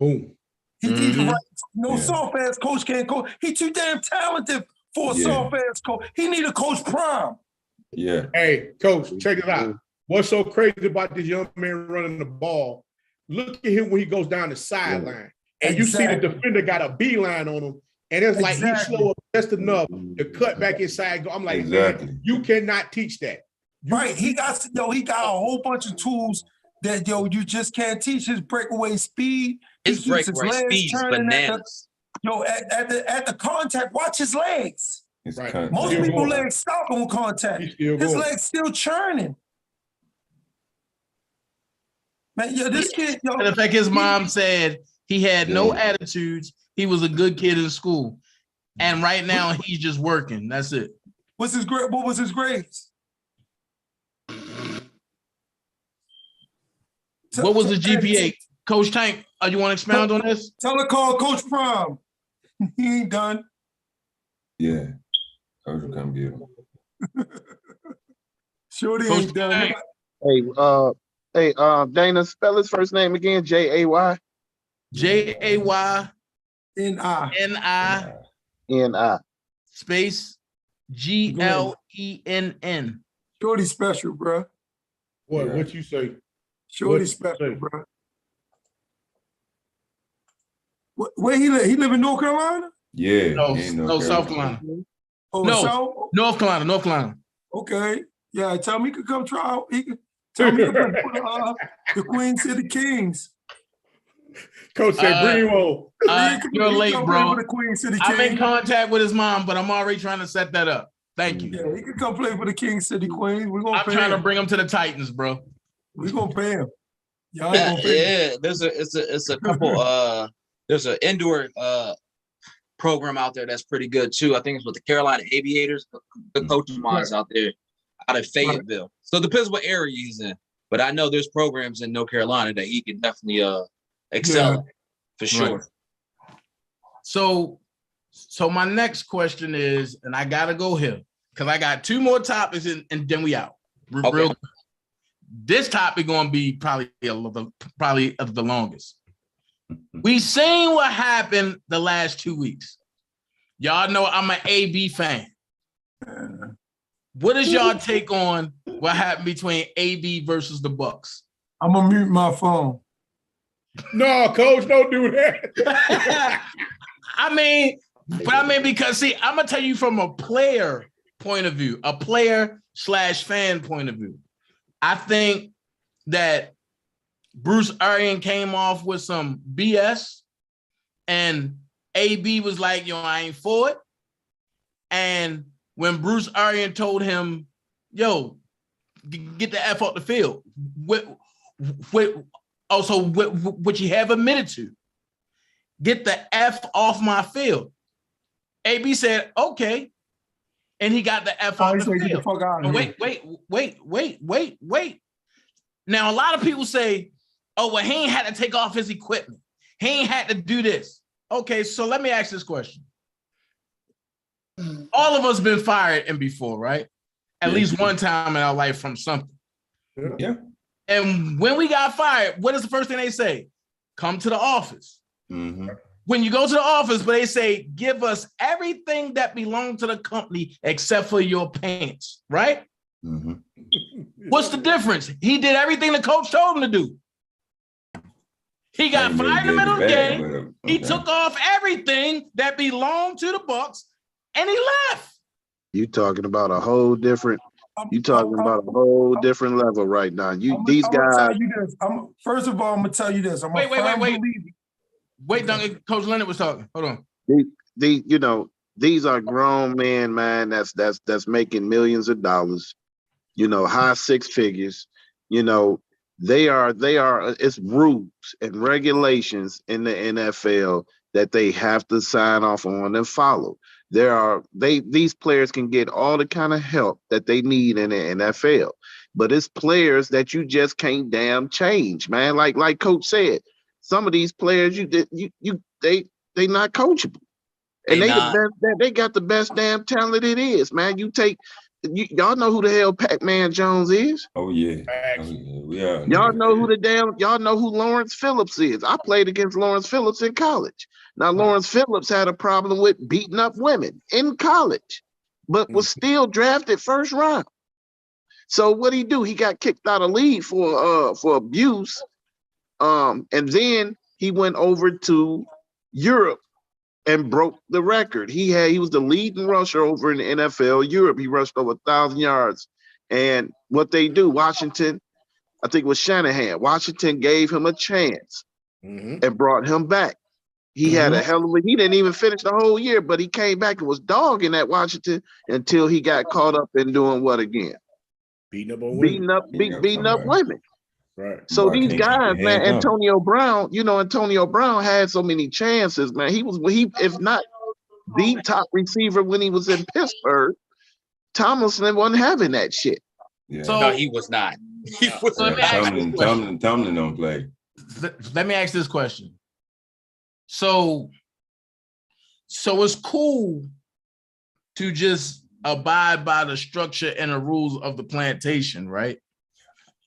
Speaker 8: Boom.
Speaker 6: He needs the right. Soft ass coach can't coach. He too damn talented for a soft ass coach. He need a coach prime.
Speaker 7: Yeah.
Speaker 8: Hey, coach, check it out. What's so crazy about this young man running the ball? Look at him when he goes down the sideline, and you see the defender got a beeline on him, and it's like he's slow up just enough to cut back inside. I'm like, man, you cannot teach that.
Speaker 6: Right, he got a whole bunch of tools that you just can't teach. His breakaway speed,
Speaker 13: his breakaway speed is bananas.
Speaker 6: At the contact, watch his legs.
Speaker 7: Right.
Speaker 6: Most people's legs stop on contact. His legs still churning. Man, this kid.
Speaker 1: In fact, his mom said he had no attitudes. He was a good kid in school, and right now he's just working. That's it.
Speaker 6: What was his grades?
Speaker 1: What was the GPA? Coach Tank, you want to expound on this?
Speaker 6: Tell her call Coach Prime. He ain't done.
Speaker 7: Yeah. Coach will come get him.
Speaker 6: Shorty ain't done.
Speaker 11: Hey, Hey, Dana, spell his first name again. Jay.
Speaker 1: Jayni
Speaker 11: Ni.
Speaker 1: space Glenn.
Speaker 6: Shorty special, bro.
Speaker 8: What you say?
Speaker 6: Shorty special, bro. Where he live? He live in North Carolina?
Speaker 7: Yeah.
Speaker 1: No, South Carolina.
Speaker 6: Oh,
Speaker 1: No,
Speaker 6: South?
Speaker 1: North Carolina.
Speaker 6: Okay. Yeah, tell me he could come try out. He could tell me he could play for the Queen City Kings.
Speaker 8: Coach said Greenwood.
Speaker 1: You're late, bro.
Speaker 6: For the Queen City
Speaker 1: I'm in
Speaker 6: Kings.
Speaker 1: contact with his mom, but I'm already trying to set that up. Thank you.
Speaker 6: Yeah, he could come play for the King City Queens.
Speaker 1: I'm trying to bring him to the Titans, bro.
Speaker 6: We're gonna pay him. Y'all ain't gonna pay him.
Speaker 13: Yeah, it's a couple there's an indoor program out there that's pretty good too. I think it's with the Carolina Aviators. The coach of mine's out there out of Fayetteville. So it depends what area he's in. But I know there's programs in North Carolina that he can definitely excel at, for sure.
Speaker 1: Right. So my next question is, and I gotta go here because I got two more topics and then we out. Real quick. This topic gonna be probably the longest. We seen what happened the last 2 weeks. Y'all know I'm an AB fan. What is y'all take on what happened between AB versus the Bucks?
Speaker 6: I'm gonna mute my phone.
Speaker 8: No, Coach, don't do that.
Speaker 1: I mean, because see, I'm gonna tell you from a player point of view, a player/fan point of view. I think that Bruce Arians came off with some BS and AB was like, yo, I ain't for it. And when Bruce Arians told him, yo, get the F off the field, which you have admitted to, get the F off my field. AB said, okay. And he got the F off the field. Get the fuck out of here. Wait. Now, a lot of people say, oh, well, he ain't had to take off his equipment. He ain't had to do this. Okay, so let me ask this question. All of us been fired and before, right? At least one time in our life from something.
Speaker 7: Yeah.
Speaker 1: And when we got fired, what is the first thing they say? Come to the office.
Speaker 7: Mm-hmm.
Speaker 1: When you go to the office, but they say, give us everything that belongs to the company except for your pants, right?
Speaker 7: Mm-hmm.
Speaker 1: What's the difference? He did everything the coach told him to do. He got fired in the middle of the game. He took off everything that belonged to the Bucks, and he left.
Speaker 11: You talking about a whole different level right now. These guys.
Speaker 6: First of all, I'm gonna tell you this. Wait,
Speaker 1: Duncan. Coach Leonard was talking. Hold on.
Speaker 11: These are grown men, man. That's making millions of dollars. High six figures. They are. It's rules and regulations in the NFL that they have to sign off on and follow. These players can get all the kind of help that they need in the NFL, but it's players that you just can't damn change, man. Like Coach said, some of these players they not coachable, and they got the best damn talent it is, man. Y'all know who the hell Pac-Man Jones is?
Speaker 7: Oh yeah.
Speaker 11: Y'all know who Lawrence Phillips is. I played against Lawrence Phillips in college. Now, Lawrence Phillips had a problem with beating up women in college, but was still drafted first round. So what he do? He got kicked out of league for abuse. And then he went over to Europe and broke the record. He was the leading rusher over in the NFL Europe. He rushed over 1,000 yards. And what they do, Washington, I think it was Shanahan. Washington gave him a chance and brought him back. He had a hell of a, he didn't even finish the whole year, but he came back and was dogging at Washington until he got caught up in doing what again? Beating up women.
Speaker 8: Right.
Speaker 11: So these guys, man, Antonio Brown had so many chances, man. He if not the top receiver when he was in Pittsburgh, Tomlinson wasn't having that shit.
Speaker 13: Yeah. So, no, he was not.
Speaker 7: Tomlin don't play.
Speaker 1: Let me ask this question. So it's cool to just abide by the structure and the rules of the plantation, right?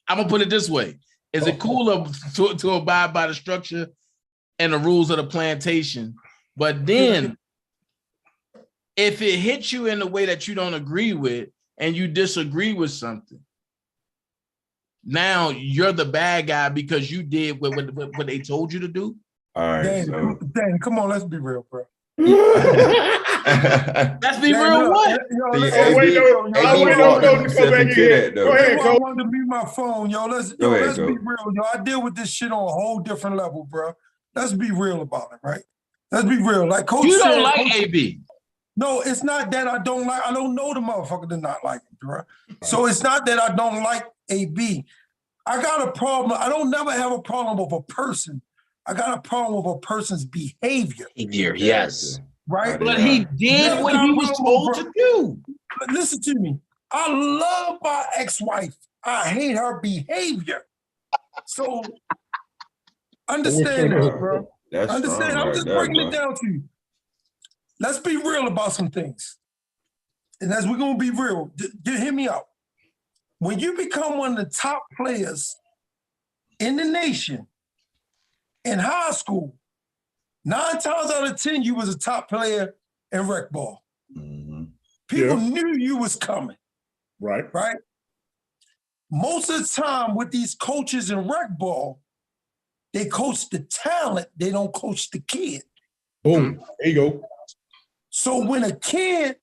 Speaker 1: I'm gonna put it this way. Is it cooler to abide by the structure and the rules of the plantation? But then if it hits you in a way that you don't agree with and you disagree with something, now you're the bad guy because you did what they told you to do.
Speaker 7: All right,
Speaker 6: Danny, come on, let's be real, bro.
Speaker 1: Let's be real. What?
Speaker 6: Go ahead. I wanted to mute my phone, yo. Let's be real, yo. I deal with this shit on a whole different level, bro. Let's be real about it, right? Let's be real. Like Coach
Speaker 1: you
Speaker 6: said,
Speaker 1: don't like AB.
Speaker 6: No, it's not that I don't like. I don't know the motherfucker to not like him, bro. So it's not that I don't like AB. I got a problem. I don't never have a problem with a person. I got a problem with a person's behavior.
Speaker 13: Yes.
Speaker 6: Right?
Speaker 1: But he did what he was told to do.
Speaker 6: But listen to me. I love my ex-wife. I hate her behavior. So understand this, bro. Understand. I'm just breaking it down to you. Let's be real about some things. And as we're going to be real, hear me out. When you become one of the top players in the nation, in high school, 9 times out of 10, you was a top player in rec ball. People knew you was coming.
Speaker 8: Right.
Speaker 6: Most of the time with these coaches in rec ball, they coach the talent, they don't coach the kid.
Speaker 8: Boom. There you go.
Speaker 6: So when a kid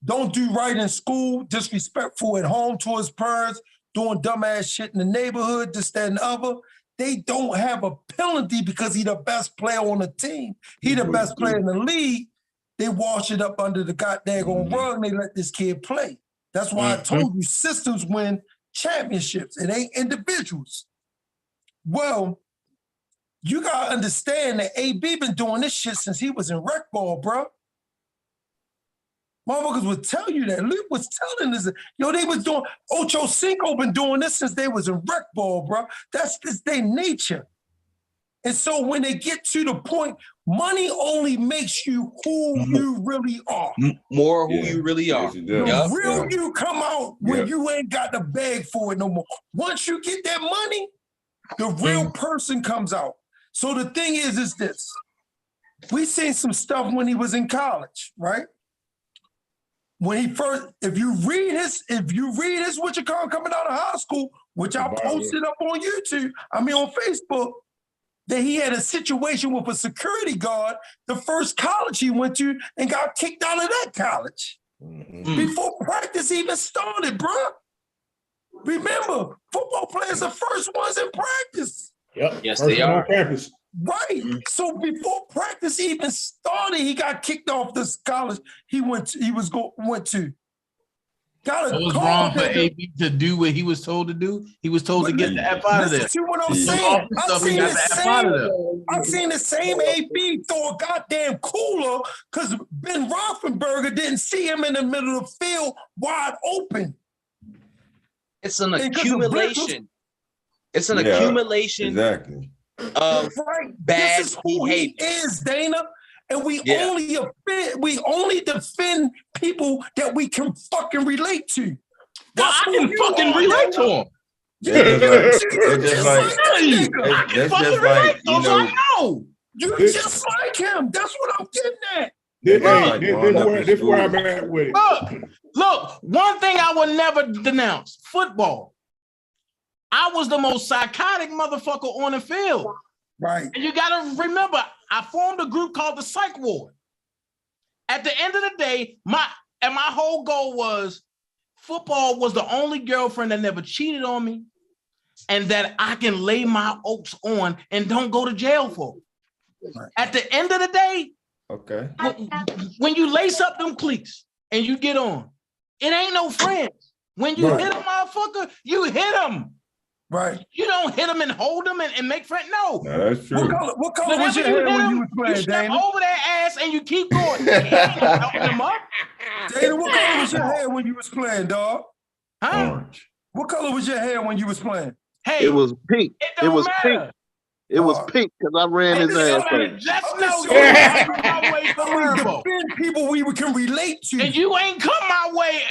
Speaker 6: don't do right in school, disrespectful at home to his parents, doing dumbass shit in the neighborhood, this, that, and the other, they don't have a penalty because he the best player on the team. He the best player in the league. They wash it up under the goddamn rug and they let this kid play. That's why I told you systems win championships. It ain't individuals. Well, you gotta understand that AB been doing this shit since he was in rec ball, bro. Motherfuckers would tell you that. Luke was telling us, yo, they was doing, Ocho Cinco been doing this since they was in rec ball, bro. That's their nature. And so when they get to the point, money only makes you who you really are.
Speaker 13: More who you really are.
Speaker 6: The real you come out when you ain't got the bag for it no more. Once you get that money, the real person comes out. So the thing is this. We seen some stuff when he was in college, right? When he first, if you read his what you call coming out of high school, which I posted up on YouTube, on Facebook, that he had a situation with a security guard, the first college he went to, and got kicked out of that college. Before practice even started, bro. Remember, football players are first ones in practice.
Speaker 8: Yep.
Speaker 13: Yes, they are.
Speaker 8: On campus.
Speaker 6: Right. So before practice even started, he got kicked off this college he went to. Got
Speaker 1: it was wrong for AB to do what he was told to do. He was told to get the F out of there.
Speaker 6: See what I'm saying? I've seen the same AB throw a goddamn cooler because Ben Roethlisberger didn't see him in the middle of the field wide open.
Speaker 13: It's an accumulation. It's an accumulation.
Speaker 7: Exactly.
Speaker 13: Bad
Speaker 6: this is who he is, Dana. And we only defend people that we can fucking relate to.
Speaker 1: Well, I can fucking relate to him.
Speaker 6: You just like him. That's what I'm getting at.
Speaker 8: This where I'm at with it.
Speaker 1: Look, one thing I will never denounce: football. I was the most psychotic motherfucker on the field.
Speaker 6: Right.
Speaker 1: And you gotta remember, I formed a group called the Psych Ward. At the end of the day, my whole goal was football was the only girlfriend that never cheated on me and that I can lay my oats on and don't go to jail for. Right. At the end of the day, when you lace up them cleats and you get on, it ain't no friends. When you hit a motherfucker, you hit them.
Speaker 6: Right.
Speaker 1: You don't hit them and hold them and make friends. No.
Speaker 7: That's true.
Speaker 6: What color was your hair when you was playing,
Speaker 1: you step
Speaker 6: Dana?
Speaker 1: over their ass and you keep going. You ain't helping them up.
Speaker 6: Dana, what color was your hair when you was playing, dog?
Speaker 1: Huh?
Speaker 7: Orange.
Speaker 6: What color was your hair when you was playing?
Speaker 1: Hey,
Speaker 11: It was pink. It was
Speaker 1: matter.
Speaker 11: pink. It was pink because I ran his ass.
Speaker 1: Just know you're my way for Mervo.
Speaker 6: People we can relate to.
Speaker 1: And you ain't come my way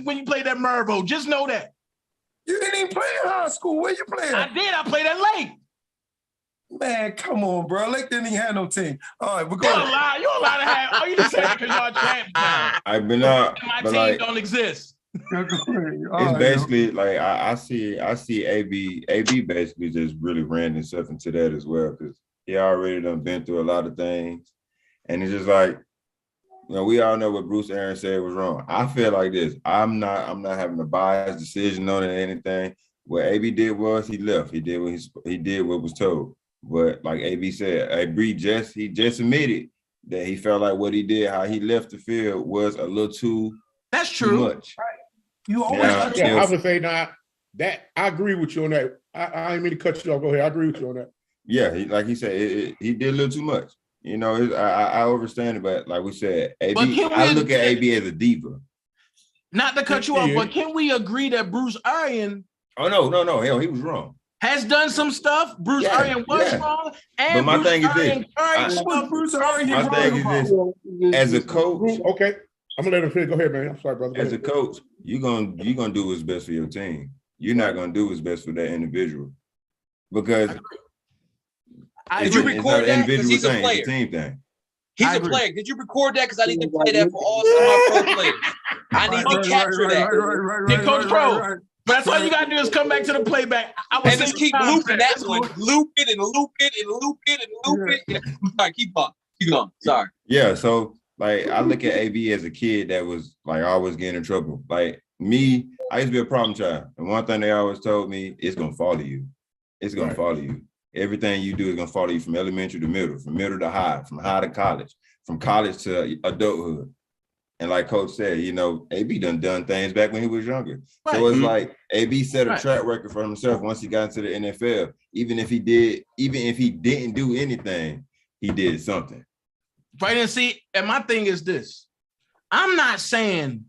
Speaker 1: when you play that Mervo. Just know that.
Speaker 6: You didn't even play in high school. Where you playing?
Speaker 1: I did. I played at Lake.
Speaker 6: Man, come on, bro. Lake didn't even have no team. All right, we're
Speaker 1: You're
Speaker 6: going.
Speaker 1: a lie. You're a lie to have. Oh, you just said because y'all champs now.
Speaker 7: I've been out,
Speaker 1: And my
Speaker 7: but
Speaker 1: team
Speaker 7: like
Speaker 1: don't exist.
Speaker 7: it's basically like I see AB basically just really ran himself into that as well because he already done been through a lot of things, and it's just like, you know, we all know what Bruce Arians said was wrong. I feel like this. I'm not having a biased decision on it or anything. What AB did was he left. He did what was told. But like AB said, he just admitted that he felt like what he did, how he left the field was a little too.
Speaker 1: That's true.
Speaker 7: Too much.
Speaker 6: Right. You always.
Speaker 8: Yeah, I would say that I agree with you on that. I didn't mean to cut you off. Go ahead. I agree with you on that.
Speaker 7: Yeah, like he said, he did a little too much. You know, I understand it, but like we said, AB, I look at AB as a diva.
Speaker 1: Not to cut you off, but can we agree that Bruce Arians?
Speaker 7: Oh no, hell, he was wrong.
Speaker 1: Has done some stuff. Bruce Arians was wrong, and
Speaker 7: but my
Speaker 1: Bruce
Speaker 7: thing is
Speaker 1: Arians
Speaker 7: this. As a coach,
Speaker 8: okay, I'm gonna let him finish. Go ahead, man. I'm sorry, brother.
Speaker 7: As a coach, you're gonna do what's best for your team. You're not gonna do what's best for that individual because
Speaker 13: did you record that? Because he's a player.
Speaker 7: It's a team thing.
Speaker 13: He's a player. Did you record that? Because I need to play that for all semi-pro players. I need to capture that.
Speaker 1: Then Coach Pro. But that's all you gotta do is come back to the playback.
Speaker 13: And just keep looping that one. Loop it and loop it and loop it and loop it. All right, keep going. Sorry.
Speaker 7: Yeah, so like I look at AB as a kid that was like always getting in trouble. Like me, I used to be a problem child. And one thing they always told me, it's gonna follow you. It's gonna follow you. Everything you do is gonna follow you from elementary to middle, from middle to high, from high to college, from college to adulthood. And like Coach said, you know, AB done things back when he was younger. Right. So it's like AB set a track record for himself once he got into the NFL. Even if he didn't do anything, he did something.
Speaker 1: Right. And see, and my thing is this. I'm not saying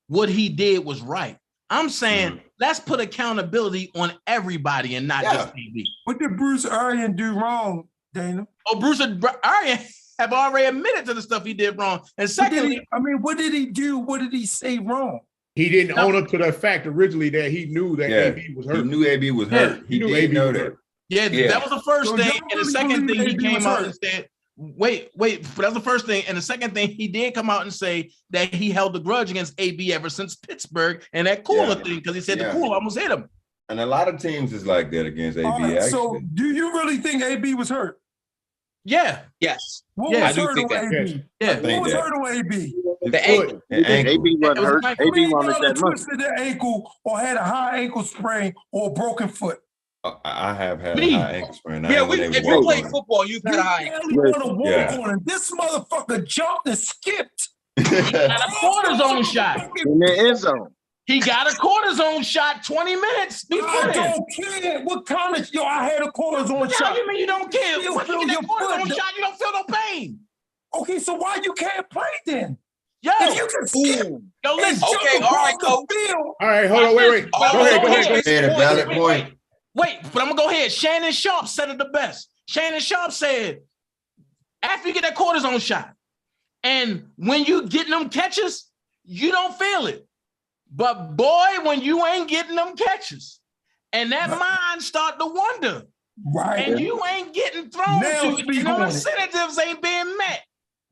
Speaker 1: what he did was right. I'm saying let's put accountability on everybody and not just AB.
Speaker 6: What did Bruce Arians do wrong, Dana?
Speaker 1: Oh, Bruce Arians have already admitted to the stuff he did wrong. And secondly,
Speaker 6: what did he do? What did he say wrong?
Speaker 8: He didn't own up to the fact originally that he knew that AB was hurt.
Speaker 7: He knew AB was hurt. He didn't know that.
Speaker 1: Yeah, that was the first thing. And the second thing he came out and said, wait, but that's the first thing. And the second thing, he did come out and say that he held a grudge against AB ever since Pittsburgh and that cooler thing, because he said the cooler almost hit him.
Speaker 7: And a lot of teams is like that against AB. Right,
Speaker 6: so do you really think AB was hurt?
Speaker 1: Yeah.
Speaker 13: Yes.
Speaker 6: What was hurt on AB?
Speaker 1: Yeah.
Speaker 6: What was hurt on AB?
Speaker 13: The ankle.
Speaker 11: AB wasn't hurt. AB wasn't
Speaker 6: twisted their ankle or had a high ankle sprain or a broken foot.
Speaker 7: I have had a high ankle sprain.
Speaker 13: Yeah, if you play football, you've had a high ankle.
Speaker 6: You barely want to walk on it. This motherfucker jumped and skipped.
Speaker 1: He got a cortisone shot.
Speaker 11: In the end zone.
Speaker 1: He got a cortisone shot 20 minutes before.
Speaker 6: I don't care what kind of I had a cortisone shot.
Speaker 1: What you mean you don't care? When you get a cortisone shot, you don't feel no pain.
Speaker 6: Okay, so why you can't play then?
Speaker 1: Yo,
Speaker 6: if you can skip,
Speaker 1: yo, listen.
Speaker 13: Okay, all right, Coach.
Speaker 8: All right, hold on, wait. Go ahead.
Speaker 7: A valid point.
Speaker 1: Wait, but I'm gonna go ahead. Shannon Sharp said it the best. Shannon Sharp said, after you get that cortisone shot, and when you getting them catches, you don't feel it. But boy, when you ain't getting them catches, and that mind start to wonder, and you ain't getting thrown to, and the incentives ain't being met.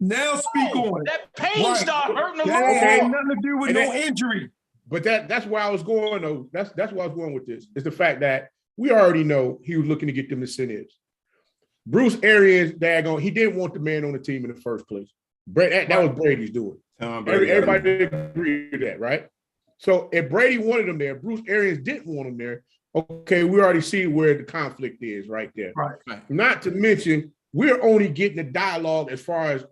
Speaker 6: Now speak on it.
Speaker 1: That pain start hurting them.
Speaker 6: That ain't nothing to do with no injury.
Speaker 8: But that's where I was going though. That's where I was going with this. It's the fact that we already know he was looking to get them incentives. Bruce Arians, he didn't want the man on the team in the first place. That was Brady's doing. Everybody agreed with that, right? So if Brady wanted him there, Bruce Arians didn't want him there. Okay, we already see where the conflict is right there.
Speaker 6: Right.
Speaker 8: Not to mention, we're only getting the dialogue as far as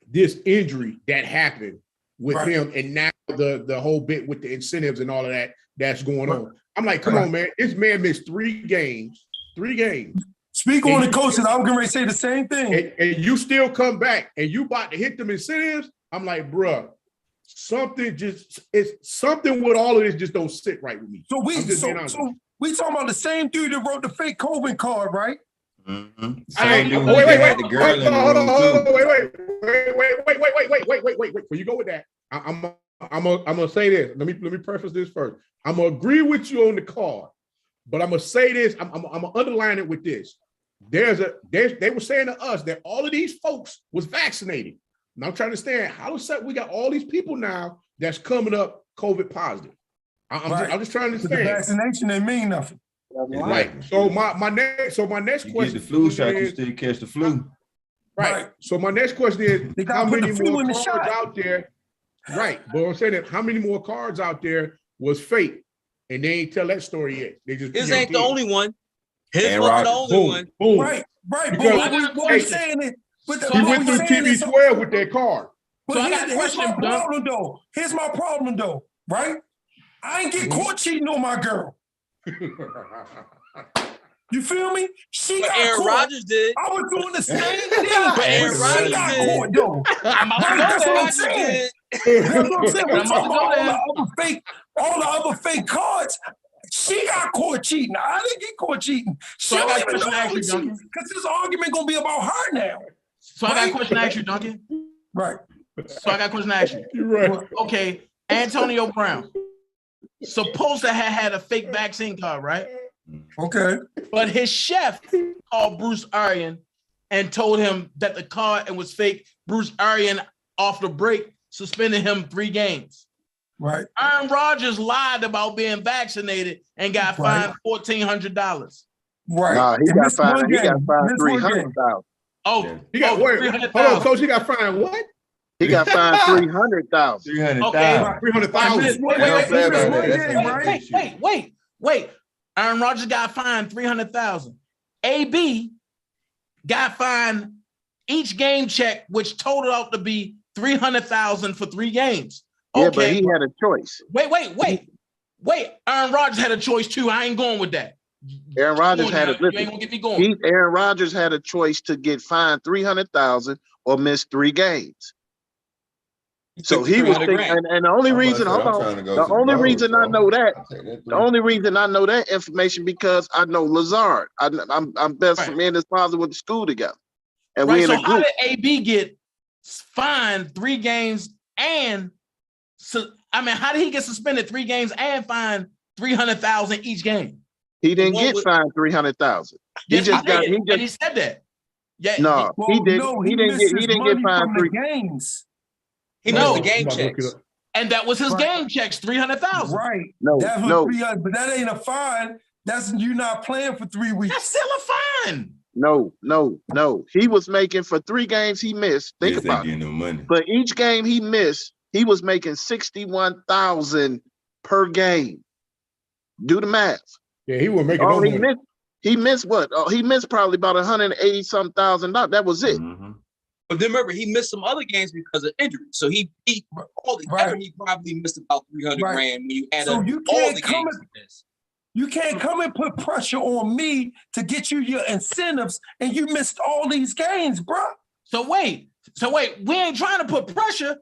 Speaker 8: this injury that happened with him, and now the whole bit with the incentives and all of that's going on. I'm like, come on, man. This man missed 3 games. 3 games.
Speaker 6: Speak on the coaches. I'm going to say the same thing.
Speaker 8: And you still come back and you about to hit them incentives. I'm like, bruh, something with all of this just don't sit right with me.
Speaker 6: So we talking about the same dude that wrote the fake COVID card, right?
Speaker 7: Mm-hmm.
Speaker 8: Wait. Before you go with that, I'm I'm gonna say this. Let me preface this first. I'm gonna agree with you on the card, but I'm gonna say this. I'm gonna underline it with this. They were saying to us that all of these folks was vaccinated. And I'm trying to understand how is that we got all these people now that's coming up COVID positive. I'm just trying to understand.
Speaker 6: The vaccination didn't mean nothing.
Speaker 8: Right. So my next question.
Speaker 7: Get the flu shot, you still catch the flu.
Speaker 8: Right. So my next question is how many more cards
Speaker 6: shot
Speaker 8: out there? Right. But I'm saying that how many more cards out there was fake? And they ain't tell that story yet. They just
Speaker 14: his ain't the only one. His wasn't the only one.
Speaker 8: Boom.
Speaker 6: Right.
Speaker 8: Because
Speaker 6: What we're saying is,
Speaker 8: he went through TB12 with that card.
Speaker 6: But here's my problem though. Here's my problem though, right? I ain't get caught cheating on my girl. You feel me? She got
Speaker 14: Aaron
Speaker 6: caught.
Speaker 14: Rodgers did.
Speaker 6: I was doing the same thing.
Speaker 14: But Aaron Rodgers
Speaker 6: got
Speaker 14: did.
Speaker 6: caught though. That's what I'm saying. That's what I'm saying. We're talking about all the other fake cards. She got caught cheating. I didn't get caught cheating. She don't even know I was cheating because this argument gonna be about her now.
Speaker 1: So I got a question to ask you, Duncan.
Speaker 6: Right.
Speaker 1: So I got a question to ask you.
Speaker 8: You're right.
Speaker 1: Okay, Antonio Brown supposed to have had a fake vaccine card, right?
Speaker 6: Okay.
Speaker 1: But his chef called Bruce Arian and told him that the card was fake. Bruce Arian, off the break, suspended him 3 games.
Speaker 6: Right.
Speaker 1: Aaron Rodgers lied about being vaccinated and got fined $1,400.
Speaker 6: Right.
Speaker 11: Nah, he got fined. He got fined 300,000.
Speaker 1: Oh,
Speaker 8: he got wait, hold on, Coach. He got fined what?
Speaker 11: He got fined 300,000.
Speaker 7: 300,000.
Speaker 8: 300,000.
Speaker 1: Wait. Aaron Rodgers got fined 300,000. AB got fined each game check, which totaled out to be 300,000 for 3 games.
Speaker 11: Yeah, but he had a choice.
Speaker 1: Wait. Aaron Rodgers had a choice too. I ain't going with that.
Speaker 11: Aaron Rodgers had a
Speaker 1: You ain't gonna get me going.
Speaker 11: Aaron Rodgers had a choice to get fined 300,000 or miss 3 games. So he was thinking, and the only reason, hold on, the only reason I know that information because I know Lazard. I'm best friend and his father went to school together, and we in a group.
Speaker 1: How did AB get fined 3 games and how did he get suspended 3 games and fined 300,000 each game?
Speaker 11: He didn't get fined 300,000. He just got.
Speaker 1: He said that. Yeah.
Speaker 11: No, he didn't. He didn't get fined 3
Speaker 6: games.
Speaker 14: He missed the game checks.
Speaker 1: And that was his game checks, 300,000.
Speaker 6: Right.
Speaker 11: No,
Speaker 6: that was
Speaker 11: no.
Speaker 6: 300, but that ain't a fine. That's you not playing for 3 weeks.
Speaker 1: That's still a fine.
Speaker 11: No. He was making for 3 games he missed. Think about it.
Speaker 7: No money.
Speaker 11: For each game he missed, he was making 61,000 per game. Do the math.
Speaker 8: Yeah, he was making no money.
Speaker 11: He missed what? Oh, he missed probably about 180-some thousand. That was it.
Speaker 7: Mm-hmm.
Speaker 14: But then remember, he missed some other games because of injury. So he probably missed about 300 grand when you add up all the games he missed.
Speaker 6: You can't come and put pressure on me to get you your incentives, and you missed all these games, bro.
Speaker 1: So wait, we ain't trying to put pressure.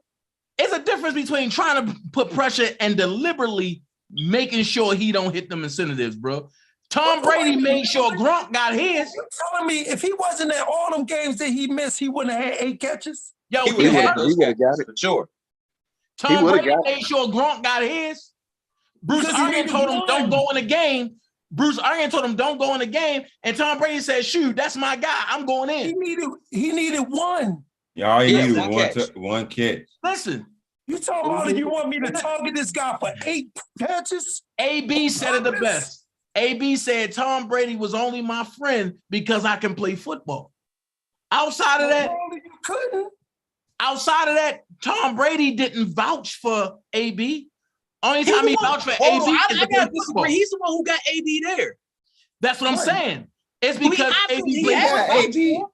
Speaker 1: It's a difference between trying to put pressure and deliberately making sure he don't hit them incentives, bro. Tom Brady made sure Gronk got his.
Speaker 6: You're telling me if he wasn't at all them games that he missed, he wouldn't have had 8 catches?
Speaker 1: Yo,
Speaker 14: he would have got it. For sure.
Speaker 1: Tom Brady made sure Gronk got his. Bruce Arians told him don't go in the game. And Tom Brady said, shoot, that's my guy. I'm going in.
Speaker 6: He needed 1.
Speaker 7: Y'all needed one catch.
Speaker 1: Listen.
Speaker 6: You talking about you want me to target this guy for 8 catches?
Speaker 1: AB said it the best. AB said Tom Brady was only my friend because I can play football. Outside of that,
Speaker 6: you couldn't.
Speaker 1: Outside of that, Tom Brady didn't vouch for AB. Only time he vouched for AB is to play football.
Speaker 14: He's the one who got AB there.
Speaker 1: That's what I'm saying. It's because AB played
Speaker 7: football.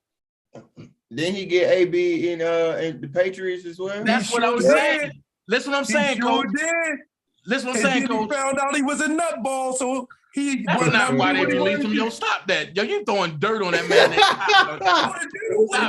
Speaker 7: Didn't he get AB in the Patriots as well?
Speaker 1: That's what I was saying. Listen what I'm saying, Coach. Listen what I'm saying, Coach.
Speaker 6: He found out he was a nutball, so he.
Speaker 1: That's not why they released him. Yo, stop that. Yo, you throwing dirt on that man.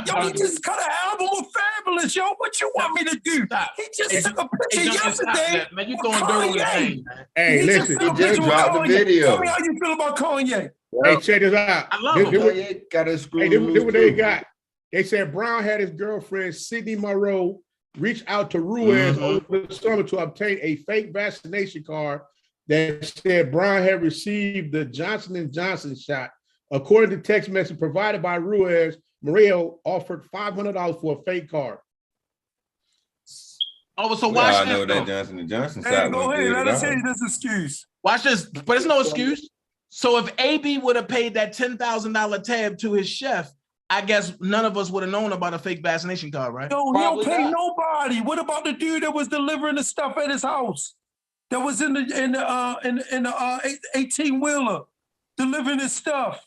Speaker 6: Yo, he just cut an album with Fabulous. Yo, what you want me to do? He just took a picture yesterday.
Speaker 1: Man, you throwing dirt on the thing.
Speaker 8: Hey, listen.
Speaker 7: He just dropped the video.
Speaker 6: Tell me how you feel about Kanye.
Speaker 8: Hey, check this out.
Speaker 1: I love him.
Speaker 7: Kanye got a screw.
Speaker 8: Hey, this what they got. They said Brown had his girlfriend, Sydney Monroe, reached out to Ruiz over the summer to obtain a fake vaccination card that said Brown had received the Johnson & Johnson shot. According to text message provided by Ruiz, Moreo offered $500 for a fake card.
Speaker 1: Oh, so watch
Speaker 7: I
Speaker 1: this.
Speaker 7: know that Johnson & Johnson
Speaker 6: Hey,
Speaker 7: shot
Speaker 6: go
Speaker 7: went
Speaker 6: ahead.
Speaker 7: good
Speaker 6: Let
Speaker 7: at
Speaker 6: us
Speaker 7: all.
Speaker 6: hear this excuse.
Speaker 1: Watch this, but it's no excuse. So if AB would have paid that $10,000 tab to his chef, I guess none of us would have known about a fake vaccination card, right?
Speaker 6: Yo, he don't pay nobody. What about the dude that was delivering the stuff at his house? That was in the 18-wheeler delivering his stuff.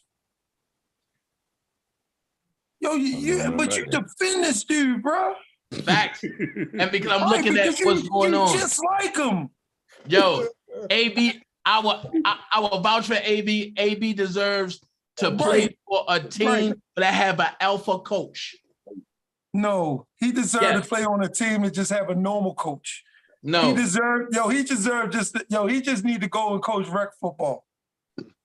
Speaker 6: Yo, you defend this dude, bro.
Speaker 1: Facts. And because I'm looking at
Speaker 6: because
Speaker 1: what's going on.
Speaker 6: Just like him.
Speaker 1: Yo, AB, I will vouch for AB. AB deserves to play for a team that have an alpha coach.
Speaker 6: No, he deserved to play on a team and just have a normal coach.
Speaker 1: No,
Speaker 6: he just need to go and coach rec football.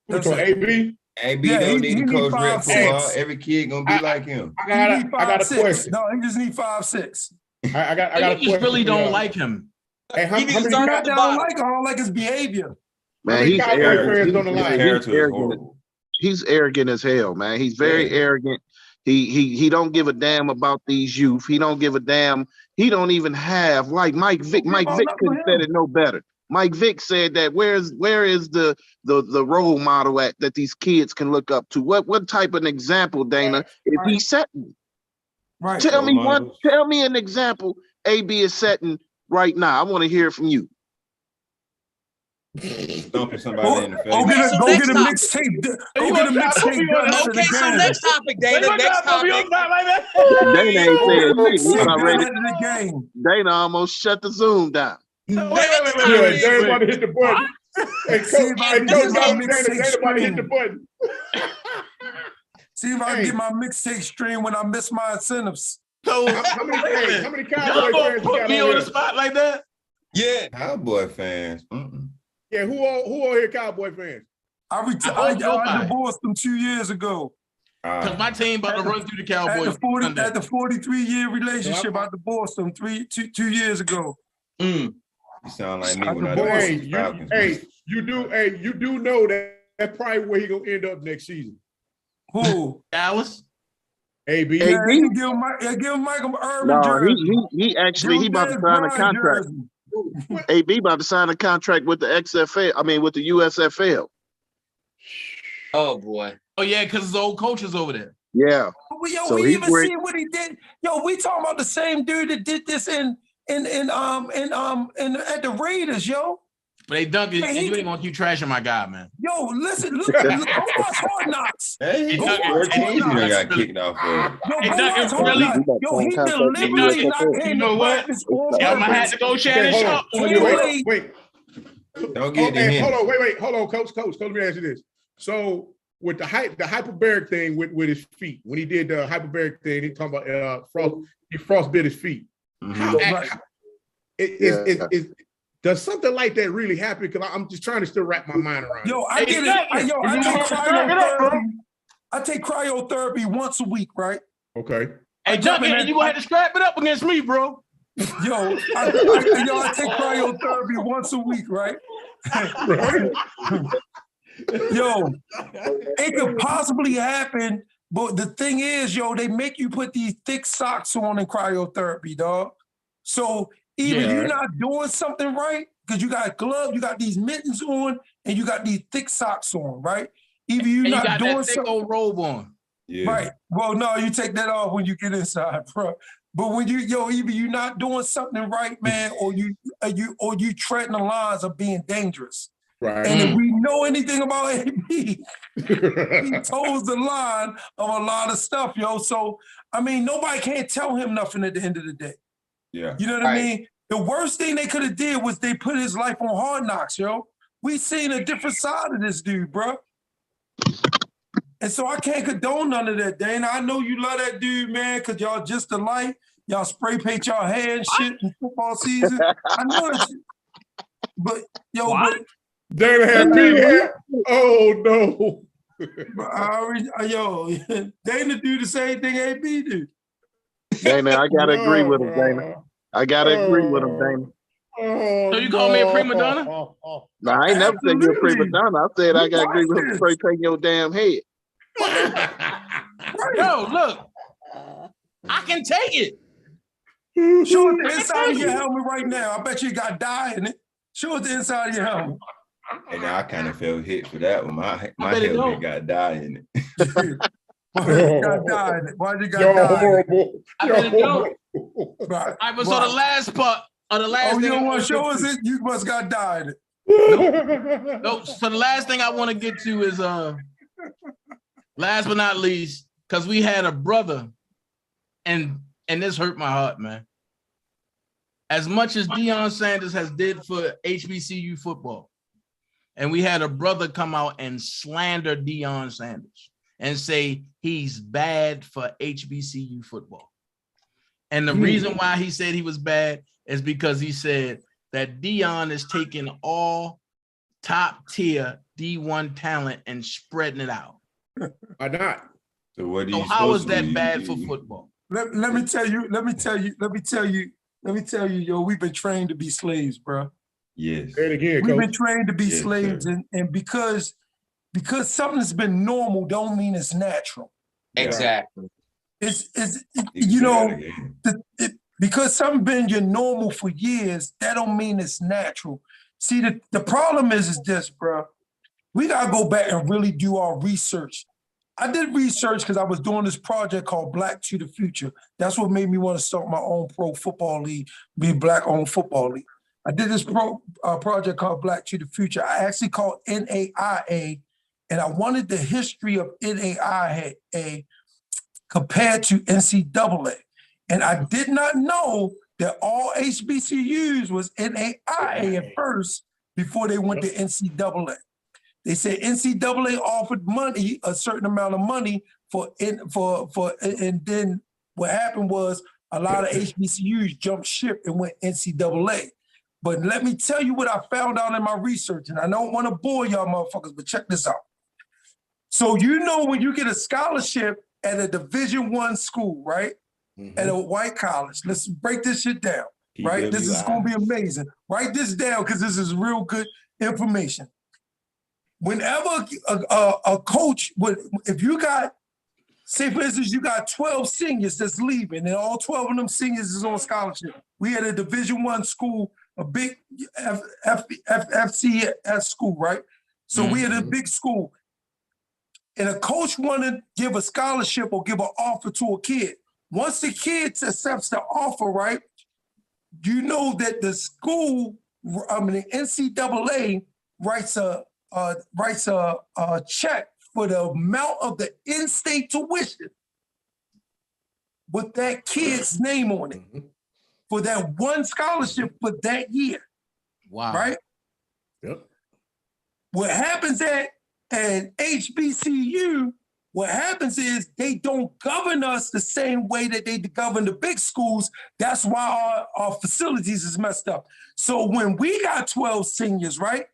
Speaker 8: That's what AB.
Speaker 7: AB don't need to coach rec football. Every kid gonna be like him.
Speaker 8: I got a question.
Speaker 6: No, he just need 5'6".
Speaker 8: I got a question.
Speaker 1: You just really don't like him.
Speaker 8: Hey, how many
Speaker 6: I don't like his behavior.
Speaker 11: Man, he's arrogant. He's arrogant as hell, man. He's very arrogant. He don't give a damn about these youth. He don't give a damn. He don't even have, like Mike Vick. Mike Vick could have said it no better. Mike Vick said that where is the role model that these kids can look up to? What type of example, Dana, is he setting?
Speaker 6: Right.
Speaker 11: Tell me an example AB is setting right now. I want to hear it from you.
Speaker 7: Stomping somebody in the face.
Speaker 6: Go get a mixtape. Go get a mixtape.
Speaker 14: Okay, so next topic, Dana. Next topic.
Speaker 11: Dana ain't saying shit.
Speaker 6: Not ready to the game.
Speaker 11: Dana almost shut the Zoom down.
Speaker 8: Dana want to hit the button. Hey, Coach, Dana want to hit the button.
Speaker 6: See if I can get my mixtape stream when I miss my incentives.
Speaker 1: So
Speaker 8: how many Cowboy fans
Speaker 1: put
Speaker 8: got
Speaker 1: me
Speaker 8: on
Speaker 1: on the spot like that?
Speaker 14: Yeah.
Speaker 7: Cowboy fans.
Speaker 8: Yeah, who all here Cowboy fans?
Speaker 6: I divorced them 2 years ago.
Speaker 1: Because my team about to run through the Cowboys.
Speaker 6: At the 43-year relationship, I divorced them 2 years ago.
Speaker 7: You sound like me when I divorced
Speaker 8: Falcons. You do know that's probably where he gonna end up next season.
Speaker 6: Who?
Speaker 1: Dallas?
Speaker 8: AB.
Speaker 6: Yeah, give Michael Urban jersey.
Speaker 11: He about to sign a contract. AB about to sign a contract with the XFL. I mean, with the USFL.
Speaker 14: Oh boy.
Speaker 1: Oh yeah, because his old coach is over there.
Speaker 11: Yeah.
Speaker 6: We even see what he did. Yo, we talking about the same dude that did this at the Raiders, yo.
Speaker 1: But hey, Duncan, you ain't gonna keep trashing my guy, man.
Speaker 6: Yo, listen, look, go watch Hard Knocks.
Speaker 7: Hey,
Speaker 6: go watch Hard Knocks.
Speaker 7: Got kicked off for.
Speaker 6: Yo, he deliberately not came.
Speaker 1: You know what? I'm gonna have to go Shannon Sharp.
Speaker 8: Wait.
Speaker 7: Don't get it.
Speaker 8: Hold on, Coach, let me ask you this. So with the hyperbaric thing with his feet, when he did the hyperbaric thing, he talking about he frostbit his feet. Does something like that really happen? Because I'm just trying to still wrap my mind around it.
Speaker 6: Yo, I get it. I take cryotherapy once a week, right?
Speaker 8: Okay.
Speaker 1: Hey, Duncan, you gonna have to scrap it up against me, bro.
Speaker 6: Yo, I take cryotherapy once a week, right? Yo, it could possibly happen, but the thing is, yo, they make you put these thick socks on in cryotherapy, dog. So either you're not doing something right, because you got gloves, you got these mittens on, and you got these thick socks on, right? Either you're not doing something.
Speaker 1: Old robe on.
Speaker 7: Yeah.
Speaker 6: Right. Well, no, you take that off when you get inside, bro. But when either you're not doing something right, man, or you treading the lines of being dangerous.
Speaker 8: Right.
Speaker 6: And if we know anything about AB, he toes the line of a lot of stuff, yo. So, I mean, nobody can't tell him nothing at the end of the day.
Speaker 7: Yeah.
Speaker 6: You know what I mean? The worst thing they could have did was they put his life on Hard Knocks, yo. We seen a different side of this dude, bro. And so I can't condone none of that, Dana. I know you love that dude, man, because y'all just alike. Y'all spray paint y'all hair and shit in football season. I know that shit. But, yo,
Speaker 8: Dana had me here. Oh, no.
Speaker 6: Dana do the same thing AB do.
Speaker 11: Dana, I got to agree with him, Dana. I gotta agree with him, Dana.
Speaker 1: So you call me a prima donna?
Speaker 11: No, I ain't never said you're a prima donna. I said I gotta agree with him before you take your damn head.
Speaker 1: Yo, look, I can take it.
Speaker 6: Show us the inside of your helmet right now. I bet you got dye in it. Show us the inside of your helmet.
Speaker 7: And I kind of felt hit for that one. My
Speaker 1: bet it
Speaker 7: helmet
Speaker 1: don't.
Speaker 7: got dye in it.
Speaker 6: Why you got dye in it? Why you got
Speaker 8: You're
Speaker 6: dye in it?
Speaker 8: horrible.
Speaker 1: I bet it don't.
Speaker 6: Right.
Speaker 1: All right, but so the last part, or the last
Speaker 6: Oh,
Speaker 1: thing
Speaker 6: you
Speaker 1: I
Speaker 6: don't want
Speaker 1: wanna
Speaker 6: to show
Speaker 1: get
Speaker 6: us
Speaker 1: to-
Speaker 6: it? You must got dye in it.
Speaker 1: No, so the last thing I want to get to is last but not least, because we had a brother, and this hurt my heart, man. As much as Deion Sanders has did for HBCU football, and we had a brother come out and slander Deion Sanders and say he's bad for HBCU football. And the reason why he said he was bad is because he said that Deion is taking all top tier D1 talent and spreading it out.
Speaker 8: Why not?
Speaker 7: So what do
Speaker 1: So
Speaker 7: you
Speaker 1: how is
Speaker 7: supposed to
Speaker 1: that
Speaker 7: do?
Speaker 1: bad for football?
Speaker 6: Let me tell you, yo, we've been trained to be slaves, bro.
Speaker 7: Yes.
Speaker 8: Say it again,
Speaker 6: We've
Speaker 8: Coach.
Speaker 6: been trained to be
Speaker 7: Yes,
Speaker 6: slaves,
Speaker 7: sir.
Speaker 6: and because something's been normal don't mean it's natural.
Speaker 13: Exactly.
Speaker 6: It's you know, because something been your normal for years, that don't mean it's natural. See, the problem is this, bro. We gotta go back and really do our research. I did research because I was doing this project called Black to the Future. That's what made me want to start my own pro football league, be a Black-owned football league. I did this project called Black to the Future. I actually called NAIA, and I wanted the history of NAIA compared to NCAA. And I did not know that all HBCUs was NAIA at first before they went to NCAA. They said NCAA offered money, a certain amount of money and then what happened was a lot of HBCUs jumped ship and went NCAA. But let me tell you what I found out in my research, and I don't want to bore y'all motherfuckers, but check this out. So you know when you get a scholarship at a Division I school, right? At a white college, let's break this shit down, right? This is going to be amazing. Write this down because this is real good information. Whenever a coach if you got, say for instance, you got 12 seniors that's leaving, and all 12 of them seniors is on scholarship. We had a Division I school, a big FCS school, right? So we had a big school, and a coach wanted to give a scholarship or give an offer to a kid. Once the kid accepts the offer, right, you know that the school, the NCAA writes a check for the amount of the in-state tuition with that kid's name on it for that one scholarship for that year.
Speaker 1: Wow.
Speaker 6: Right?
Speaker 8: Yep.
Speaker 6: What happens at an HBCU, what happens is they don't govern us the same way that they govern the big schools. That's why our facilities is messed up. So when we got 12 seniors, right?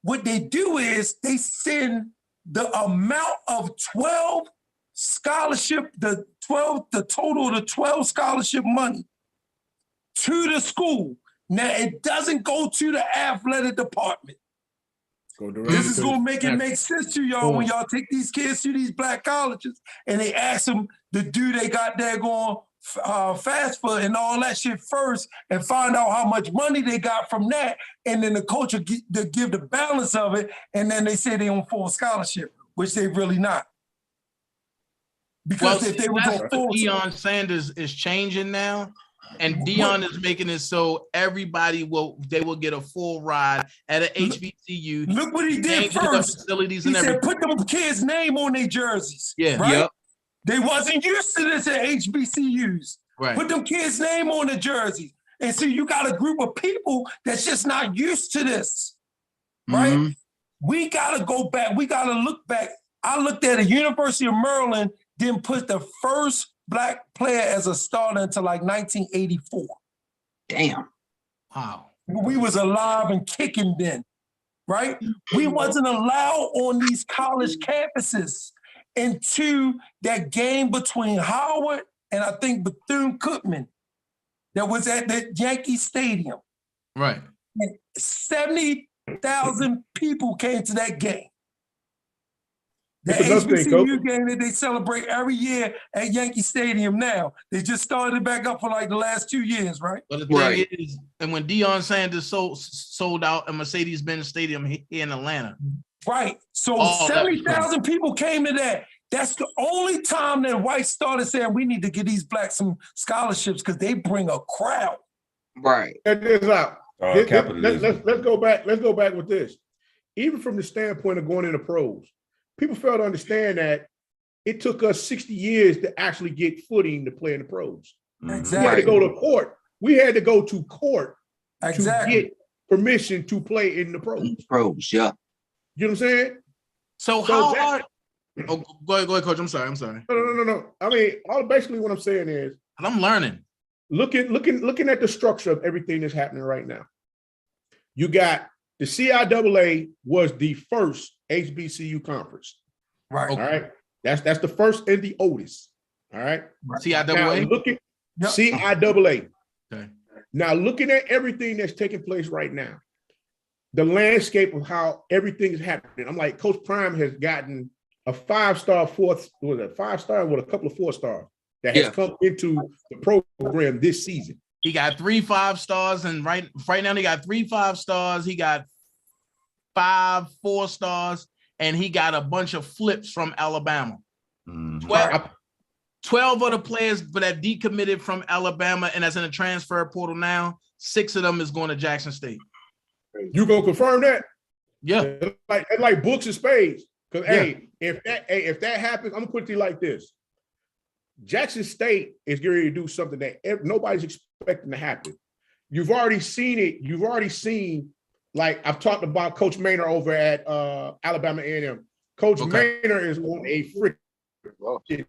Speaker 6: What they do is they send the amount of 12 scholarship, the total of the 12 scholarship money to the school. Now it doesn't go to the athletic department. This is gonna make it make sense to y'all when y'all take these kids to these Black colleges and they ask them to do they got there going FAFSA and all that shit first and find out how much money they got from that, and then the coach will give the balance of it, and then they say they on full scholarship, which they really not. Because if they was on full,
Speaker 1: Deion Sanders is changing now, and Deion is making it so everybody will get a full ride at an HBCU.
Speaker 6: Look what he did first.
Speaker 1: Facilities
Speaker 6: he
Speaker 1: and
Speaker 6: said
Speaker 1: everything.
Speaker 6: put them kids' name on their jerseys.
Speaker 1: Yeah.
Speaker 6: Right?
Speaker 1: Yep.
Speaker 6: They wasn't used to this at HBCUs.
Speaker 1: Right.
Speaker 6: Put them kids' name on the jerseys. And so you got a group of people that's just not used to this. Right? We gotta go back. We gotta look back. I looked at the University of Maryland, didn't put the first Black player as a starter until like 1984.
Speaker 13: Damn.
Speaker 1: Wow.
Speaker 6: We was alive and kicking then, right? We wasn't allowed on these college campuses into that game between Howard and I think Bethune-Cookman. that was at the Yankee Stadium.
Speaker 1: Right.
Speaker 6: And 70,000 people came to that game. The HBCU game that they celebrate every year at Yankee Stadium now. They just started back up for like the last 2 years, right?
Speaker 1: But the thing is, and when Deion Sanders sold out a Mercedes-Benz Stadium here in Atlanta.
Speaker 6: Right. So 70,000 people came to that. That's the only time that whites started saying we need to give these blacks some scholarships because they bring a crowd.
Speaker 13: Right.
Speaker 8: Check this out. Let's go back. Let's go back with this. Even from the standpoint of going into pros, people fail to understand that it took us 60 years to actually get footing to play in the pros.
Speaker 6: Exactly.
Speaker 8: We had to go to court. We had to go to court
Speaker 6: to
Speaker 8: get permission to play in the pros.
Speaker 13: Pros, yeah.
Speaker 8: You know what I'm saying?
Speaker 1: So how hard? Oh, go ahead, Coach. I'm sorry.
Speaker 8: No. I mean, basically what I'm saying is,
Speaker 1: I'm learning.
Speaker 8: Looking at the structure of everything that's happening right now. You got the CIAA was the first HBCU conference.
Speaker 6: Right.
Speaker 8: All right. That's the first and the oldest. All right.
Speaker 1: CIAA.
Speaker 8: CIAA.
Speaker 1: Okay.
Speaker 8: Now looking at everything that's taking place right now, the landscape of how everything is happening. I'm like, Coach Prime has gotten a 5-star, 5-star with a couple of 4-stars that has come into the program this season.
Speaker 1: He got 3 5-stars, and right now he got 3 5-stars. He got 5 4-stars, and he got a bunch of flips from Alabama. 12 of the players that decommitted from Alabama and that's in the transfer portal now, 6 of them is going to Jackson State.
Speaker 8: You gonna confirm that?
Speaker 1: Yeah.
Speaker 8: Like books and spades. Because if that happens, I'm gonna put it to you like this. Jackson State is going to do something that nobody's expecting to happen. You've already seen it. You've already seen, like I've talked about Coach Maynard over at Alabama A&M. Coach Maynard is on a freaking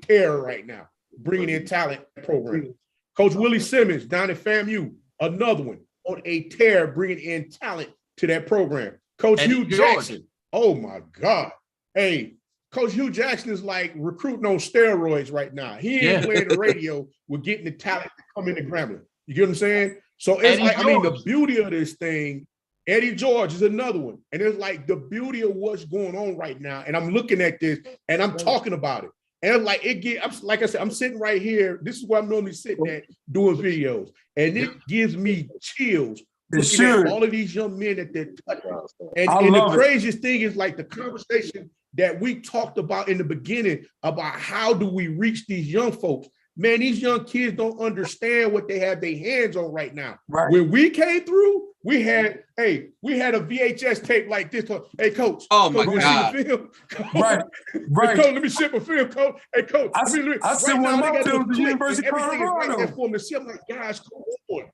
Speaker 8: tear right now, bringing in talent program. Coach Willie Simmons down at FAMU, another one on a tear, bringing in talent to that program. Coach Hugh Jackson. Oh my God. Hey, Coach Hugh Jackson is like recruiting on steroids right now. He ain't playing the radio. We're getting the talent to come into Grambling. You get what I'm saying? So it's like, I mean, the beauty of this thing, Eddie George is another one. And it's like the beauty of what's going on right now. And I'm looking at this and I'm talking about it. And it's like, like I said, I'm sitting right here. This is where I'm normally sitting at doing videos. And it gives me chills looking at all of these young men that they're touching. And the craziest thing is like the conversation that we talked about in the beginning about how do we reach these young folks. Man, these young kids don't understand what they have their hands on right now. Right. When we came through, we had a VHS tape like this. Hey, Coach.
Speaker 13: Oh my
Speaker 8: Coach,
Speaker 13: God.
Speaker 8: Right. Hey, Coach, let me ship a film, Coach. Hey, Coach. I sent one of my films to the University of Colorado. Right for them to see. I'm like, guys, come on.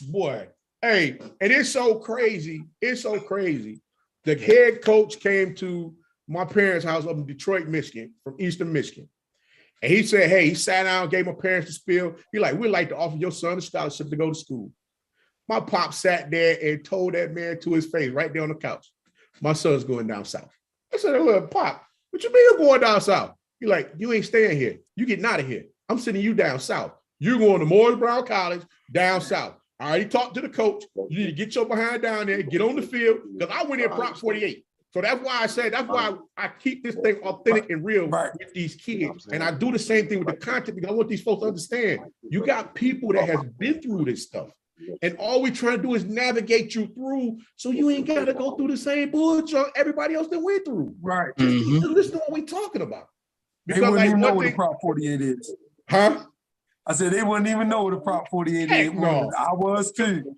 Speaker 8: Boy. Hey, and it's so crazy. It's so crazy. The head coach came to my parents' house up in Detroit, Michigan, from Eastern Michigan. And he said, hey, he sat down, gave my parents the spiel. He like, we'd like to offer your son a scholarship to go to school. My pop sat there and told that man to his face right there on the couch, my son's going down south. I said, look, Pop, what you mean you're going down south? He like, you ain't staying here. You getting out of here. I'm sending you down south. You're going to Morris Brown College down south. I already talked to the coach. You need to get your behind down there, get on the field, because I went in Prop 48. So that's why I said, that's why I keep this thing authentic and real with these kids. And I do the same thing with the content because I want these folks to understand. You got people that has been through this stuff. And all we trying to do is navigate you through so you ain't got to go through the same bullshit everybody else that went through.
Speaker 6: Right.
Speaker 8: Just listen to what we talking about.
Speaker 6: Because they wouldn't even know what a Prop 48 is.
Speaker 8: Huh?
Speaker 6: I said they wouldn't even know what a Prop 48 is. No. I was too.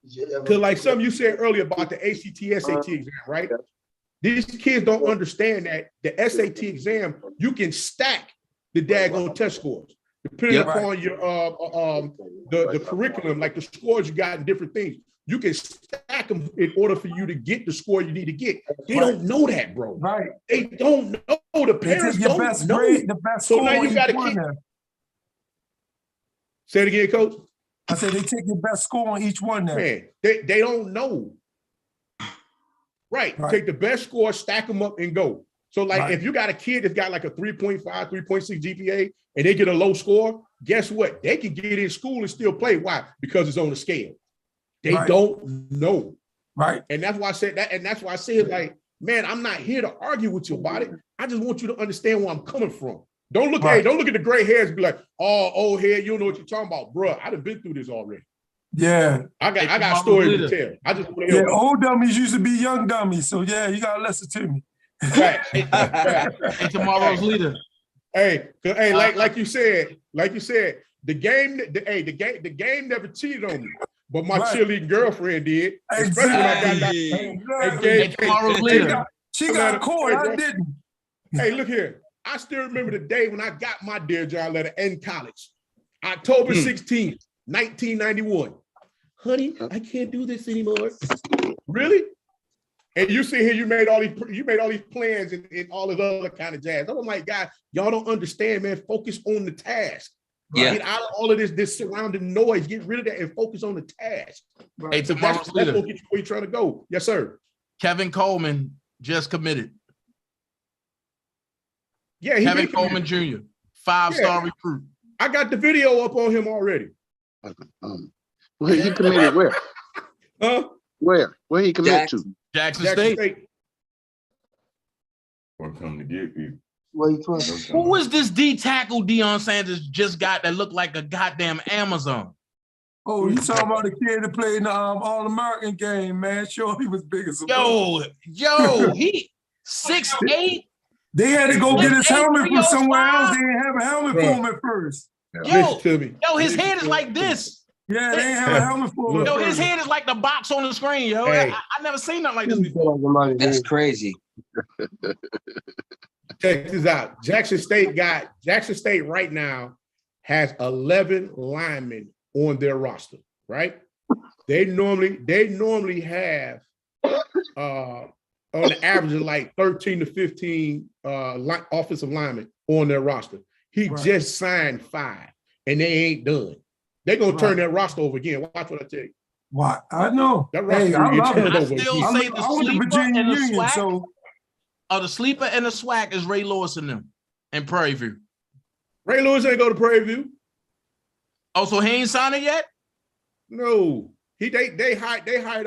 Speaker 8: Because like something you said earlier about the ACT, SAT exam, right? These kids don't understand that the SAT exam, you can stack the daggone test scores. Depending upon your the curriculum, like the scores you got in different things. You can stack them in order for you to get the score you need to get. They don't know that, bro.
Speaker 6: Right.
Speaker 8: They don't know. The parents don't know.
Speaker 6: The best
Speaker 8: so now you got to keep. Say it again, Coach.
Speaker 6: I said they take your best score on each one now.
Speaker 8: Man, they don't know. Right. Take the best score, stack them up, and go. So, like, if you got a kid that's got like a 3.5, 3.6 GPA, and they get a low score, guess what? They can get in school and still play. Why? Because it's on the scale. They
Speaker 6: Right.
Speaker 8: don't know.
Speaker 6: Right.
Speaker 8: And that's why I said that. And that's why I said, like, man, I'm not here to argue with you about it. I just want you to understand where I'm coming from. Don't look,
Speaker 6: Right.
Speaker 8: hey, don't look at the gray hairs and be like, oh, old head, you don't know what you're talking about, bro. I done been through this already.
Speaker 6: Yeah.
Speaker 8: I got stories to tell. I just want to
Speaker 6: Yeah,
Speaker 8: help.
Speaker 6: old dummies used to be young dummies. So yeah, you gotta listen to me.
Speaker 8: Right.
Speaker 1: Hey, tomorrow's leader.
Speaker 8: Hey, like you said, the game never cheated on me, but my
Speaker 6: Right.
Speaker 8: cheerleading girlfriend did. Especially when I got that.
Speaker 6: Exactly.
Speaker 1: Tomorrow's leader.
Speaker 6: She got caught. I didn't.
Speaker 8: Hey, look here. I still remember the day when I got my Dear John letter in college, October 16th, 1991. Honey, I can't do this anymore. Really? And you see here, you made all these plans and all this other kind of jazz. I'm like, God, y'all don't understand, man. Focus on the task.
Speaker 13: Yeah.
Speaker 8: Get out of all of this surrounding noise. Get rid of that and focus on the task.
Speaker 1: Hey, tomorrow's
Speaker 8: That's
Speaker 1: leader.
Speaker 8: what gets you where you're trying to go. Yes, sir.
Speaker 1: Kevin Coleman just committed.
Speaker 8: Yeah, he
Speaker 1: Kevin
Speaker 8: been
Speaker 1: Coleman
Speaker 8: committed.
Speaker 1: Jr., 5-star recruit.
Speaker 8: I got the video up on him already.
Speaker 11: Well, he committed where?
Speaker 8: Huh?
Speaker 11: Where he committed to?
Speaker 1: Jackson State.
Speaker 7: Or come to get people.
Speaker 1: Who is this D tackle Deion Sanders just got that looked like a goddamn Amazon?
Speaker 6: Oh, you talking about the kid that played in the All-American game, man. Sure, he was big as a
Speaker 1: Yo, he 6'8".
Speaker 6: They had to go get his
Speaker 1: 6'8",
Speaker 6: helmet from somewhere else. They
Speaker 1: 305.
Speaker 6: didn't have a helmet for him at first.
Speaker 1: Yo, his head is like this.
Speaker 6: Yeah, they didn't have a helmet for him.
Speaker 1: Yo, his head is like the box on the screen, yo.
Speaker 8: Hey.
Speaker 1: I never seen nothing like this before.
Speaker 13: That's crazy.
Speaker 8: Check this out. Jackson State right now has 11 linemen on their roster, right? They normally have on the average of like 13 to 15 offensive linemen on their roster. He just signed 5 and they ain't done. They're gonna turn that roster over again. Watch what I tell you.
Speaker 6: What? I know.
Speaker 8: That roster will get turned over
Speaker 1: Still
Speaker 8: again.
Speaker 1: say the
Speaker 6: I went to
Speaker 1: sleeper
Speaker 6: Virginia
Speaker 1: and the
Speaker 6: Union,
Speaker 1: swag.
Speaker 6: so
Speaker 1: The sleeper and the swag is Ray Lewis and them in Prairie View.
Speaker 8: Ray Lewis ain't go to Prairie View.
Speaker 1: Oh, so he ain't signed it yet?
Speaker 8: No. They hired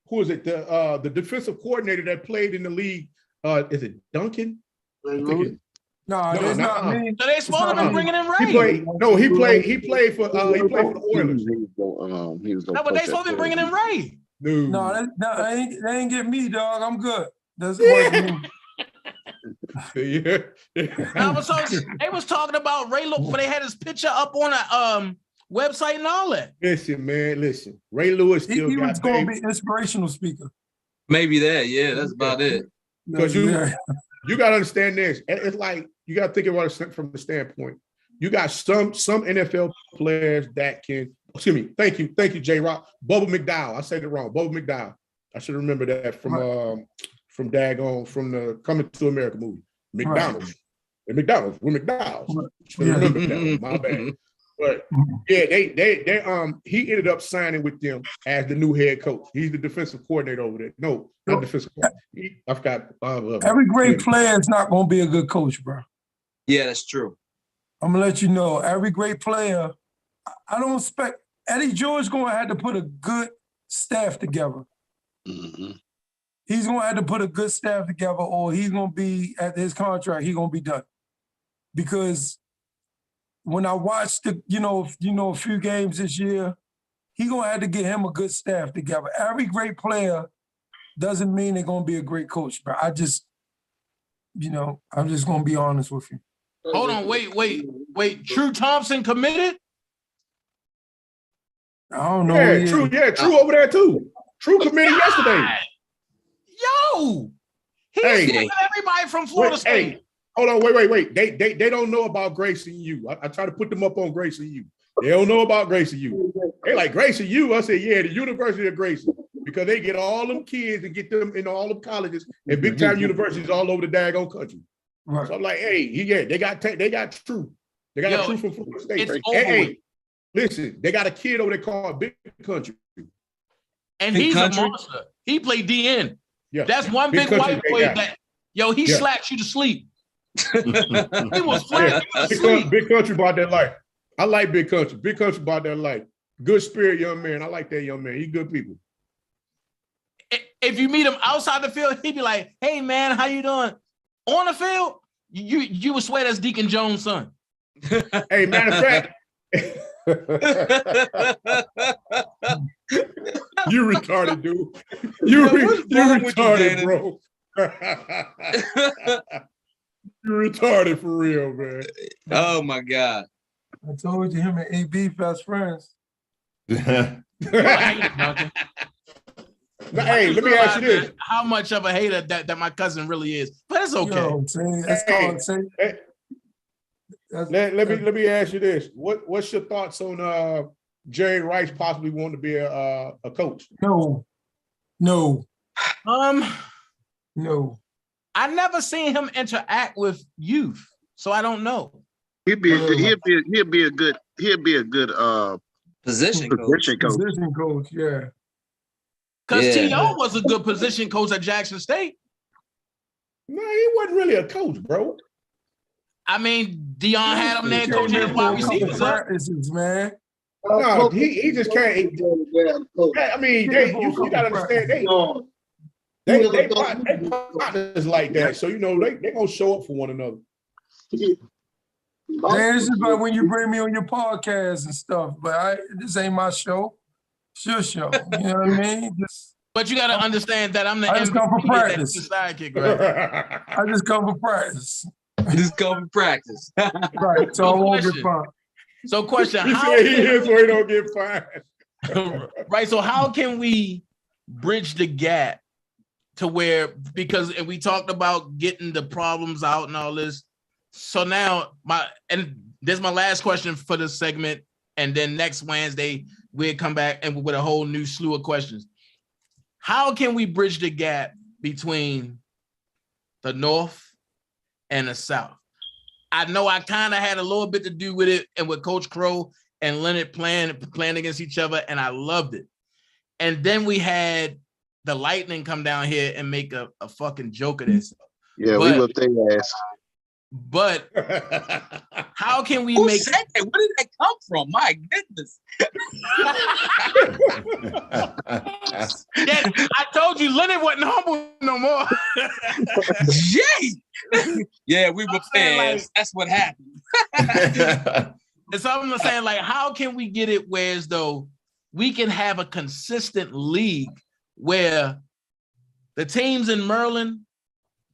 Speaker 8: who is it? The defensive coordinator that played in the league. Is it Duncan?
Speaker 6: no, that's not me.
Speaker 1: So they supposed to be bringing in Ray.
Speaker 8: He played for the Oilers.
Speaker 1: No, but they supposed to be bringing in Ray.
Speaker 6: No, they ain't get me, dog. I'm good. That's work for me.
Speaker 1: No, so they was talking about Ray Lewis, but they had his picture up on a website and all that.
Speaker 8: Listen, man, listen. Ray Lewis still
Speaker 6: He
Speaker 8: got
Speaker 6: was going to be inspirational speaker.
Speaker 14: Maybe that. Yeah, that's about it.
Speaker 8: Because you got to understand this. It's like you got to think about it from the standpoint. You got some NFL players that can. Excuse me. Thank you, J. Rock. Bubba McDowell. I said it wrong. Bubba McDowell. I should remember that from the Coming to America movie. McDonald's. And McDonald's. We're McDonald's. Should remember that. My bad. But yeah, they he ended up signing with them as the new head coach. He's the defensive coordinator over there. No, not defensive coordinator. I forgot.
Speaker 6: Every great player is not going to be a good coach, bro.
Speaker 14: Yeah, that's true.
Speaker 6: I'm going to let you know, every great player, I don't expect Eddie George going to have to put a good staff together.
Speaker 11: Mm-hmm.
Speaker 6: He's going to have to put a good staff together, or he's going to be at his contract. He's going to be done. Because when I watched a few games this year, he's going to have to get him a good staff together. Every great player doesn't mean they're going to be a great coach, but I'm just going to be honest with you.
Speaker 1: Hold on, wait. True Thompson committed?
Speaker 6: I don't know.
Speaker 8: True over there too. True committed yesterday.
Speaker 1: Yo, he's with everybody from Florida State.
Speaker 8: Hey, hold on, wait. They don't know about Grayson U. I try to put them up on Grayson U. They don't know about Grayson U. They like Grayson U. I said, yeah, the University of Grayson, because they get all them kids and get them in all them colleges and big time universities all over the daggone country.
Speaker 6: Right.
Speaker 8: So I'm like, hey, they got True. They got a True from Florida State.
Speaker 1: Hey,
Speaker 8: listen, they got a kid over there called Big Country.
Speaker 1: And he's a monster. He played DN.
Speaker 8: Yeah.
Speaker 1: That's one big white boy that, he slaps you to sleep. He was flat.
Speaker 8: Big Country bought that life. I like Big Country. Big Country bought that life. Good spirit young man. I like that young man. He good people.
Speaker 1: If you meet him outside the field, he'd be like, "Hey man, how you doing?" On the field, you would swear that's Deacon Jones' son.
Speaker 8: Hey, matter of fact, you retarded, dude. You retarded, bro. You retarded for real, man.
Speaker 14: Oh my God.
Speaker 6: I told you him and AB best friends.
Speaker 8: Hey, let me ask you this.
Speaker 1: How much of a hater that my cousin really is, but it's okay.
Speaker 6: Yo, that's
Speaker 8: let me ask you this. What's your thoughts on Jerry Rice possibly wanting to be a coach?
Speaker 6: No.
Speaker 1: No.
Speaker 6: I
Speaker 1: never seen him interact with youth, so I don't know.
Speaker 11: He'd be a good
Speaker 14: position
Speaker 6: coach, yeah.
Speaker 1: Because T.O. was a good position coach at Jackson State.
Speaker 8: No, he wasn't really a coach, bro.
Speaker 1: I mean, Dion had him there coaching wide receivers.
Speaker 6: Practices, man.
Speaker 8: No, he just can't. I mean, you gotta understand they partners like that, so you know they gonna show up for one another.
Speaker 6: Man, this is like when you bring me on your podcast and stuff, but this ain't my show. It's your show. You know what I mean?
Speaker 1: But you got to understand that I'm the
Speaker 6: I just come for practice.
Speaker 1: Sidekick, right?
Speaker 6: I just come for practice.
Speaker 14: Just come for practice.
Speaker 6: Right. So I won't get fined.
Speaker 1: So question,
Speaker 8: he
Speaker 1: how
Speaker 8: said he is so he don't get fined.
Speaker 1: Right. So how can we bridge the gap to where, because and we talked about getting the problems out and all this. So now this is my last question for this segment. And then next Wednesday, we'll come back and with a whole new slew of questions. How can we bridge the gap between the North and the South? I know I kind of had a little bit to do with it and with Coach Crow and Leonard playing against each other, and I loved it. And then we had the Lightning come down here and make a fucking joke of this.
Speaker 11: Yeah, we looked their ass.
Speaker 1: But how can we
Speaker 14: make that? Where did that come from? My goodness.
Speaker 1: Yeah, I told you Leonard wasn't humble no more.
Speaker 14: Jay. Yeah, we were fans. Like, that's what happened.
Speaker 1: And so I'm saying, like, how can we get it where as though we can have a consistent league where the teams in Maryland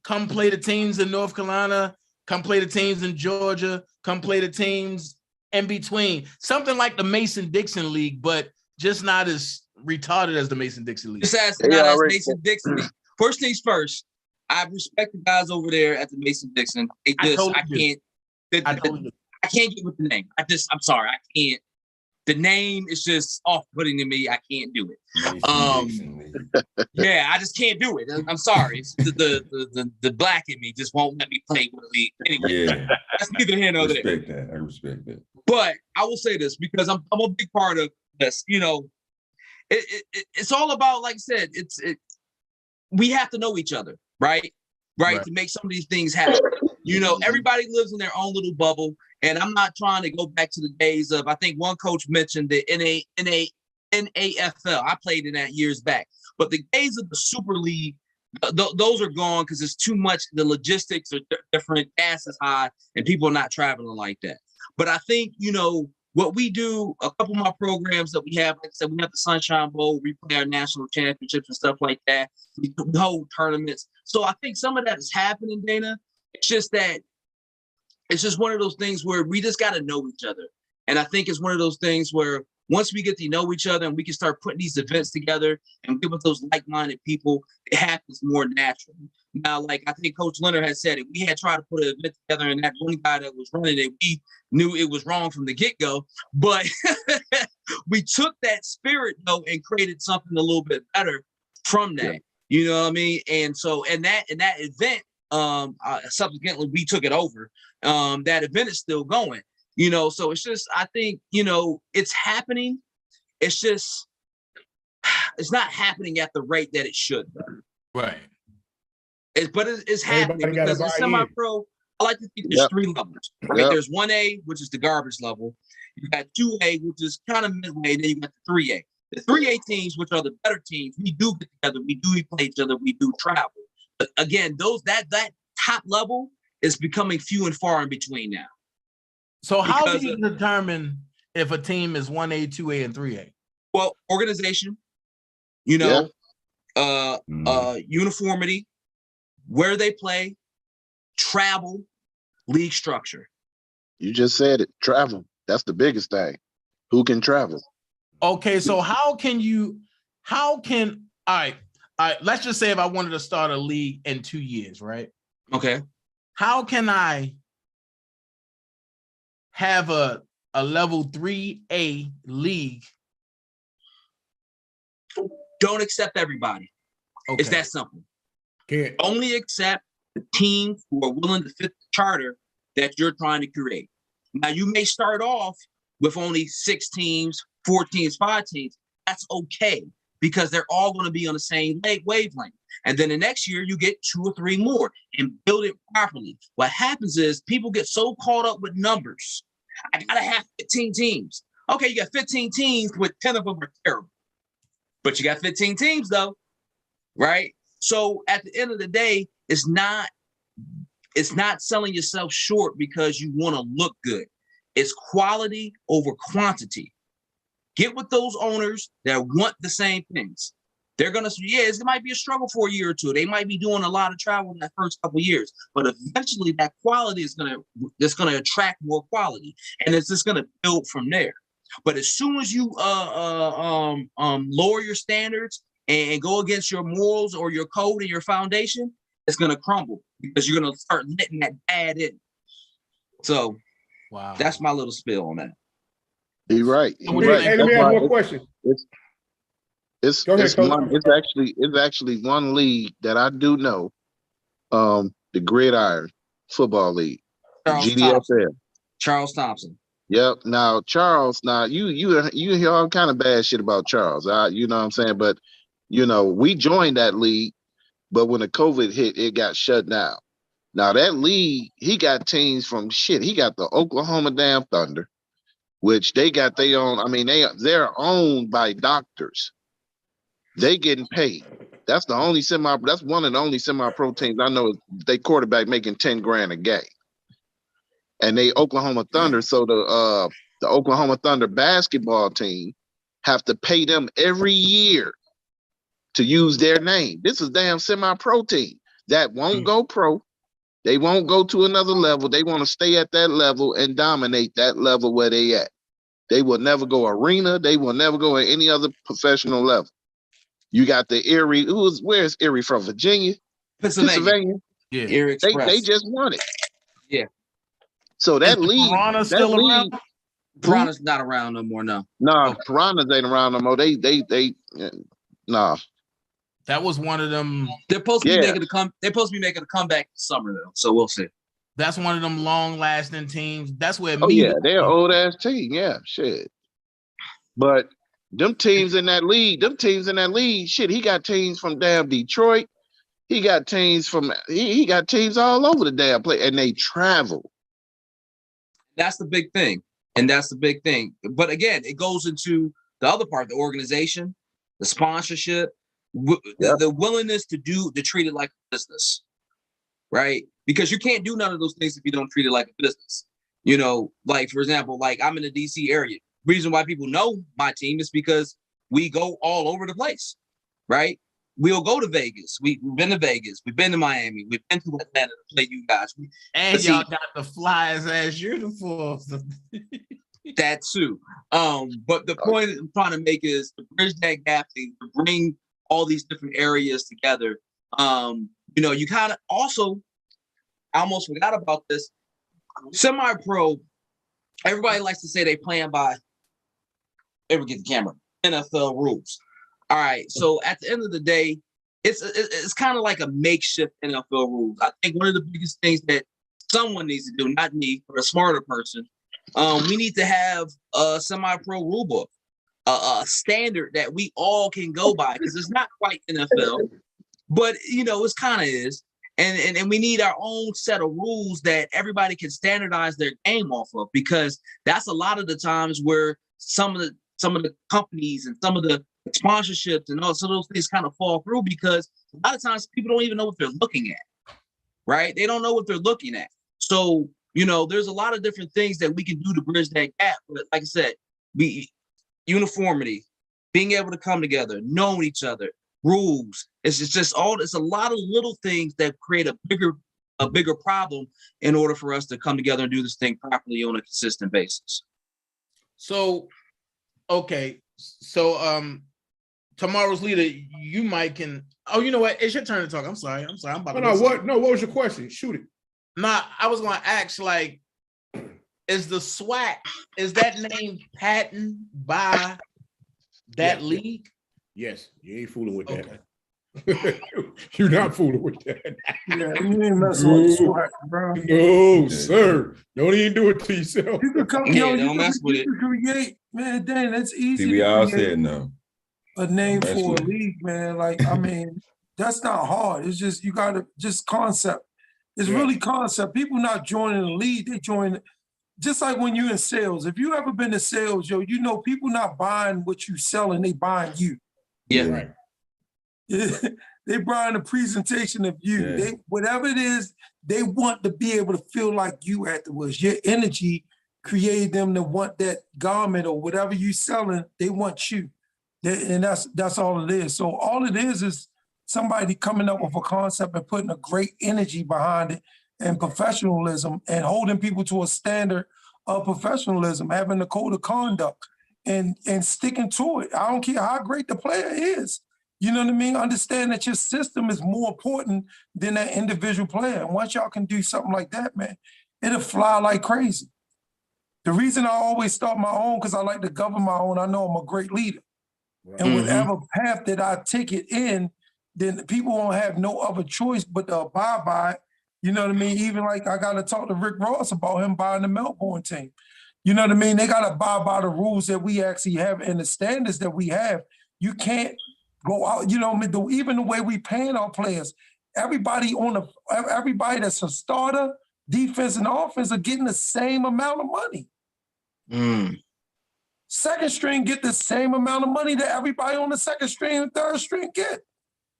Speaker 1: come play the teams in North Carolina, come play the teams in Georgia, come play the teams in between. Something like the Mason-Dixon League, but just not as retarded as the Mason-Dixon League.
Speaker 14: Just not as Mason-Dixon League. First things first, I respect the guys over there at the Mason-Dixon. I can't get with the name. I'm sorry, I can't. The name is just off-putting to me. I can't do it. Yeah, I just can't do it. I'm sorry. It's the black in me just won't let me play with the league. Anyway, that's neither here nor there.
Speaker 7: I respect that.
Speaker 14: But I will say this because I'm a big part of this. You know, it's all about, like I said, we have to know each other, right? Right, to make some of these things happen. You know, everybody lives in their own little bubble, and I'm not trying to go back to the days of, I think one coach mentioned the NAFL. I played in that years back. But the days of the Super League, those are gone because it's too much. The logistics are different, gas is high, and people are not traveling like that. But I think, you know, what we do, a couple of my programs that we have, like I said, we have the Sunshine Bowl, we play our national championships and stuff like that. We hold tournaments. So I think some of that is happening, Dana. It's just that it's just one of those things where we just got to know each other. And I think it's one of those things where once we get to know each other and we can start putting these events together and give us those like-minded people, it happens more naturally. Now, like I think Coach Leonard had said it, we had tried to put an event together and that one guy that was running it, we knew it was wrong from the get-go, but we took that spirit though and created something a little bit better from that. Yeah. You know what I mean? And so, and that event, subsequently we took it over. That event is still going, you know, so it's just, I think, you know, it's happening. It's just, it's not happening at the rate that it should.
Speaker 1: Right.
Speaker 14: But it's happening because in semi-pro, I like to think there's
Speaker 11: Yep.
Speaker 14: 3 levels. Right?
Speaker 11: Yep.
Speaker 14: There's 1A, which is the garbage level. You got 2A, which is kind of midway. Then you got the 3A. The 3A teams, which are the better teams, we do get together, we do play each other, we do travel. But again, that top level is becoming few and far in between now.
Speaker 1: So how do you determine if a team is 1A, 2A, and 3A?
Speaker 14: Well, organization, uniformity, where they play, travel, league structure.
Speaker 11: You just said it. Travel. That's the biggest thing. Who can travel?
Speaker 1: Okay, so all right, let's just say if I wanted to start a league in 2 years, right?
Speaker 14: Okay.
Speaker 1: How can I have a level 3A league?
Speaker 14: Don't accept everybody.
Speaker 1: Okay.
Speaker 14: It's that simple. Only accept the teams who are willing to fit the charter that you're trying to create. Now, you may start off with only 6 teams, 4 teams, 5 teams. That's okay, because they're all going to be on the same wavelength. And then the next year, you get 2 or 3 more and build it properly. What happens is people get so caught up with numbers. I got to have 15 teams. Okay, you got 15 teams, but 10 of them are terrible. But you got 15 teams, though, right? So at the end of the day, it's not selling yourself short because you want to look good. It's quality over quantity. Get with those owners that want the same things. They're going to, it might be a struggle for a year or 2. They might be doing a lot of travel in that first couple of years, but eventually that quality is going to attract more quality, and it's just going to build from there. But as soon as you lower your standards and go against your morals or your code and your foundation, it's going to crumble because you're going to start letting that bad in. So, wow, that's my little spill on that.
Speaker 11: You're right.
Speaker 8: Hey, let me ask one question.
Speaker 11: It's actually one league that I do know, the Gridiron Football League, GDFL.
Speaker 14: Charles Thompson.
Speaker 11: Yep. Now Charles, you hear all kind of bad shit about Charles. You know what I'm saying? But we joined that league, but when the COVID hit, it got shut down. Now that league, he got teams from he got the Oklahoma damn Thunder, which they got their own. I mean, they're owned by doctors. They getting paid. That's one of the only semi-pro teams I know. They quarterback making 10 grand a game. And they Oklahoma Thunder. So the Oklahoma Thunder basketball team have to pay them every year to use their name. This is damn semi-pro team that won't go pro. They won't go to another level. They want to stay at that level and dominate that level where they at. They will never go arena. They will never go at any other professional level. You got the Erie. Where's Erie from? Virginia? Pennsylvania.
Speaker 1: Yeah.
Speaker 14: Erie Express.
Speaker 11: They just won it.
Speaker 14: Yeah.
Speaker 11: So that league.
Speaker 1: Piranha still around?
Speaker 14: Piranha's not around no more. No.
Speaker 11: No, Piranhas ain't around no more. Nah.
Speaker 1: That was one of them.
Speaker 14: They're supposed to be making a comeback this summer though. So we'll see.
Speaker 1: That's one of them long-lasting teams. That's where.
Speaker 11: They're old ass team. Yeah, shit. But them teams in that league, shit. He got teams from damn Detroit. He got teams from. He got teams all over the damn place, and they travel.
Speaker 14: That's the big thing, and that's the big thing. But again, it goes into the other part: the organization, the sponsorship, the willingness to treat it like a business, right? Because you can't do none of those things if you don't treat it like a business. Like for example, like I'm in the DC area. Reason why people know my team is because we go all over the place, right? We'll go to Vegas. We've been to Vegas. We've been to Miami. We've been to Atlanta to play you guys.
Speaker 1: And y'all got the flyers ass uniforms.
Speaker 14: That too. But the point I'm trying to make is to bridge that gap, to bring all these different areas together. You kind of also, I almost forgot about this. Semi-pro, everybody likes to say they playing by, get the camera, NFL rules. All right, so at the end of the day, it's kind of like a makeshift NFL rules. I think one of the biggest things that someone needs to do, not me, but a smarter person, we need to have a semi-pro rule book, a standard that we all can go by, because it's not quite NFL, but it's kind of is. And we need our own set of rules that everybody can standardize their game off of, because that's a lot of the times where some of the companies and some of the sponsorships and all some of those things kind of fall through, because a lot of times people don't even know what they're looking at, right? They don't know what they're looking at. So, there's a lot of different things that we can do to bridge that gap. But like I said, uniformity, being able to come together, knowing each other, rules. It's a lot of little things that create a bigger problem in order for us to come together and do this thing properly on a consistent basis.
Speaker 1: So, okay. So, tomorrow's leader, you might can. Oh, you know what? It's your turn to talk. I'm sorry. I'm about to.
Speaker 8: What was your question? Shoot it.
Speaker 1: Nah, I was going to ask, like, is the SWAC, is that name patented by that league?
Speaker 8: Yes, you ain't fooling with that. You're not fooling with that.
Speaker 6: Yeah, you ain't messing with the SWAC, bro.
Speaker 8: No, sir. Don't even do it to yourself.
Speaker 6: You can come,
Speaker 14: don't mess with it.
Speaker 6: Create, man, dang, that's easy.
Speaker 7: See, we all said no.
Speaker 6: A name for a league, man. Like, I mean, that's not hard. It's just, you got to, just concept. It's really concept. People not joining the league, they join, just like when you're in sales. If you ever been in sales, people not buying what you selling, they buying you.
Speaker 14: Yeah. Right.
Speaker 6: They buying a presentation of you.
Speaker 7: Yeah.
Speaker 6: They, whatever it is, they want to be able to feel like you afterwards. Your energy created them to want that garment or whatever you selling, they want you. And that's all it is. So all it is somebody coming up with a concept and putting a great energy behind it and professionalism and holding people to a standard of professionalism, having a code of conduct and sticking to it. I don't care how great the player is. You know what I mean? Understand that your system is more important than that individual player. And once y'all can do something like that, man, it'll fly like crazy. The reason I always start my own, because I like to govern my own, I know I'm a great leader. And whatever path that I take it in, then people won't have no other choice but to abide by it. You know what I mean? Even like I got to talk to Rick Ross about him buying the Melbourne team. You know what I mean? They got to abide by the rules that we actually have and the standards that we have. You can't go out, even the way we paying our players. Everybody that's a starter, defense and offense are getting the same amount of money. Second string get the same amount of money that everybody on the second string and third string get.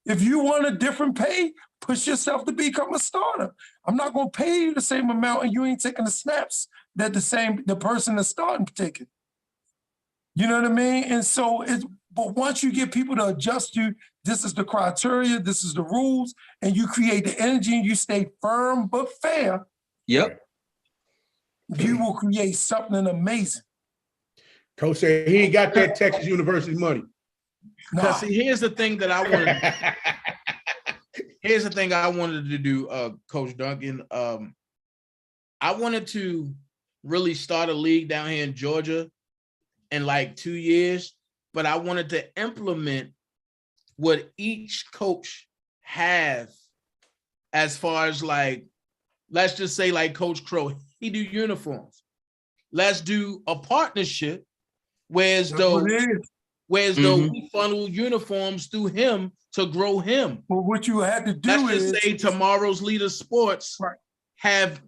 Speaker 6: If you want a different pay, push yourself to become a starter. I'm not going to pay you the same amount and you ain't taking the snaps that the person that's starting taking. You know what I mean? And so but once you get people to adjust you, this is the criteria, this is the rules, and you create the energy and you stay firm but fair.
Speaker 14: Yep.
Speaker 6: You will create something amazing.
Speaker 8: Coach said he ain't got that Texas University money.
Speaker 1: Because see, here's the thing that I wanted. Here's the thing I wanted to do, Coach Duncan. I wanted to really start a league down here in Georgia in like 2 years, but I wanted to implement what each coach have as far as like, let's just say like Coach Crow, he do uniforms. Let's do a partnership, whereas though we funnel uniforms through him to grow him.
Speaker 6: Well, what you had to do
Speaker 1: let's just say tomorrow's Leader Sports have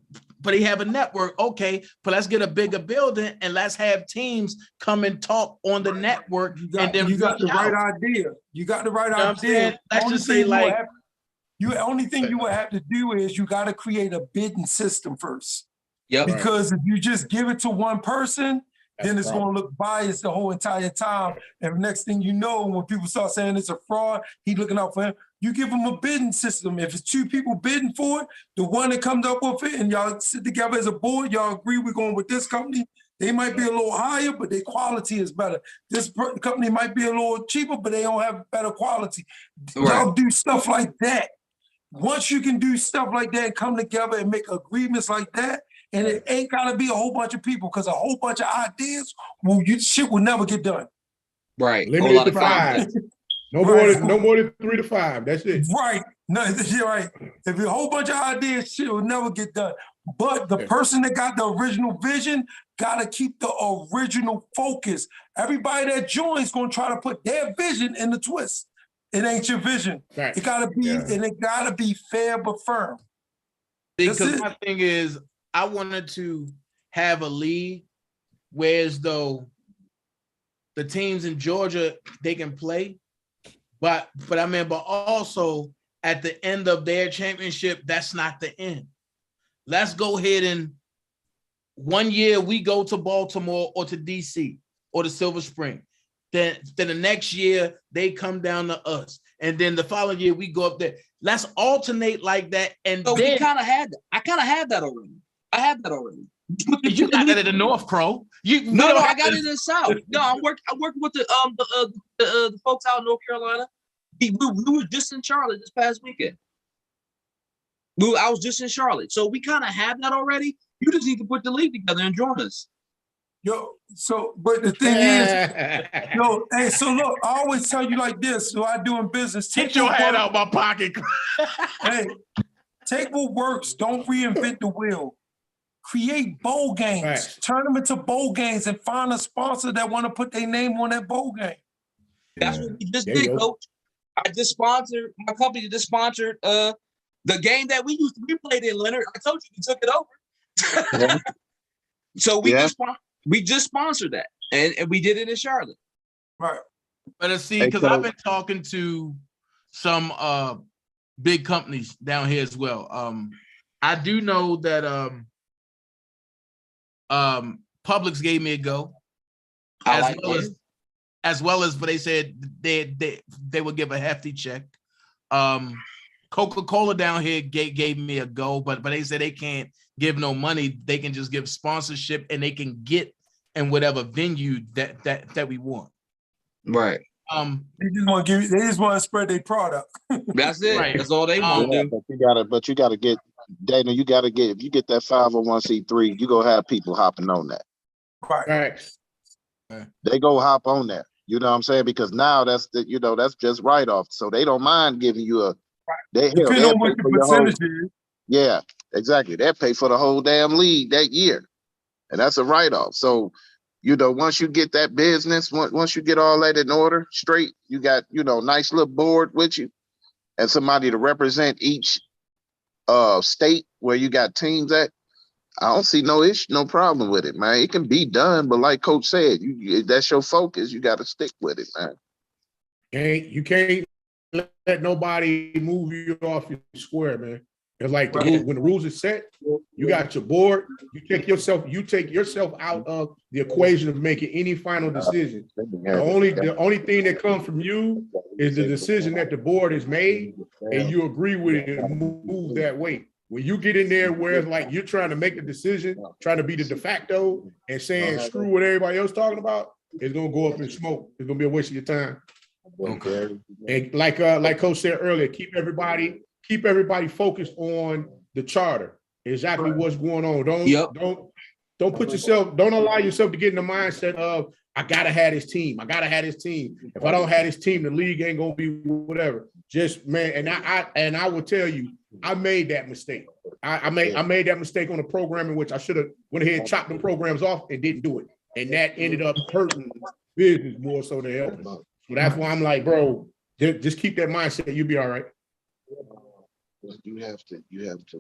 Speaker 1: a network. Okay, but let's get a bigger building and let's have teams come and talk on the network.
Speaker 6: You got the right idea. You got the right idea.
Speaker 1: Let's just say like
Speaker 6: the only thing you would have to do is you got to create a bidding system first.
Speaker 14: Yep.
Speaker 6: Because if you just give it to one person, then it's going to look biased the whole entire time. And the next thing you know, when people start saying it's a fraud, he looking out for him. You give him a bidding system. If it's two people bidding for it, the one that comes up with it and y'all sit together as a board, y'all agree we're going with this company. They might be a little higher, but their quality is better. This company might be a little cheaper, but they don't have better quality. Y'all do stuff like that. Once you can do stuff like that and come together and make agreements like that, and it ain't gotta be a whole bunch of people, because a whole bunch of ideas, shit will never get done.
Speaker 14: Right.
Speaker 8: Limited to 5. No more than 3 to 5. That's it.
Speaker 6: Right. No, you're right. If a whole bunch of ideas, shit will never get done. But the person that got the original vision gotta keep the original focus. Everybody that joins gonna try to put their vision in the twist. it ain't your vision.
Speaker 8: Right.
Speaker 6: It gotta be, and it gotta be fair but firm.
Speaker 1: Because my thing is, I wanted to have a league where as though the teams in Georgia, they can play, but also at the end of their championship, that's not the end. Let's go ahead and 1 year we go to Baltimore or to DC or to Silver Spring. Then the next year they come down to us. And then the following year we go up there. Let's alternate like that. And
Speaker 14: So
Speaker 1: then
Speaker 14: we kind of had that. I kind of had that already. I had that already.
Speaker 1: You got that in the North, Crow.
Speaker 14: No, I got it in the South. No, I'm working with the folks out in North Carolina. We were just in Charlotte this past weekend. I was just in Charlotte. So we kind of have that already. You just need to put the league together and join us.
Speaker 6: Yo, so, but the thing is, yo, hey, so look, I always tell you like this, so I do in business.
Speaker 1: Get your hand out my pocket.
Speaker 6: Hey, take what works. Don't reinvent the wheel. Create bowl games. Right. Turn them into bowl games and find a sponsor that want to put their name on that bowl game.
Speaker 14: That's what we just did, Coach. My company just sponsored the game that we played in, Leonard. I told you we took it over. So we just sponsored that, and we did it in Charlotte.
Speaker 6: Right.
Speaker 1: But see, because I've been talking to some big companies down here as well. I do know that Publix gave me a go, as well as, but they said they would give a hefty check. Coca-Cola down here gave me a go, but they said they can't give no money. They can just give sponsorship, and they can get in whatever venue that we want.
Speaker 14: Right.
Speaker 6: They just want to they just want to spread their product.
Speaker 14: That's it. Right. That's all they want to do.
Speaker 11: But you gotta get, Dana, if you get that 501c3, you gonna have people hopping on that.
Speaker 6: Right.
Speaker 11: They go hop on that. You know what I'm saying? Because now that's just write-off. So they don't mind giving you
Speaker 6: depending on what the percentage is.
Speaker 11: Yeah, exactly. They'll pay for the whole damn league that year. And that's a write-off. So, once you get that business, once you get all that in order, straight, you got, nice little board with you and somebody to represent each state where you got teams at. I don't see no issue, no problem with it, man. It can be done, but like Coach said, that's your focus. You got to stick with it, man.
Speaker 8: You can't let nobody move you off your square, man. It's like when the rules are set, you got your board. You take yourself out of the equation of making any final decision. The only thing that comes from you is the decision that the board has made, and you agree with it and move that way. When you get in there where it's like you're trying to make a decision, trying to be the de facto and saying screw what everybody else talking about, it's gonna go up in smoke. It's gonna be a waste of your time. Okay. And like Coach said earlier, keep everybody focused on the charter. Exactly what's going on. Don't allow yourself to get in the mindset of I gotta have this team. If I don't have this team, the league ain't gonna be whatever. Just man, and I will tell you, I made that mistake. I made that mistake on the program in which I should have went ahead and chopped the programs off and didn't do it. And that ended up hurting business more so than helping. So that's why I'm like, bro, just keep that mindset. You'll be all right.
Speaker 11: You have to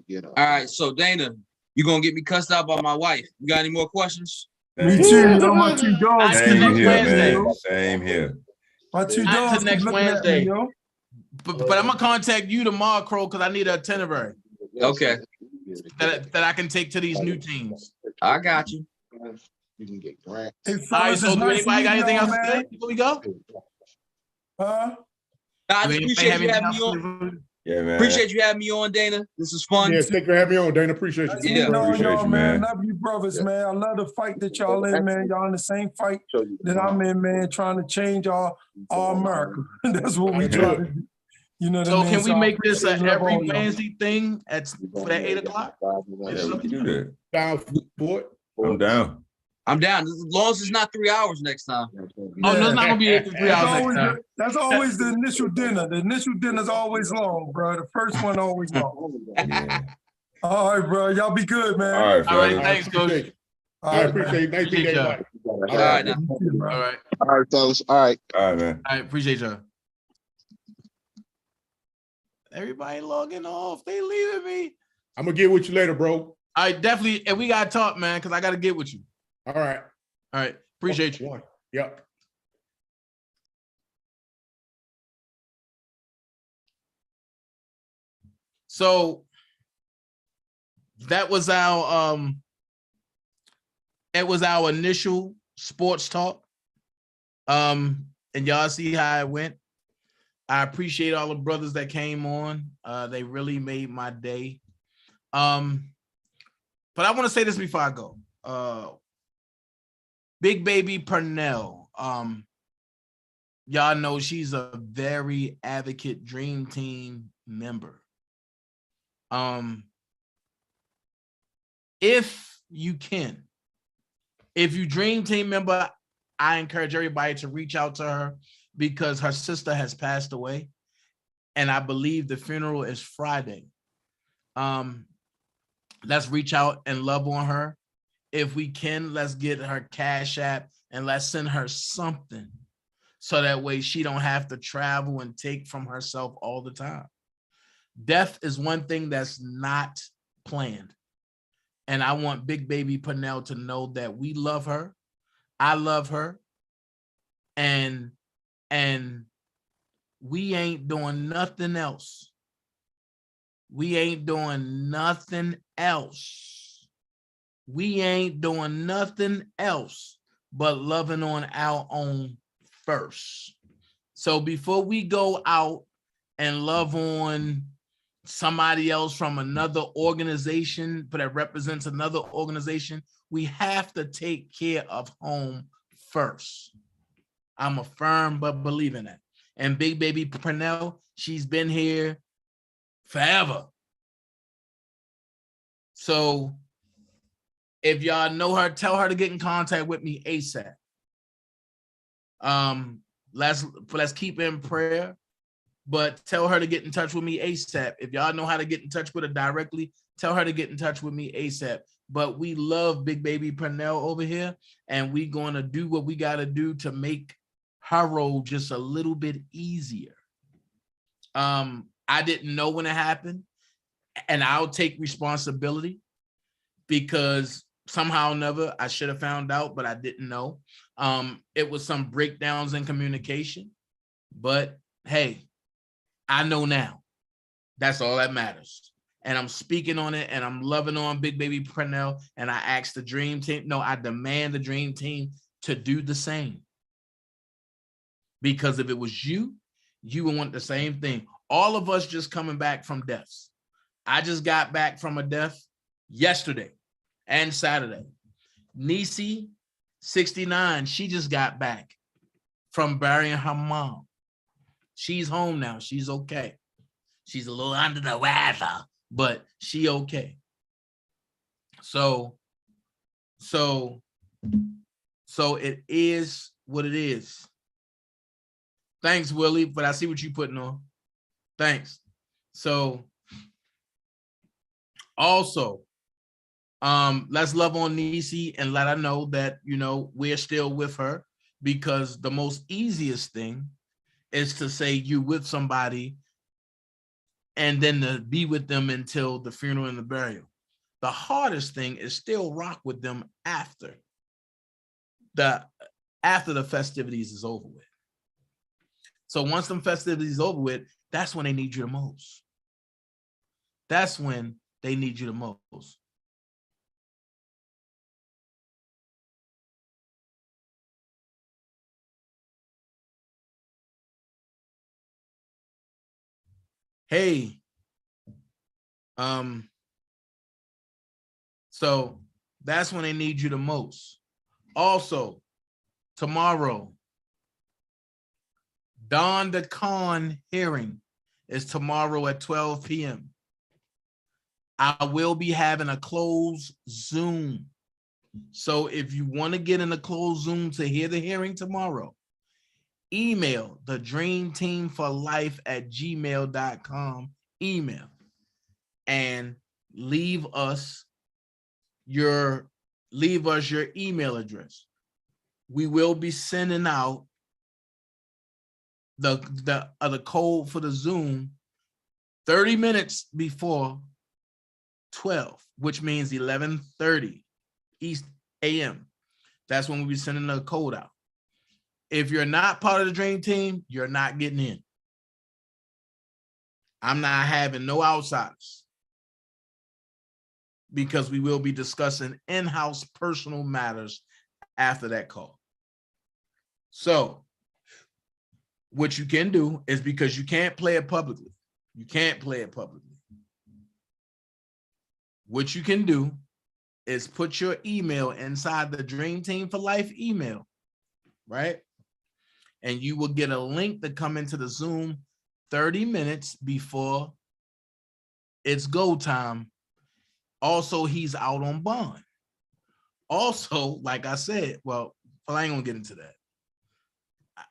Speaker 11: get up.
Speaker 14: All right, so Dana, you gonna get me cussed out by my wife. You got any more questions?
Speaker 6: Me too. My two dogs.
Speaker 7: Same here, man. Same here.
Speaker 6: My two dogs.
Speaker 1: Next Wednesday. But I'm gonna contact you tomorrow, Crow, because I need an itinerary.
Speaker 14: Okay.
Speaker 1: That I can take to these new teams.
Speaker 14: I got you.
Speaker 11: You can get grants.
Speaker 1: All right, so do anybody got anything else to say before we go?
Speaker 14: I just appreciate you having me on.
Speaker 7: Yeah, man.
Speaker 14: Appreciate you having me on, Dana. This was fun.
Speaker 8: Yeah, thank you for having me on, Dana. Appreciate you.
Speaker 14: Yeah,
Speaker 6: appreciate you, man. Love you, brothers, man. I love the fight that y'all in, man. Y'all in the same fight that I'm in, man. Trying to change our America. That's what we try to do. You know what I mean?
Speaker 1: Can we make this an every Wednesday thing for that 8 o'clock?
Speaker 7: Yeah, we can do that.
Speaker 8: Down for it.
Speaker 7: I'm down.
Speaker 14: I'm down. As long as it's not 3 hours next time.
Speaker 1: Oh, no, it's not gonna be 3 hours next time.
Speaker 6: That's always the initial dinner. The initial dinner's always long, bro. The first one always long.
Speaker 7: Yeah.
Speaker 6: All right, bro. Y'all be good, man.
Speaker 7: All right,
Speaker 1: thanks, Coach.
Speaker 8: I appreciate it. Nice to meet everybody.
Speaker 14: All right, now.
Speaker 1: All right.
Speaker 11: All right, fellas. All right.
Speaker 7: All right, man.
Speaker 1: All right, appreciate y'all. Everybody logging off. They leaving me.
Speaker 8: I'm gonna get with you later, bro.
Speaker 1: I definitely, and we gotta talk, man, because I gotta get with you.
Speaker 8: All right.
Speaker 1: All right. Appreciate you.
Speaker 8: Yep.
Speaker 1: So that was our it was our initial sports talk. And y'all see how it went. I appreciate all the brothers that came on. They really made my day. But I want to say this before I go. Big Baby Purnell. Y'all know she's a very advocate Dream Team member. If you can, if you Dream Team member, I encourage everybody to reach out to her because her sister has passed away. And I believe the funeral is Friday. Let's reach out and love on her. If we can, let's get her Cash App and let's send her something so that way she don't have to travel and take from herself all the time. Death is one thing that's not planned. And I want Big Baby Purnell to know that we love her. I love her. And we ain't doing nothing else. We ain't doing nothing else. We ain't doing nothing else but loving on our own first. So before we go out and love on somebody else from another organization that represents another organization, we have to take care of home first. I'm a firm believer in that. And Big Baby Purnell, she's been here forever. So if y'all know her, tell her to get in contact with me ASAP. Let's keep in prayer, but tell her to get in touch with me ASAP. If y'all know how to get in touch with her directly, tell her to get in touch with me ASAP. But we love Big Baby Purnell over here, and we're going to do what we got to do to make her role just a little bit easier. I didn't know when it happened, and I'll take responsibility because somehow or another I should have found out, but I didn't know. It was some breakdowns in communication, but hey, I know now. That's all that matters. And I'm speaking on it, and I'm loving on Big Baby Purnell, and I asked the Dream Team, no, I demand the Dream Team to do the same. Because if it was you, you would want the same thing. All of us just coming back from deaths. I just got back from a death yesterday and Saturday. Nisi, 69, she just got back from burying her mom. She's home now. She's okay. She's a little under the weather, but she okay. So it is what it is. Thanks, Willie, but I see what you're putting on. Thanks. So also, let's love on Nisi and let her know that, you know, we're still with her, because the most easiest thing is to say you with somebody and then to be with them until the funeral and the burial. The hardest thing is still rock with them after the festivities is over with. So once them festivities is over with, that's when they need you the most. That's when they need you the most. Hey, so that's when they need you the most. Also, tomorrow, Don the Con hearing is tomorrow at 12 p.m. I will be having a closed Zoom. So if you want to get in a closed Zoom to hear the hearing tomorrow, email the dreamteamforlife@gmail.com email and leave us your email address. We will be sending out the code for the Zoom 30 minutes before 12, which means 11:30 East AM. That's when we'll be sending the code out. If you're not part of the dream team, you're not getting in. I'm not having no outsiders because we will be discussing in-house personal matters after that call. So what you can do is, because you can't play it publicly. You can't play it publicly. What you can do is put your email inside the Dream Team for Life email, right? And you will get a link to come into the Zoom 30 minutes before it's go time. Also, he's out on bond. Also, like I said, well, I ain't gonna get into that.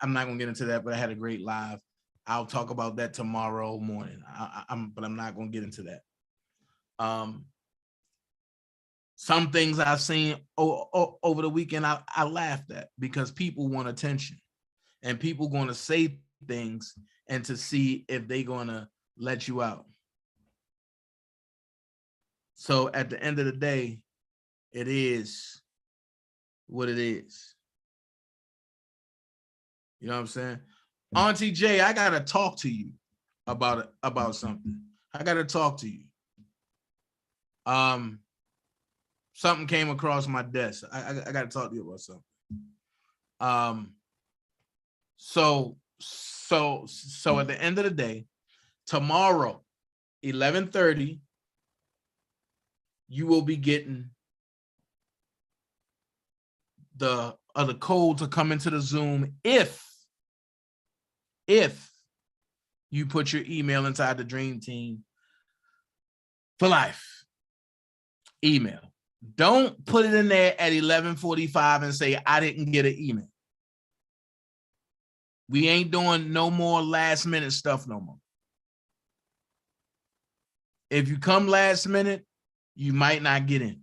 Speaker 1: I'm not gonna get into that, but I had a great live. I'll talk about that tomorrow morning. But I'm not gonna get into that. Some things I've seen over the weekend, I laughed at because people want attention, and people going to say things and to see if they're going to let you out. So at the end of the day, it is what it is. You know what I'm saying? Auntie Jay, I got to talk to you about something. I got to talk to you. Something came across my desk. I got to talk to you about something. So at the end of the day, tomorrow, 11:30, you will be getting the other code to come into the Zoom if you put your email inside the Dream Team for Life email. Don't put it in there at 11:45 and say, I didn't get an email. We ain't doing no more last minute stuff no more. If you come last minute, you might not get in.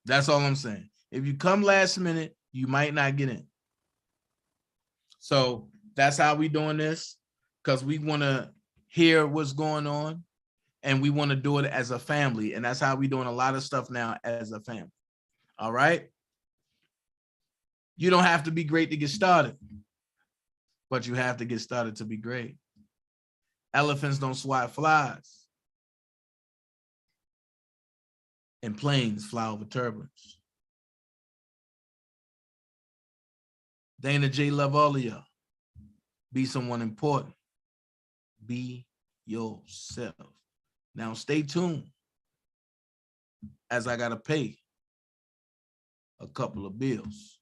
Speaker 1: That's all I'm saying. If you come last minute, you might not get in. So that's how we doing this, because we want to hear what's going on, and we want to do it as a family. And that's how we doing a lot of stuff now as a family. All right. You don't have to be great to get started, but you have to get started to be great. Elephants don't swat flies, and planes fly over turbines. Dana J love all of y'all. Be someone important. Be yourself. Now stay tuned, as I gotta pay a couple of bills.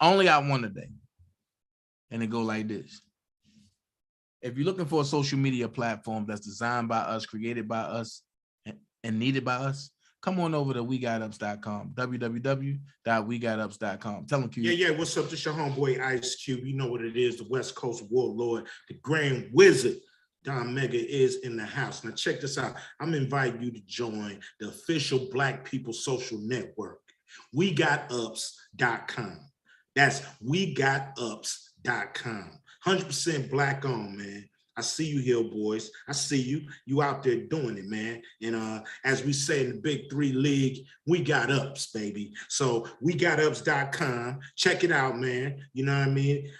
Speaker 1: Only got one today, and it go like this. If you're looking for a social media platform that's designed by us, created by us, and needed by us, come on over to wegotUps.com, www.wegotUps.com. Tell them, Q.
Speaker 15: Yeah, what's up? This your homeboy Ice Cube. You know what it is, the West Coast Warlord, the Grand Wizard. Don Mega is in the house. Now check this out. I'm inviting you to join the official Black People Social Network, wegotUps.com. That's wegotUps.com. 100% Black owned, man. I see you here, boys. I see you. You out there doing it, man. And as we say in the Big Three League, we got ups, baby. So wegotUps.com. Check it out, man. You know what I mean?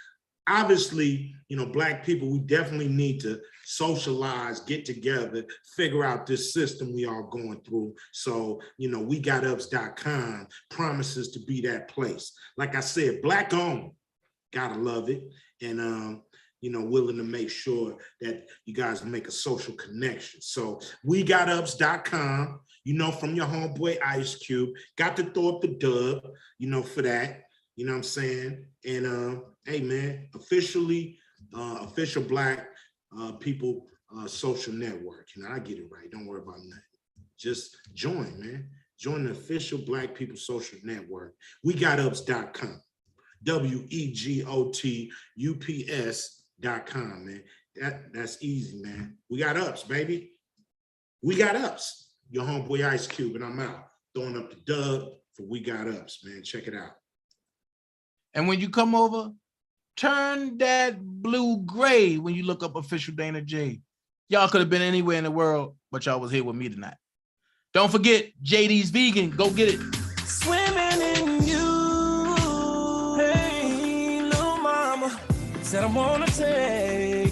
Speaker 15: Obviously, you know, Black people, we definitely need to socialize, get together, figure out this system we are going through. So, you know, wegotUps.com promises to be that place. Like I said, Black owned, gotta love it. And, you know, willing to make sure that you guys make a social connection. So wegotUps.com, you know, from your homeboy Ice Cube, got to throw up the dub, you know, for that, you know what I'm saying? And hey man, official Black People Social Network. You know, I get it right. Don't worry about nothing. Just join, man. Join the official Black People Social Network. wegotUps.com. WEGOTUPS.com, man. That's easy, man. We got ups, baby. We got ups. Your homeboy Ice Cube, and I'm out. Throwing up the dub for We Got Ups, man. Check it out.
Speaker 1: And when you come over, turn that blue gray when you look up Official Dana J. Y'all could have been anywhere in the world, but y'all was here with me tonight. Don't forget, JD's Vegan. Go get it.
Speaker 3: Swimming in you. Hey, little mama said I wanna take